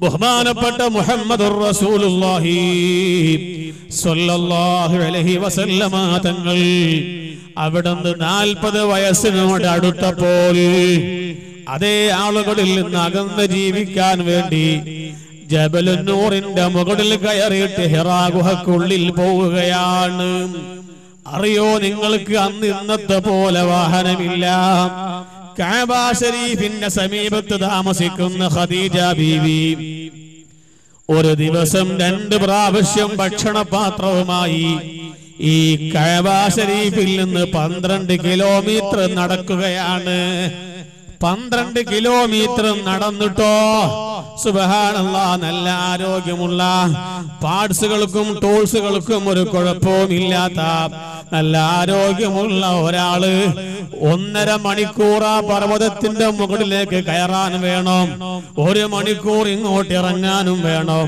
ബഹുമാനപ്പെട്ട മുഹമ്മദുർ റസൂലുള്ളാഹി സ്വല്ലല്ലാഹു അലൈഹി വസല്ലമ തങ്ങൾ അവിടുന്ന് 40 വയസ്സിനോട് അടുത്തപ്പോൾ അതേ ആളുകളിൽ നിന്ന് അകന്ന് ജീവിക്കാൻ വേണ്ടി ജബലുൻ നൂറിന്റെ മുകളിൽ കയറിയിട്ട് ഹിറാ ഗുഹയ്ക്കുള്ളിൽ പോവുകയാണ്. അറിയോ നിങ്ങൾക്ക്, അന്ന് ഇന്നത്തെ പോലെ വാഹനമില്ല. കഅബ ഷരീഫിന്റെ സമീപത്ത് താമസിക്കുന്ന ഖദീജ ബീവി ഒരു ദിവസം 2 പ്രാവശ്യം ഭക്ഷണപാത്രവുമായി ഈ കഅബ ഷരീഫിൽ നിന്ന് 12 കിലോമീറ്റർ നടക്കുകയാണ്. 12 കിലോമീറ്റർ നടന്നിട്ടോ സുബ്ഹാനല്ലാഹ്, നല്ല ആരോഗ്യമുള്ള, പാർട്സുകൾക്കും ടൂൾസുകൾക്കും ഒരു കുഴപ്പവുമില്ലാത്ത നല്ല ആരോഗ്യമുള്ള ഒരാള് 1.5 മണിക്കൂർ ആ പർവ്വതത്തിന്റെ മുകളിലേക്ക് കയറാൻ വേണം, 1 മണിക്കൂർ ഇങ്ങോട്ട് ഇറങ്ങാനും വേണം.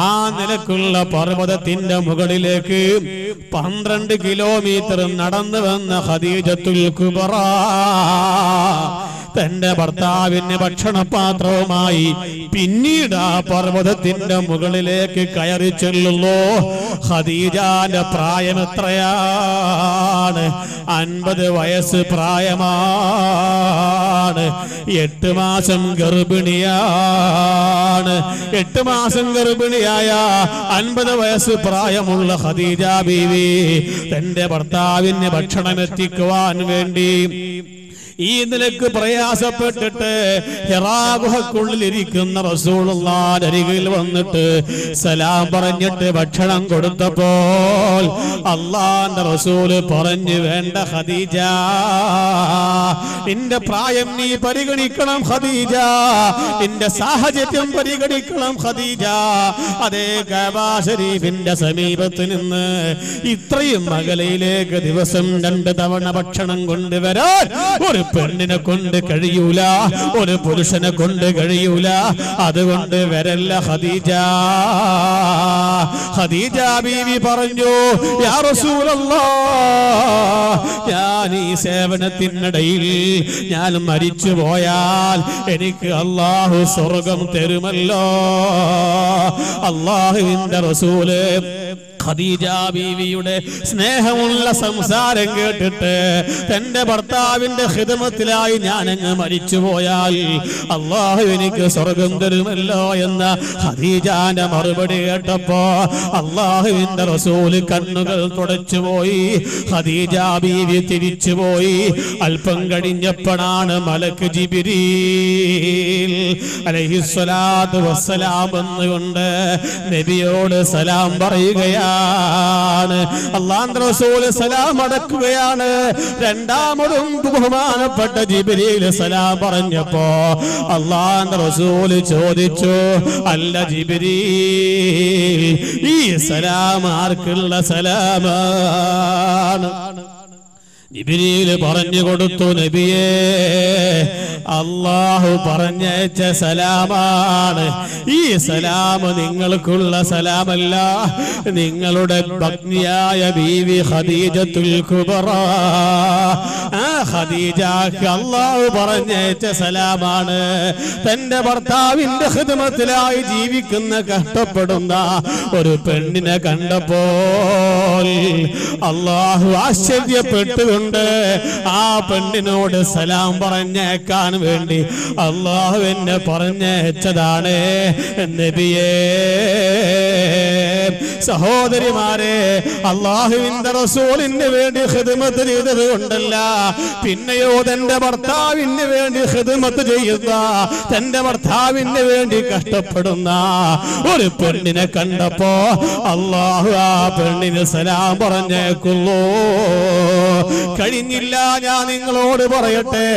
ആ നിലക്കുള്ള പർവ്വതത്തിന്റെ മുകളിലേക്ക് 12 കിലോമീറ്റർ നടന്നു വന്ന ഖദീജത്തുൽ കുബ്രാ തന്റെ ഭർത്താവിന് ഭക്ഷണപാത്രവുമായി പിന്നീട് ആ പർവ്വതത്തിന്റെ മുകളിലേക്ക് കയറി ചെല്ലുന്നു. ഖദീജാന്റെ പ്രായം എത്രയാണ്? 50 വയസ്സ് പ്രായമാണ്. 8 മാസം ഗർഭിണിയാണ്. 8 മാസം ഗർഭിണിയായ 50 വയസ്സ് പ്രായമുള്ള ഖദീജ ബീവി തന്റെ ഭർത്താവിന് ഭക്ഷണം എത്തിക്കുവാൻ വേണ്ടി ഈ നിലക്ക് പ്രയാസപ്പെട്ടിട്ട് ഹിറാ ഗുഹയ്ക്കുള്ളിലിരിക്കുന്ന റസൂലുള്ളാഹിന്റെ അരികിൽ വന്നിട്ട് സലാം പറഞ്ഞിട്ട് ഭക്ഷണം കൊടുത്തപ്പോൾ അല്ലാഹുവിന്റെ റസൂല് പറഞ്ഞു, വേണ്ട ഖദീജ, നിന്റെ പ്രായം നീ പരിഗണിക്കണം ഖദീജ, നിന്റെ സാഹചര്യം പരിഗണിക്കണം ഖദീജ. അതേ കഅബ ശരീഫിന്റെ സമീപത്ത് നിന്ന് ഇത്രയും അകലയിലേക്ക് ദിവസം 2 തവണ ഭക്ഷണം കൊണ്ടുവരാൻ ഒരു പെണ്ണിനെ കൊണ്ട് കഴിയൂല, ഒരു പുരുഷനെ കൊണ്ട് കഴിയൂല. അതുകൊണ്ട് വരല്ല ഖദീജ. ഖദീജ ബീവി പറഞ്ഞു, യാ റസൂലല്ലാഹ്, ഞാൻ ഈ സേവനത്തിനിടയിൽ ഞാൻ മരിച്ചു പോയാൽ എനിക്ക് അല്ലാഹു സ്വർഗം തരുമല്ലോ. അല്ലാഹുവിന്റെ റസൂല് ഖദീജ ബീവിയുടെ സ്നേഹമുള്ള സംസാരം കേട്ടിട്ട് തന്റെ ഭർത്താവിന്റെ ഖിദ്മത്തിലായി ഞാനങ്ങ് മരിച്ചുപോയാൽ അല്ലാഹു എനിക്ക് സ്വർഗം തരുമല്ലോ എന്ന ഖദീജാന്റെ മറുപടി കേട്ടപ്പോ അല്ലാഹുവിന്റെ റസൂൽ കണ്ണുകൾ തുടച്ചുപോയി. ഖദീജ ബീവി തിരിച്ചുപോയി. അല്പം കഴിഞ്ഞപ്പോഴാണ് മലക്ക് ജിബ്രീൽ അലൈഹിസ്സലാത്തു വസ്സലാം വന്നുകൊണ്ട് നബിയോട് സലാം പറയുകയാണ്. അല്ലാഹുവിന്റെ റസൂൽ സലാം അടക്കുകയാണ്. രണ്ടാമതും ബഹുമാനപ്പെട്ട ജിബ്രീൽ സലാം പറഞ്ഞപ്പോ അല്ലാഹുവിന്റെ റസൂൽ ചോദിച്ചു, അല്ല ജിബ്രീൽ, ഈ സലാം ആർക്കുള്ള സലാമാണ്? ജിബ്രീൽ പറഞ്ഞു കൊടുത്തു, നബിയേ, അല്ലാഹു പറഞ്ഞയച്ച സലാമാണ്. ഈ സലാം നിങ്ങൾക്കുള്ള സലാമല്ല, നിങ്ങളുടെ ഭഗ്നിയായ ബീവി ഖദീജത്തുൽ കുബ്ര, ആ ഖദീജക്ക് അല്ലാഹു പറഞ്ഞയച്ച സലാമാണ്. തന്റെ ഭർത്താവിന്റെ ഖിദ്മത്തിലായി ജീവിക്കുന്ന കഷ്ടപ്പെടുന്ന ഒരു പെണ്ണിനെ കണ്ടപ്പോൾ അല്ലാഹു ആശ്ചര്യപ്പെട്ടുകൊണ്ട് ആ പെണ്ണിനോട് സലാം പറഞ്ഞേക്കാൻ വേണ്ടി അല്ലാഹു എന്നെ പറഞ്ഞയച്ചതാണ്. നബിയേ, സഹോദരിമാരെ, അല്ലാഹുവിന്റെ റസൂലിന് വേണ്ടി ഖിദ്മത്ത് ചെയ്തത് കൊണ്ടല്ല, പിന്നെയോ തന്റെ ഭർത്താവിന് വേണ്ടി ഖിദ്മത്ത് ചെയ്യുന്ന, തന്റെ ഭർത്താവിന് വേണ്ടി കഷ്ടപ്പെടുന്ന ഒരു പെണ്ണിനെ കണ്ടപ്പോ അല്ലാഹു ആ പെണ്ണിന് സലാം പറഞ്ഞേക്കുള്ളൂ. കഴിഞ്ഞില്ല, ഞാൻ നിങ്ങളോട് പറയട്ടെ,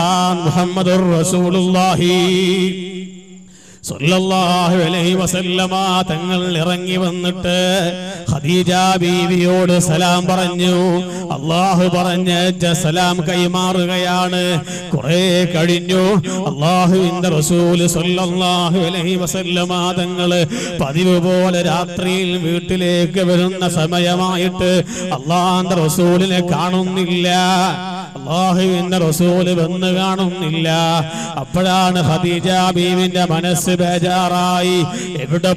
ആ മുഹമ്മദുർ റസൂലുള്ളാഹി സല്ലല്ലാഹു അലൈഹി വസല്ലമ തങ്ങൾ ഇറങ്ങി വന്നിട്ട് ഖദീജ ബീവിയോട് സലാം പറഞ്ഞു. അല്ലാഹു പറഞ്ഞയച്ച സലാം കൈമാറുകയാണ്. കുറെ കഴിഞ്ഞു അല്ലാഹുവിന്റെ റസൂൽ സല്ലല്ലാഹു അലൈഹി വസല്ലമ തങ്ങൾ പതിവ് പോലെ രാത്രിയിൽ വീട്ടിലേക്ക് വരുന്ന സമയമായിട്ട് അല്ലാഹുവിന്റെ റസൂലിനെ കാണുന്നില്ല. അല്ലാഹുവിന്റെ റസൂല് വന്ന് കാണുന്നില്ല. അപ്പോഴാണ് ഖദീജ ബീവിന്റെ മനസ്സ് ബേജാറായി. എവിടെ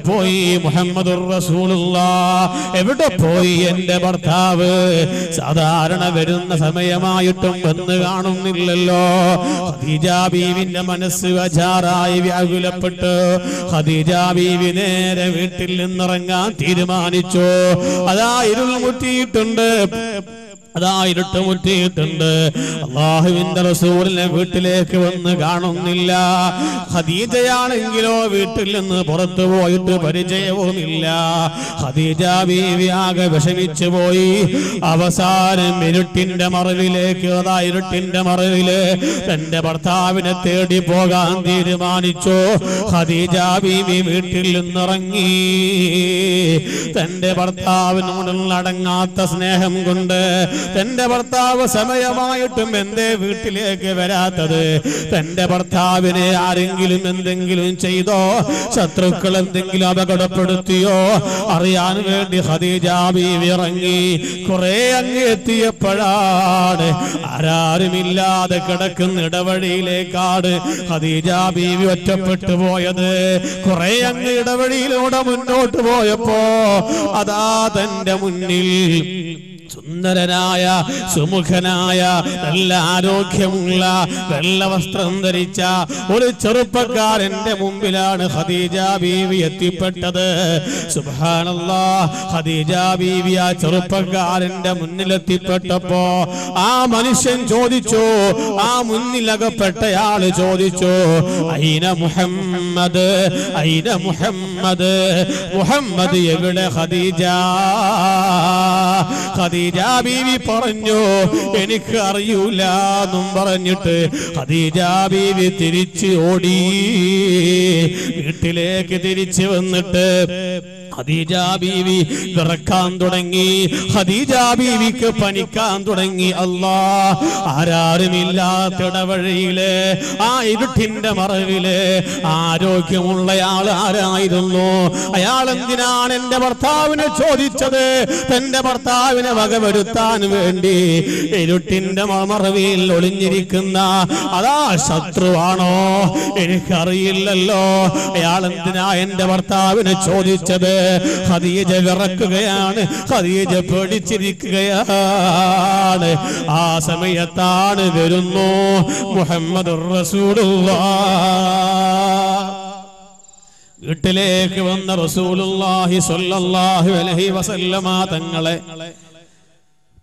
പോയി മുഹമ്മദുർ റസൂലുള്ളാഹ്? എവിടെ പോയി എന്റെ ഭർത്താവ്? സാധാരണ വരുന്ന സമയമായിട്ടും വന്ന് കാണുന്നില്ലല്ലോ. ഖദീജ ബീവിന്റെ മനസ്സ് ബേജാറായി, വ്യാകുലപ്പെട്ടു. ഖദീജ ബീവി നേരെ വീട്ടിൽ നിന്നിറങ്ങാൻ തീരുമാനിച്ചു. അതാ ഇരുൾ മുട്ടിയിട്ടുണ്ട്, ഇരുട്ട് മുറ്റിയിട്ടുണ്ട്. അല്ലാഹുവിന്റെ റസൂലിനെ വീട്ടിലേക്ക് വന്ന് കാണുന്നില്ല. ഖദീജയാണെങ്കിലോ വീട്ടിൽ നിന്ന് പുറത്തു പോയിട്ട് പരിചയവുമില്ല. ഖദീജ ബീവി ആകെ വിഷമിച്ചു പോയി. അവസാനം ഇരുട്ടിന്റെ മറവില് തന്റെ ഭർത്താവിനെ തേടി പോകാൻ തീരുമാനിച്ചു. ഖദീജ ബീവി വീട്ടിൽ നിന്നിറങ്ങി. തന്റെ ഭർത്താവിനോടുള്ള അടങ്ങാത്ത സ്നേഹം കൊണ്ട് തന്റെ ഭർത്താവ് സമയമായിട്ടും എന്തേ വീട്ടിലേക്ക് വരാത്തത്? തന്റെ ഭർത്താവിനെ ആരെങ്കിലും എന്തെങ്കിലും ചെയ്തോ? ശത്രുക്കൾ എന്തെങ്കിലും അപകടപ്പെടുത്തിയോ? അറിയാൻ വേണ്ടി ഖദീജ ബീവി ഇറങ്ങി. കുറെ അങ്ങ് എത്തിയപ്പോഴാണ് ആരാരുമില്ലാതെ കിടക്കുന്ന ഇടവഴിയിലേക്കാണ് ഖദീജ ബീവി ഒറ്റപ്പെട്ടു പോയത്. കുറെ അങ്ങ് ഇടവഴിയിലൂടെ മുന്നോട്ട് പോയപ്പോ അതാ തന്റെ മുന്നിൽ സുന്ദരനായ, സുമുഖനായ, നല്ല ആരോഗ്യമുള്ള, വെള്ള വസ്ത്രം ധരിച്ച ഒരു ചെറുപ്പക്കാരന്റെ മുമ്പിലാണ് ഖദീജ ബീവി എത്തിപ്പെട്ടത്. സുബ്ഹാനല്ലാഹ്, ഖദീജ ബീവി ആ ചെറുപ്പക്കാരന്റെ മുന്നിലെത്തിപ്പെട്ടപ്പോ ആ മനുഷ്യൻ ചോദിച്ചു, ആ മുന്നിലകപ്പെട്ടയാള് ചോദിച്ചു, ഐന മുഹമ്മദ്, ഐന മുഹമ്മദ്, മുഹമ്മദ് എവിടെ? ഖദീജ ബീവി പറഞ്ഞു എനിക്ക് അറിയൂല എന്നും പറഞ്ഞിട്ട് ഖദീജ ബീവി തിരിച്ച് ഓടി. വീട്ടിലേക്ക് തിരിച്ചു വന്നിട്ട് ഖദീജ ബീവി വിറക്കാൻ തുടങ്ങി. ഖദീജ ബീവിക്ക് പനിക്കാൻ തുടങ്ങി. ആരാരുമില്ലാത്തിടവഴിയില് ആ ഇരുട്ടിന്റെ മറവില് ആരോഗ്യമുള്ളയാൾ ആരായിരുന്നു? അയാൾ എന്തിനാണ് എന്റെ ഭർത്താവിനെ ചോദിച്ചത്? തന്റെ ഭർത്താവിനെ വകവരുത്താൻ വേണ്ടി ഇരുട്ടിന്റെ മറവിൽ ഒളിഞ്ഞിരിക്കുന്ന അതാ ശത്രുവാണോ? എനിക്കറിയില്ലല്ലോ. അയാൾ എന്തിനാ എന്റെ ഭർത്താവിനെ ചോദിച്ചത്? ഖദീജ വിറക്കുകയാണ്, ഖദീജ പേടിച്ചിരിക്കുകയാണ്. ആ സമയത്താണ് വരുന്നു മുഹമ്മദുർ റസൂലുള്ളാഹ്. വീട്ടിലേക്ക് വന്ന റസൂലുള്ളാഹി സ്വല്ലല്ലാഹു അലൈഹി വസല്ലമ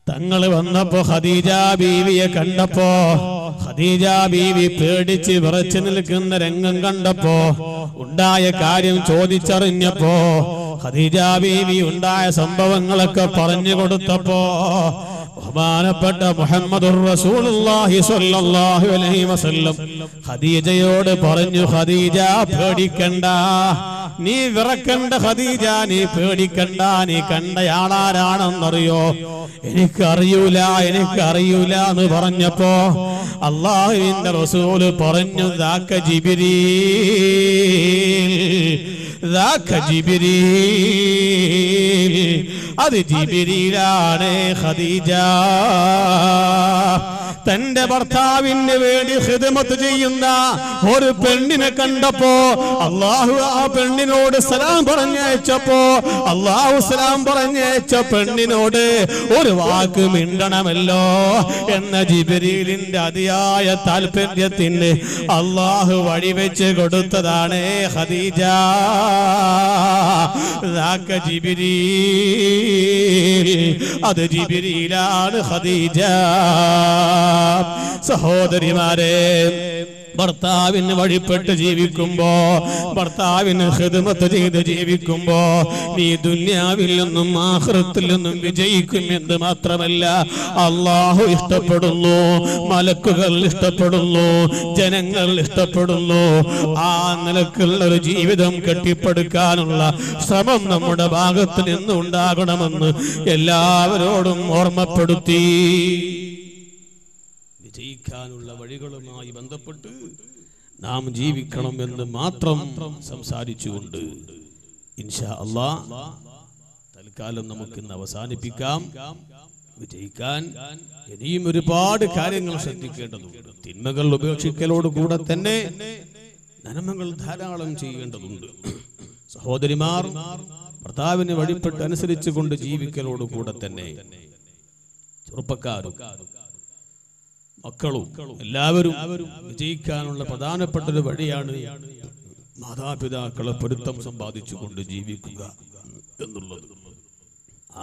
തങ്ങള് വന്നപ്പോ ഖദീജ ബീവിയെ കണ്ടപ്പോ, ഖദീജ ബീവി പേടിച്ച് വിറച്ചു നിൽക്കുന്ന രംഗം കണ്ടപ്പോ, ഉണ്ടായ കാര്യം ചോദിച്ചറിഞ്ഞപ്പോ, ഖദീജ ബീവി ഉണ്ടായ സംഭവങ്ങളൊക്കെ പറഞ്ഞു കൊടുത്തപ്പോ ബഹുമാനപ്പെട്ട മുഹമ്മദുർ റസൂലുള്ളാഹി സ്വല്ലല്ലാഹു അലൈഹി വസല്ലം ഖദീജയോട് പറഞ്ഞു, ഖദീജ പേടിക്കണ്ട, നീ വിറക്കണ്ട ഖദീജ, നീ പേടിക്കണ്ട. നീ കണ്ടയാളാരാണെന്നറിയോ? എനിക്കറിയൂല എന്ന് പറഞ്ഞപ്പോ അല്ലാഹുവിന്റെ റസൂല് പറഞ്ഞു, ദാക ജിബ്രീൽ, അത് ജിബ്രീലാണ്. ഖദീജ തന്റെ ഭർത്താവിന് വേണ്ടി ഖിദ്മത്ത് ചെയ്യുന്ന ഒരു പെണ്ണിനെ കണ്ടപ്പോ അല്ലാഹു ആ പെണ്ണിനോട് സലാം പറഞ്ഞയച്ചപ്പോ, അല്ലാഹു സലാം പറഞ്ഞയച്ച പെണ്ണിനോട് ഒരു വാക്ക് മിണ്ടണമല്ലോ എന്ന ജിബ്രീലിന്റെ അതിയായ താല്പര്യത്തിന് അല്ലാഹു വഴിവെച്ച് കൊടുത്തതാണ് ഖദീജ. ദാക ജിബ്രീൽ, അത് ജിബ്രീലാണ് ഖദീജ. സഹോദരിമാരെ, ഭർത്താവിന് വഴിപ്പെട്ട് ജീവിക്കുമ്പോ, ഭർത്താവിന് ഖിദ്മത്ത് ചെയ്ത് ജീവിക്കുമ്പോ നീ ദുനിയാവിൽ നിന്നും ആഖിറത്തിൽ നിന്നും വിജയിക്കുമെന്ന് മാത്രമല്ല അല്ലാഹു ഇഷ്ടപ്പെടുന്നു, മലക്കുകൾ ഇഷ്ടപ്പെടുന്നു, ജനങ്ങൾ ഇഷ്ടപ്പെടുന്നു. ആ നിലക്കുള്ള ഒരു ജീവിതം കെട്ടിപ്പടുക്കാനുള്ള ശ്രമം നമ്മുടെ ഭാഗത്ത് നിന്ന് ഉണ്ടാകണമെന്ന് എല്ലാവരോടും ഓർമ്മപ്പെടുത്തി. വിജയിക്കാനുള്ള വഴികളുമായി ബന്ധപ്പെട്ട് നാം ജീവിക്കണം എന്ന് മാത്രം സംസാരിച്ചുകൊണ്ട് ഇൻഷാ അല്ലാഹ് തൽക്കാലം നമുക്കിന്ന് അവസാനിപ്പിക്കാം. വിജയിക്കാൻ ഇനിയും ഒരുപാട് കാര്യങ്ങൾ ശ്രദ്ധിക്കേണ്ടതുണ്ട്. തിന്മകൾ ഉപേക്ഷിക്കലോടുകൂടെ തന്നെ നന്മകൾ ധാരാളം ചെയ്യേണ്ടതുണ്ട്. സഹോദരിമാർ, ഭർത്താവിന് വഴിപ്പെട്ട് അനുസരിച്ചു കൊണ്ട് ജീവിക്കലോടുകൂടെ തന്നെ ചെറുപ്പക്കാരും മക്കളും എല്ലാവരും വിജയിക്കാനുള്ള പ്രധാനപ്പെട്ട ഒരു വഴിയാണ് മാതാപിതാക്കളെ പൊരുത്തം സമ്പാദിച്ചുകൊണ്ട് ജീവിക്കുക എന്നുള്ളത്.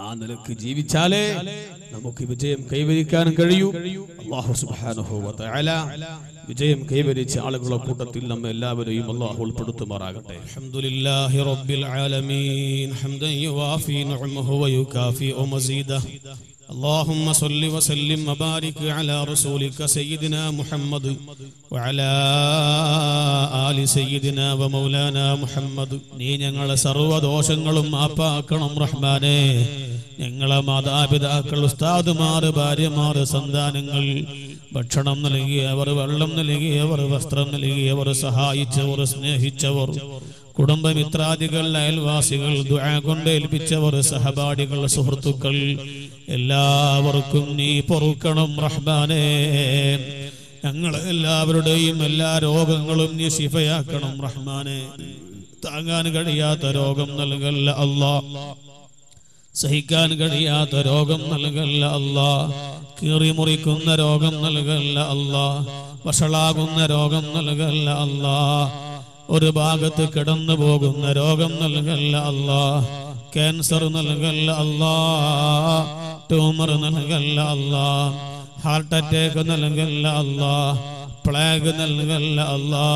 ആ നിലക്ക് ജീവിച്ചാലേ നമുക്ക് വിജയം കൈവരിക്കാൻ കഴിയൂ. അല്ലാഹു സുബ്ഹാനഹു വ തആല വിജയം കൈവരിച്ച ആളുകളുടെ കൂട്ടത്തിൽ നമ്മെ എല്ലാവരെയും അല്ലാഹു ഉൾപ്പെടുത്തുമാറാകട്ടെ. അൽഹംദുലില്ലാഹി റബ്ബിൽ ആലമീൻ ഹംദൻ യുവാഫി നിഅമഹു വ യുകാഫി മസീദഹു. اللهم صل وسلم وبارك على رسولك سيدنا محمد وعلى آل سيدنا ومولانا محمد. നീ ഞങ്ങളെ സർവ്വദോഷങ്ങളും മാപ്പാക്കണം റഹ്മാനേ. ഞങ്ങളെ മാതാപിതാക്കൾ, ഉസ്താദുമാർ, ഭാര്യമാർ, സന്താനങ്ങൾ, ഭക്ഷണം നൽകിയവർ, വെള്ളം നൽകിയവർ, വസ്ത്രം നൽകിയവർ, സഹായിച്ചവർ, സ്നേഹിച്ചവർ, കുടുംബമിത്രാദികൾ, അയൽവാസികൾ, ദുആ കൊണ്ട് ഏൽപ്പിച്ചവർ, സഹപാഠികൾ, സുഹൃത്തുക്കൾ, എല്ലാവർക്കും നീ പൊറുക്കണം റഹ്മാനേ. ഞങ്ങളെ എല്ലാവരുടെയും എല്ലാ രോഗങ്ങളും നീ ശിഫയാക്കണം റഹ്മാനേ. താങ്ങാൻ കഴിയാത്ത രോഗം നൽകല്ല അല്ലാ, സഹിക്കാൻ കഴിയാത്ത രോഗം നൽകല്ല അല്ലാ, കീറിമുറിക്കുന്ന രോഗം നൽകല്ല അല്ലാ, വഷളാകുന്ന രോഗം നൽകല്ല അല്ലാ, ഒരു ഭാഗത്ത് കിടന്നു പോകുന്ന രോഗം നൽകല്ല അല്ലാ, ക്യാൻസർ നൽകല്ല അല്ലാ, ട്യൂമർ നൽകല്ല അല്ലാ, ഹാർട്ട് അറ്റാക്ക് നൽകല്ല അല്ലാ, പ്ലേഗ് നൽകല്ല അല്ലാ,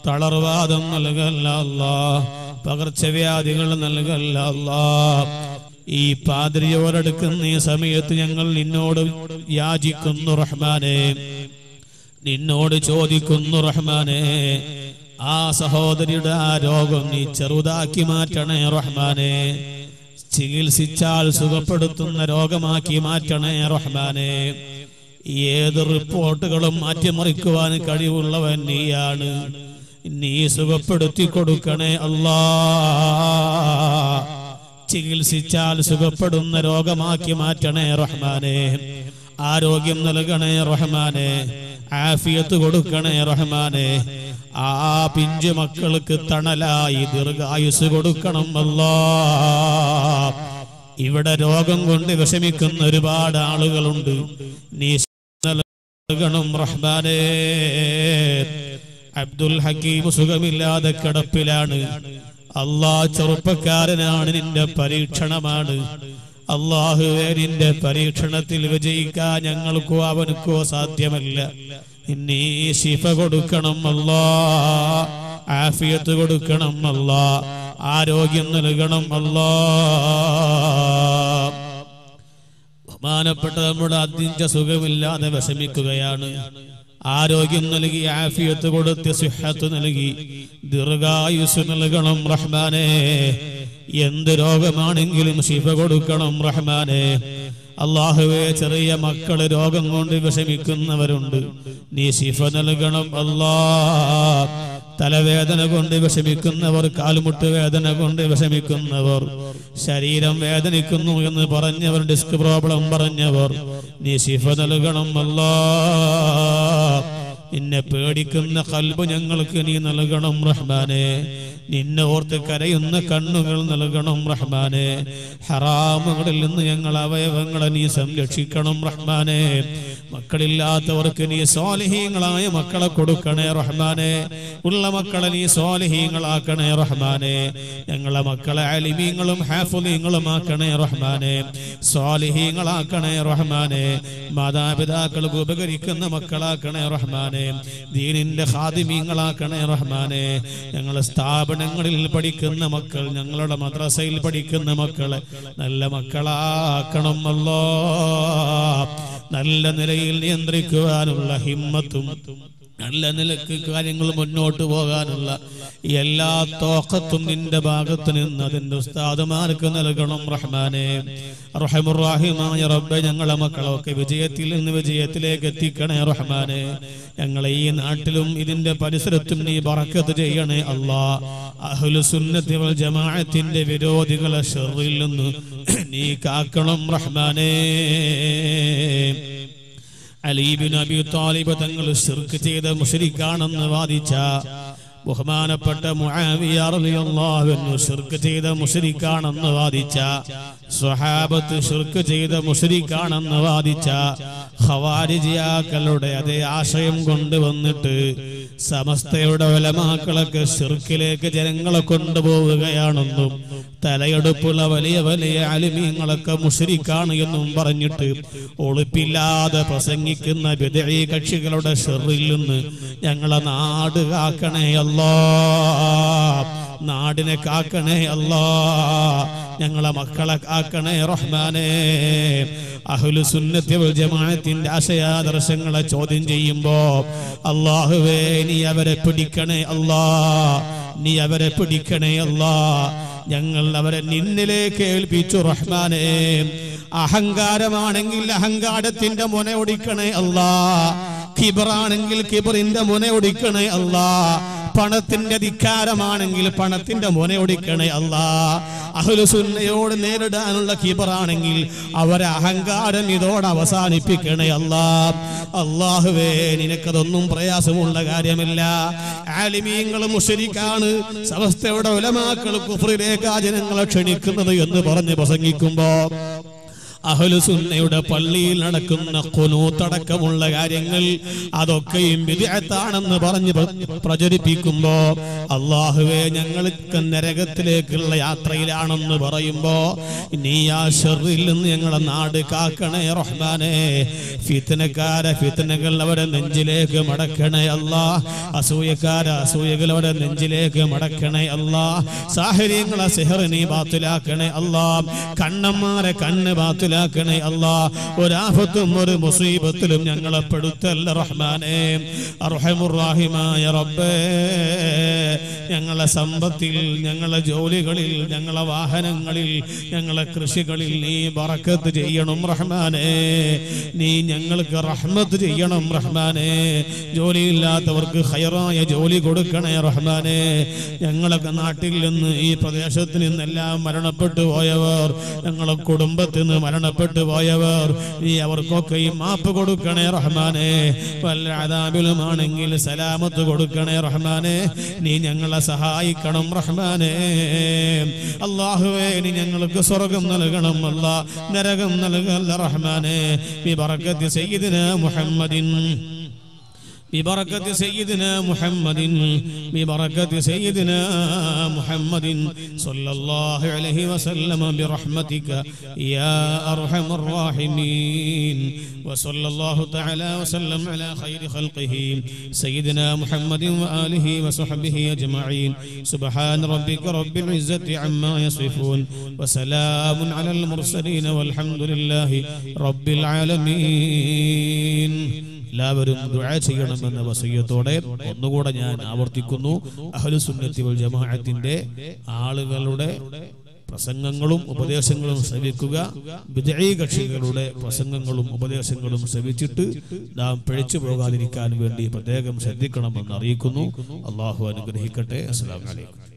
തളർവാദം നൽകല്ല അല്ലാ, പകർച്ചവ്യാധികൾ നൽകല്ല അല്ലാ. ഈ പാദ്രിയോടടുക്കുന്ന ഈ സമയത്ത് ഞങ്ങൾ നിന്നോട് യാചിക്കുന്നു റഹ്മാനെ, നിന്നോട് ചോദിക്കുന്നു റഹ്മാനെ, ആ സഹോദരിയുടെ ആ രോഗം നീ ചെറുതാക്കി മാറ്റണേ റഹ്മാനെ, ചികിത്സിച്ചാൽ സുഖപ്പെടുത്തുന്ന രോഗമാക്കി മാറ്റണേ റഹ്മാനെ. ഏത് റിപ്പോർട്ടുകളും മാറ്റിമറിക്കുവാൻ കഴിവുള്ളവൻ നീയാണ്. നീ സുഖപ്പെടുത്തി കൊടുക്കണേ അല്ലാ. ചികിത്സിച്ചാൽ സുഖപ്പെടുന്ന രോഗമാക്കി മാറ്റണേ റഹ്മാനെ. ആരോഗ്യം നൽകണേ റഹ്മാനെ, ആഫിയത്ത് കൊടുക്കണേ റഹ്മാനെ. ആ പിഞ്ചു മക്കൾക്ക് തണലായി ദീർഘായുസ് കൊടുക്കണം അല്ലാ. ഇവിടെ രോഗം കൊണ്ട് വിഷമിക്കുന്ന ഒരുപാട് ആളുകളുണ്ട്. നീ നൽകണം റഹ്മാനെ. അബ്ദുൽ ഹക്കീം സുഖമില്ലാതെ കിടപ്പിലാണ് അല്ലാ. ചെറുപ്പക്കാരനാണ്, നിന്റെ പരീക്ഷണമാണ് അല്ലാഹുവേ. നിന്റെ പരീക്ഷണത്തിൽ വിജയിക്കാൻ ഞങ്ങൾക്കോ അവനക്കോ സാധ്യമല്ല. നീ ശിഫ കൊടുക്കണം അല്ലാ, ആഫിയത്ത് കൊടുക്കണം അല്ലാ, ആരോഗ്യം നൽകണം അല്ലാ. ബഹുമാനപ്പെട്ട നമ്മുടെ അദ്ദിഞ്ച സുഖമില്ലാതെ വിഷമിക്കുകയാണ്. ആരോഗ്യം നൽകി, ആഫിയത്ത് കൊടുത്ത് സിഹത്ത് നൽകി ദീർഘായുസ് നൽകണം റഹ്മാനെ. എന്ത് രോഗമാണെങ്കിലും ശിഫ കൊടുക്കണം റഹ്മാനെ. അല്ലാഹുവേ, ചെറിയ മക്കള് രോഗം കൊണ്ട് വിഷമിക്കുന്നവരുണ്ട്, നീ ശിഫ നൽകണം അല്ലാ. തലവേദന കൊണ്ട് വിഷമിക്കുന്നവർ, കാൽമുട്ട് വേദന കൊണ്ട് വിഷമിക്കുന്നവർ, ശരീരം വേദനിക്കുന്നു എന്ന് പറഞ്ഞവർ, ഡിസ്ക് പ്രോബ്ലം പറഞ്ഞവർ, നീ ശിഫ നൽകണം അല്ലാ. നിന്നെ പേടിക്കുന്ന ഖൽബ് ഞങ്ങൾക്ക് നീ നൽകണം റഹ്മാനെ. നിന്നെ ഓർത്ത് കരയുന്ന കണ്ണുകൾ നൽകണം റഹ്മാനെ. ഹറാമുകളിൽ നിന്ന് ഞങ്ങൾ അവയവങ്ങളെ നീ സംരക്ഷിക്കണം റഹ്മാനെ. മക്കളില്ലാത്തവർക്ക് നീ സ്വാലിഹീങ്ങളായ മക്കളെ കൊടുക്കണേ റഹ്മാനെ. ഉള്ള മക്കളെ നീ സ്വാലിഹീങ്ങളാക്കണേ റഹ്മാനെ. ഞങ്ങളെ മക്കളെ അലിമീങ്ങളും ഹാഫിളീങ്ങളും ആക്കണേ റഹ്മാനെ. സ്വാലിഹീങ്ങളാക്കണേ റഹ്മാനെ. മാതാപിതാക്കൾക്ക് ഉപകരിക്കുന്ന മക്കളാക്കണേ റഹ്മാനെ. ദീനിന്റെ ഖാദിമീങ്ങളാക്കണേ റഹ്മാനെ. ഞങ്ങളെ സ്ഥാപനങ്ങളിൽ പഠിക്കുന്ന മക്കൾ, ഞങ്ങളുടെ മദ്രസയിൽ പഠിക്കുന്ന മക്കളെ നല്ല മക്കളാക്കണം അല്ലാ. നല്ല നിലയിൽ നിയന്ത്രിക്കുവാനുള്ള ഹിമ്മത്തും, നല്ല നിലക്ക് കാര്യങ്ങൾ മുന്നോട്ട് പോകാനുള്ള എല്ലാ തോഖത്തും നിന്റെ ഭാഗത്ത് നിന്ന് അതിന്റെ ഉസ്താദുമാർക്ക് നൽകണം റഹ്മാനെ. റഹീമുർ-റഹീമായ റബ്ബേ, ഞങ്ങളെ മക്കളൊക്കെ വിജയത്തിൽ നിന്ന് വിജയത്തിലേക്ക് എത്തിക്കണേ റഹ്മാനെ. ഞങ്ങളെ ഈ നാട്ടിലും ഇതിന്റെ പരിസരത്തും നീ ബറക്കത്ത് ചെയ്യണേ അല്ലാ. അഹ്ലുസുന്നത്തി വൽ ജമാഅത്തിന്റെ വിരോധികളെ ശർറിൽ നിന്ന് നീ കാക്കണം റഹ്മാനെ. അലി ഇബ്നു അബീ ത്വാലിബ് തങ്ങൾ ശിർക്ക് ചെയ്ത മുശ്രിക്കാണെന്ന് വാദിച്ച ബഹുമാനപ്പെട്ട മുആവിയ റളിയല്ലാഹു അൻഹു ശിർക്ക് ചെയ്ത മുശ്രിക്കാണെന്ന് വാദിച്ച, സ്വഹാബത്ത് ശിർക്ക് ചെയ്ത മുശ്രിക്കാണെന്ന് വാദിച്ച ഖവാരിജിയാക്കളുടെ അതേ ആശയം കൊണ്ടുവന്നിട്ട് സമസ്തയുടെ ഉലമാക്കളൊക്കെ ശിർക്കിലേക്ക് ജനങ്ങളെ കൊണ്ടുപോവുകയാണെന്നും തലയെടുപ്പുള്ള വലിയ വലിയ അലിമീങ്ങളൊക്കെ മുശ്രിക്കാണ് എന്നും പറഞ്ഞിട്ട് ഒളിപ്പില്ലാതെ പ്രസംഗിക്കുന്ന ബിദ്ഈ കക്ഷികളുടെ ശർറിൽ നിന്ന് ഞങ്ങളെ നാട് കാക്കണേ അല്ലാ. നാടിനെ കാക്കണേ അല്ലാ. ഞങ്ങളെ മക്കളെ കാക്കണേ റഹ്മാനെ. അഹ്ലുസുന്നത്തി വൽ ജമാഅത്തിന്റെ ആശയാദർശങ്ങളെ ചോദ്യം ചെയ്യുമ്പോ അല്ലാഹുവേ, നീ അവരെ പിടിക്കണേ അല്ലാ. നീ അവരെ പിടിക്കണേ അല്ലാ. ഞങ്ങൾ അവരെ നിന്നിലേക്ക് ഏൽപ്പിച്ചു റഹ്മാനെ. അഹങ്കാരമാണെങ്കിൽ അഹങ്കാരത്തിന്റെ മുന ഒടിക്കണേ അല്ലാ. കിബറാണെങ്കിൽ കിബറിന്റെ മുന ഒടിക്കണേ അല്ലാ. പണത്തിന്റെ ധിക്കാരമാണെങ്കിൽ പണത്തിന്റെ മുന ഒടിക്കണേ അല്ലാ. അഹ്ലുസുന്നയോട് നേരിടാനുള്ള കിബറാണെങ്കിൽ അവരെ അഹങ്കാരം ഇതോടെ അവസാനിപ്പിക്കണേ അല്ലാ. അല്ലാഹുവേ, നിനക്കതൊന്നും പ്രയാസമുള്ള കാര്യമില്ല. ആലിമീങ്ങൾ മുശ്രിക്കാണ്, സമസ്തയുടെ ഉലമാക്കൾ കുഫ്റിലേക്ക് ജനങ്ങളെ ക്ഷണിക്കുന്നത് എന്ന് പറഞ്ഞ് പ്രസംഗിക്കുമ്പോ അഹ്ലുസുന്നയുടെ പള്ളിയിൽ നടക്കുന്ന ഖുനൂത്തടക്കമുള്ള കാര്യങ്ങൾ അതൊക്കെയും ബിദ്അത്താണെന്ന് പറഞ്ഞ് പ്രചരിപ്പിക്കുമ്പോ അല്ലാഹുവേ ഞങ്ങൾക്ക് നരകത്തിലേക്കുള്ള യാത്രയിലാണെന്ന് പറയുമ്പോ നീ ആ ശർറിൽ നിന്ന് ഞങ്ങളുടെ നാട് കാക്കണേ റഹ്മാനേ. ഫിത്നക്കാരെ ഫിത്നകൾ അവരെ നെഞ്ചിലേക്ക് മടക്കണേ അല്ലാ. അസൂയക്കാരെ അസൂയകൾ അവരെ നെഞ്ചിലേക്ക് മടക്കണേ അല്ലാ. സാഹചര്യങ്ങളെ സിഹർ നീ ബാത്തിലാക്കണേ അല്ലാ. കണ്ണന്മാരെ കണ്ണ് ബാത്തിലാക്കണേ അല്ലാ. ഒരാഫത്തും ഒരു മുസീബത്തിലും ഞങ്ങളെ പെടുത്തല്ല റഹ്മാനേ. അർഹമുർ റഹീമായ റബ്ബേ, ഞങ്ങളെ സമ്പത്തിൽ, ഞങ്ങളെ ജോലികളിൽ, ഞങ്ങളെ വാഹനങ്ങളിൽ, ഞങ്ങളെ കൃഷികളിൽ നീ ബറക്കത്ത് ചെയ്യണം റഹ്മാനേ. നീ ഞങ്ങൾക്ക് റഹ്മത്ത് ചെയ്യണം റഹ്മാനേ. ജോലിയില്ലാത്തവർക്ക് ഖൈറായ ജോലി കൊടുക്കണേ റഹ്മാനേ. ഞങ്ങളൊക്കെ നാട്ടിൽ നിന്ന് ഈ പ്രദേശത്ത് നിന്നെല്ലാം മരണപ്പെട്ടു പോയവർ, ഞങ്ങളെ കുടുംബത്തിൽ നിന്ന് മരണപ്പെട്ടു പോയവർ, നീ അവർക്കൊക്കെ ഈ മാപ്പ് കൊടുക്കണേ റഹ്മാനേ. വല്ല അദാബിലുമാണെങ്കിൽ സലാമത്ത് കൊടുക്കണേ റഹ്മാനേ. നീ ഞങ്ങളെ സഹായിക്കണം റഹ്മാനേ. അല്ലാഹുവേ, നീ ഞങ്ങൾക്ക് സ്വർഗം നൽകണം അല്ലാ, നരകം നൽകല്ല റഹ്മാനേ. ബിബറകത്തി സയ്യിദിനാ മുഹമ്മദിൻ ببركة سيدنا محمد ببركة سيدنا محمد صلى الله عليه وسلم برحمتك يا أرحم الراحمين. وصلى الله تعالى وسلم على خير خلقه سيدنا محمد وآله وصحبه أجمعين. سبحان ربك رب العزة عما يصفون وسلام على المرسلين والحمد لله رب العالمين. എല്ലാവരും ദുആ ചെയ്യണമെന്ന വസിയത്തോടെ ഒന്നുകൂടെ ഞാൻ ആവർത്തിക്കുന്നു. അഹ്ലുസുന്നത്തി വൽ ജമാഅത്തിന്റെ ആളുകളുടെ പ്രസംഗങ്ങളും ഉപദേശങ്ങളും ശ്രവിക്കുക. ബിദ്ഈ കക്ഷികളുടെ പ്രസംഗങ്ങളും ഉപദേശങ്ങളും ശ്രവിച്ചിട്ട് നാം പിഴച്ചു പോകാതിരിക്കാൻ വേണ്ടി പ്രത്യേകം ശ്രദ്ധിക്കണമെന്ന് അറിയിക്കുന്നു. അല്ലാഹു അനുഗ്രഹിക്കട്ടെ. അസ്സലാമു അലൈക്കും.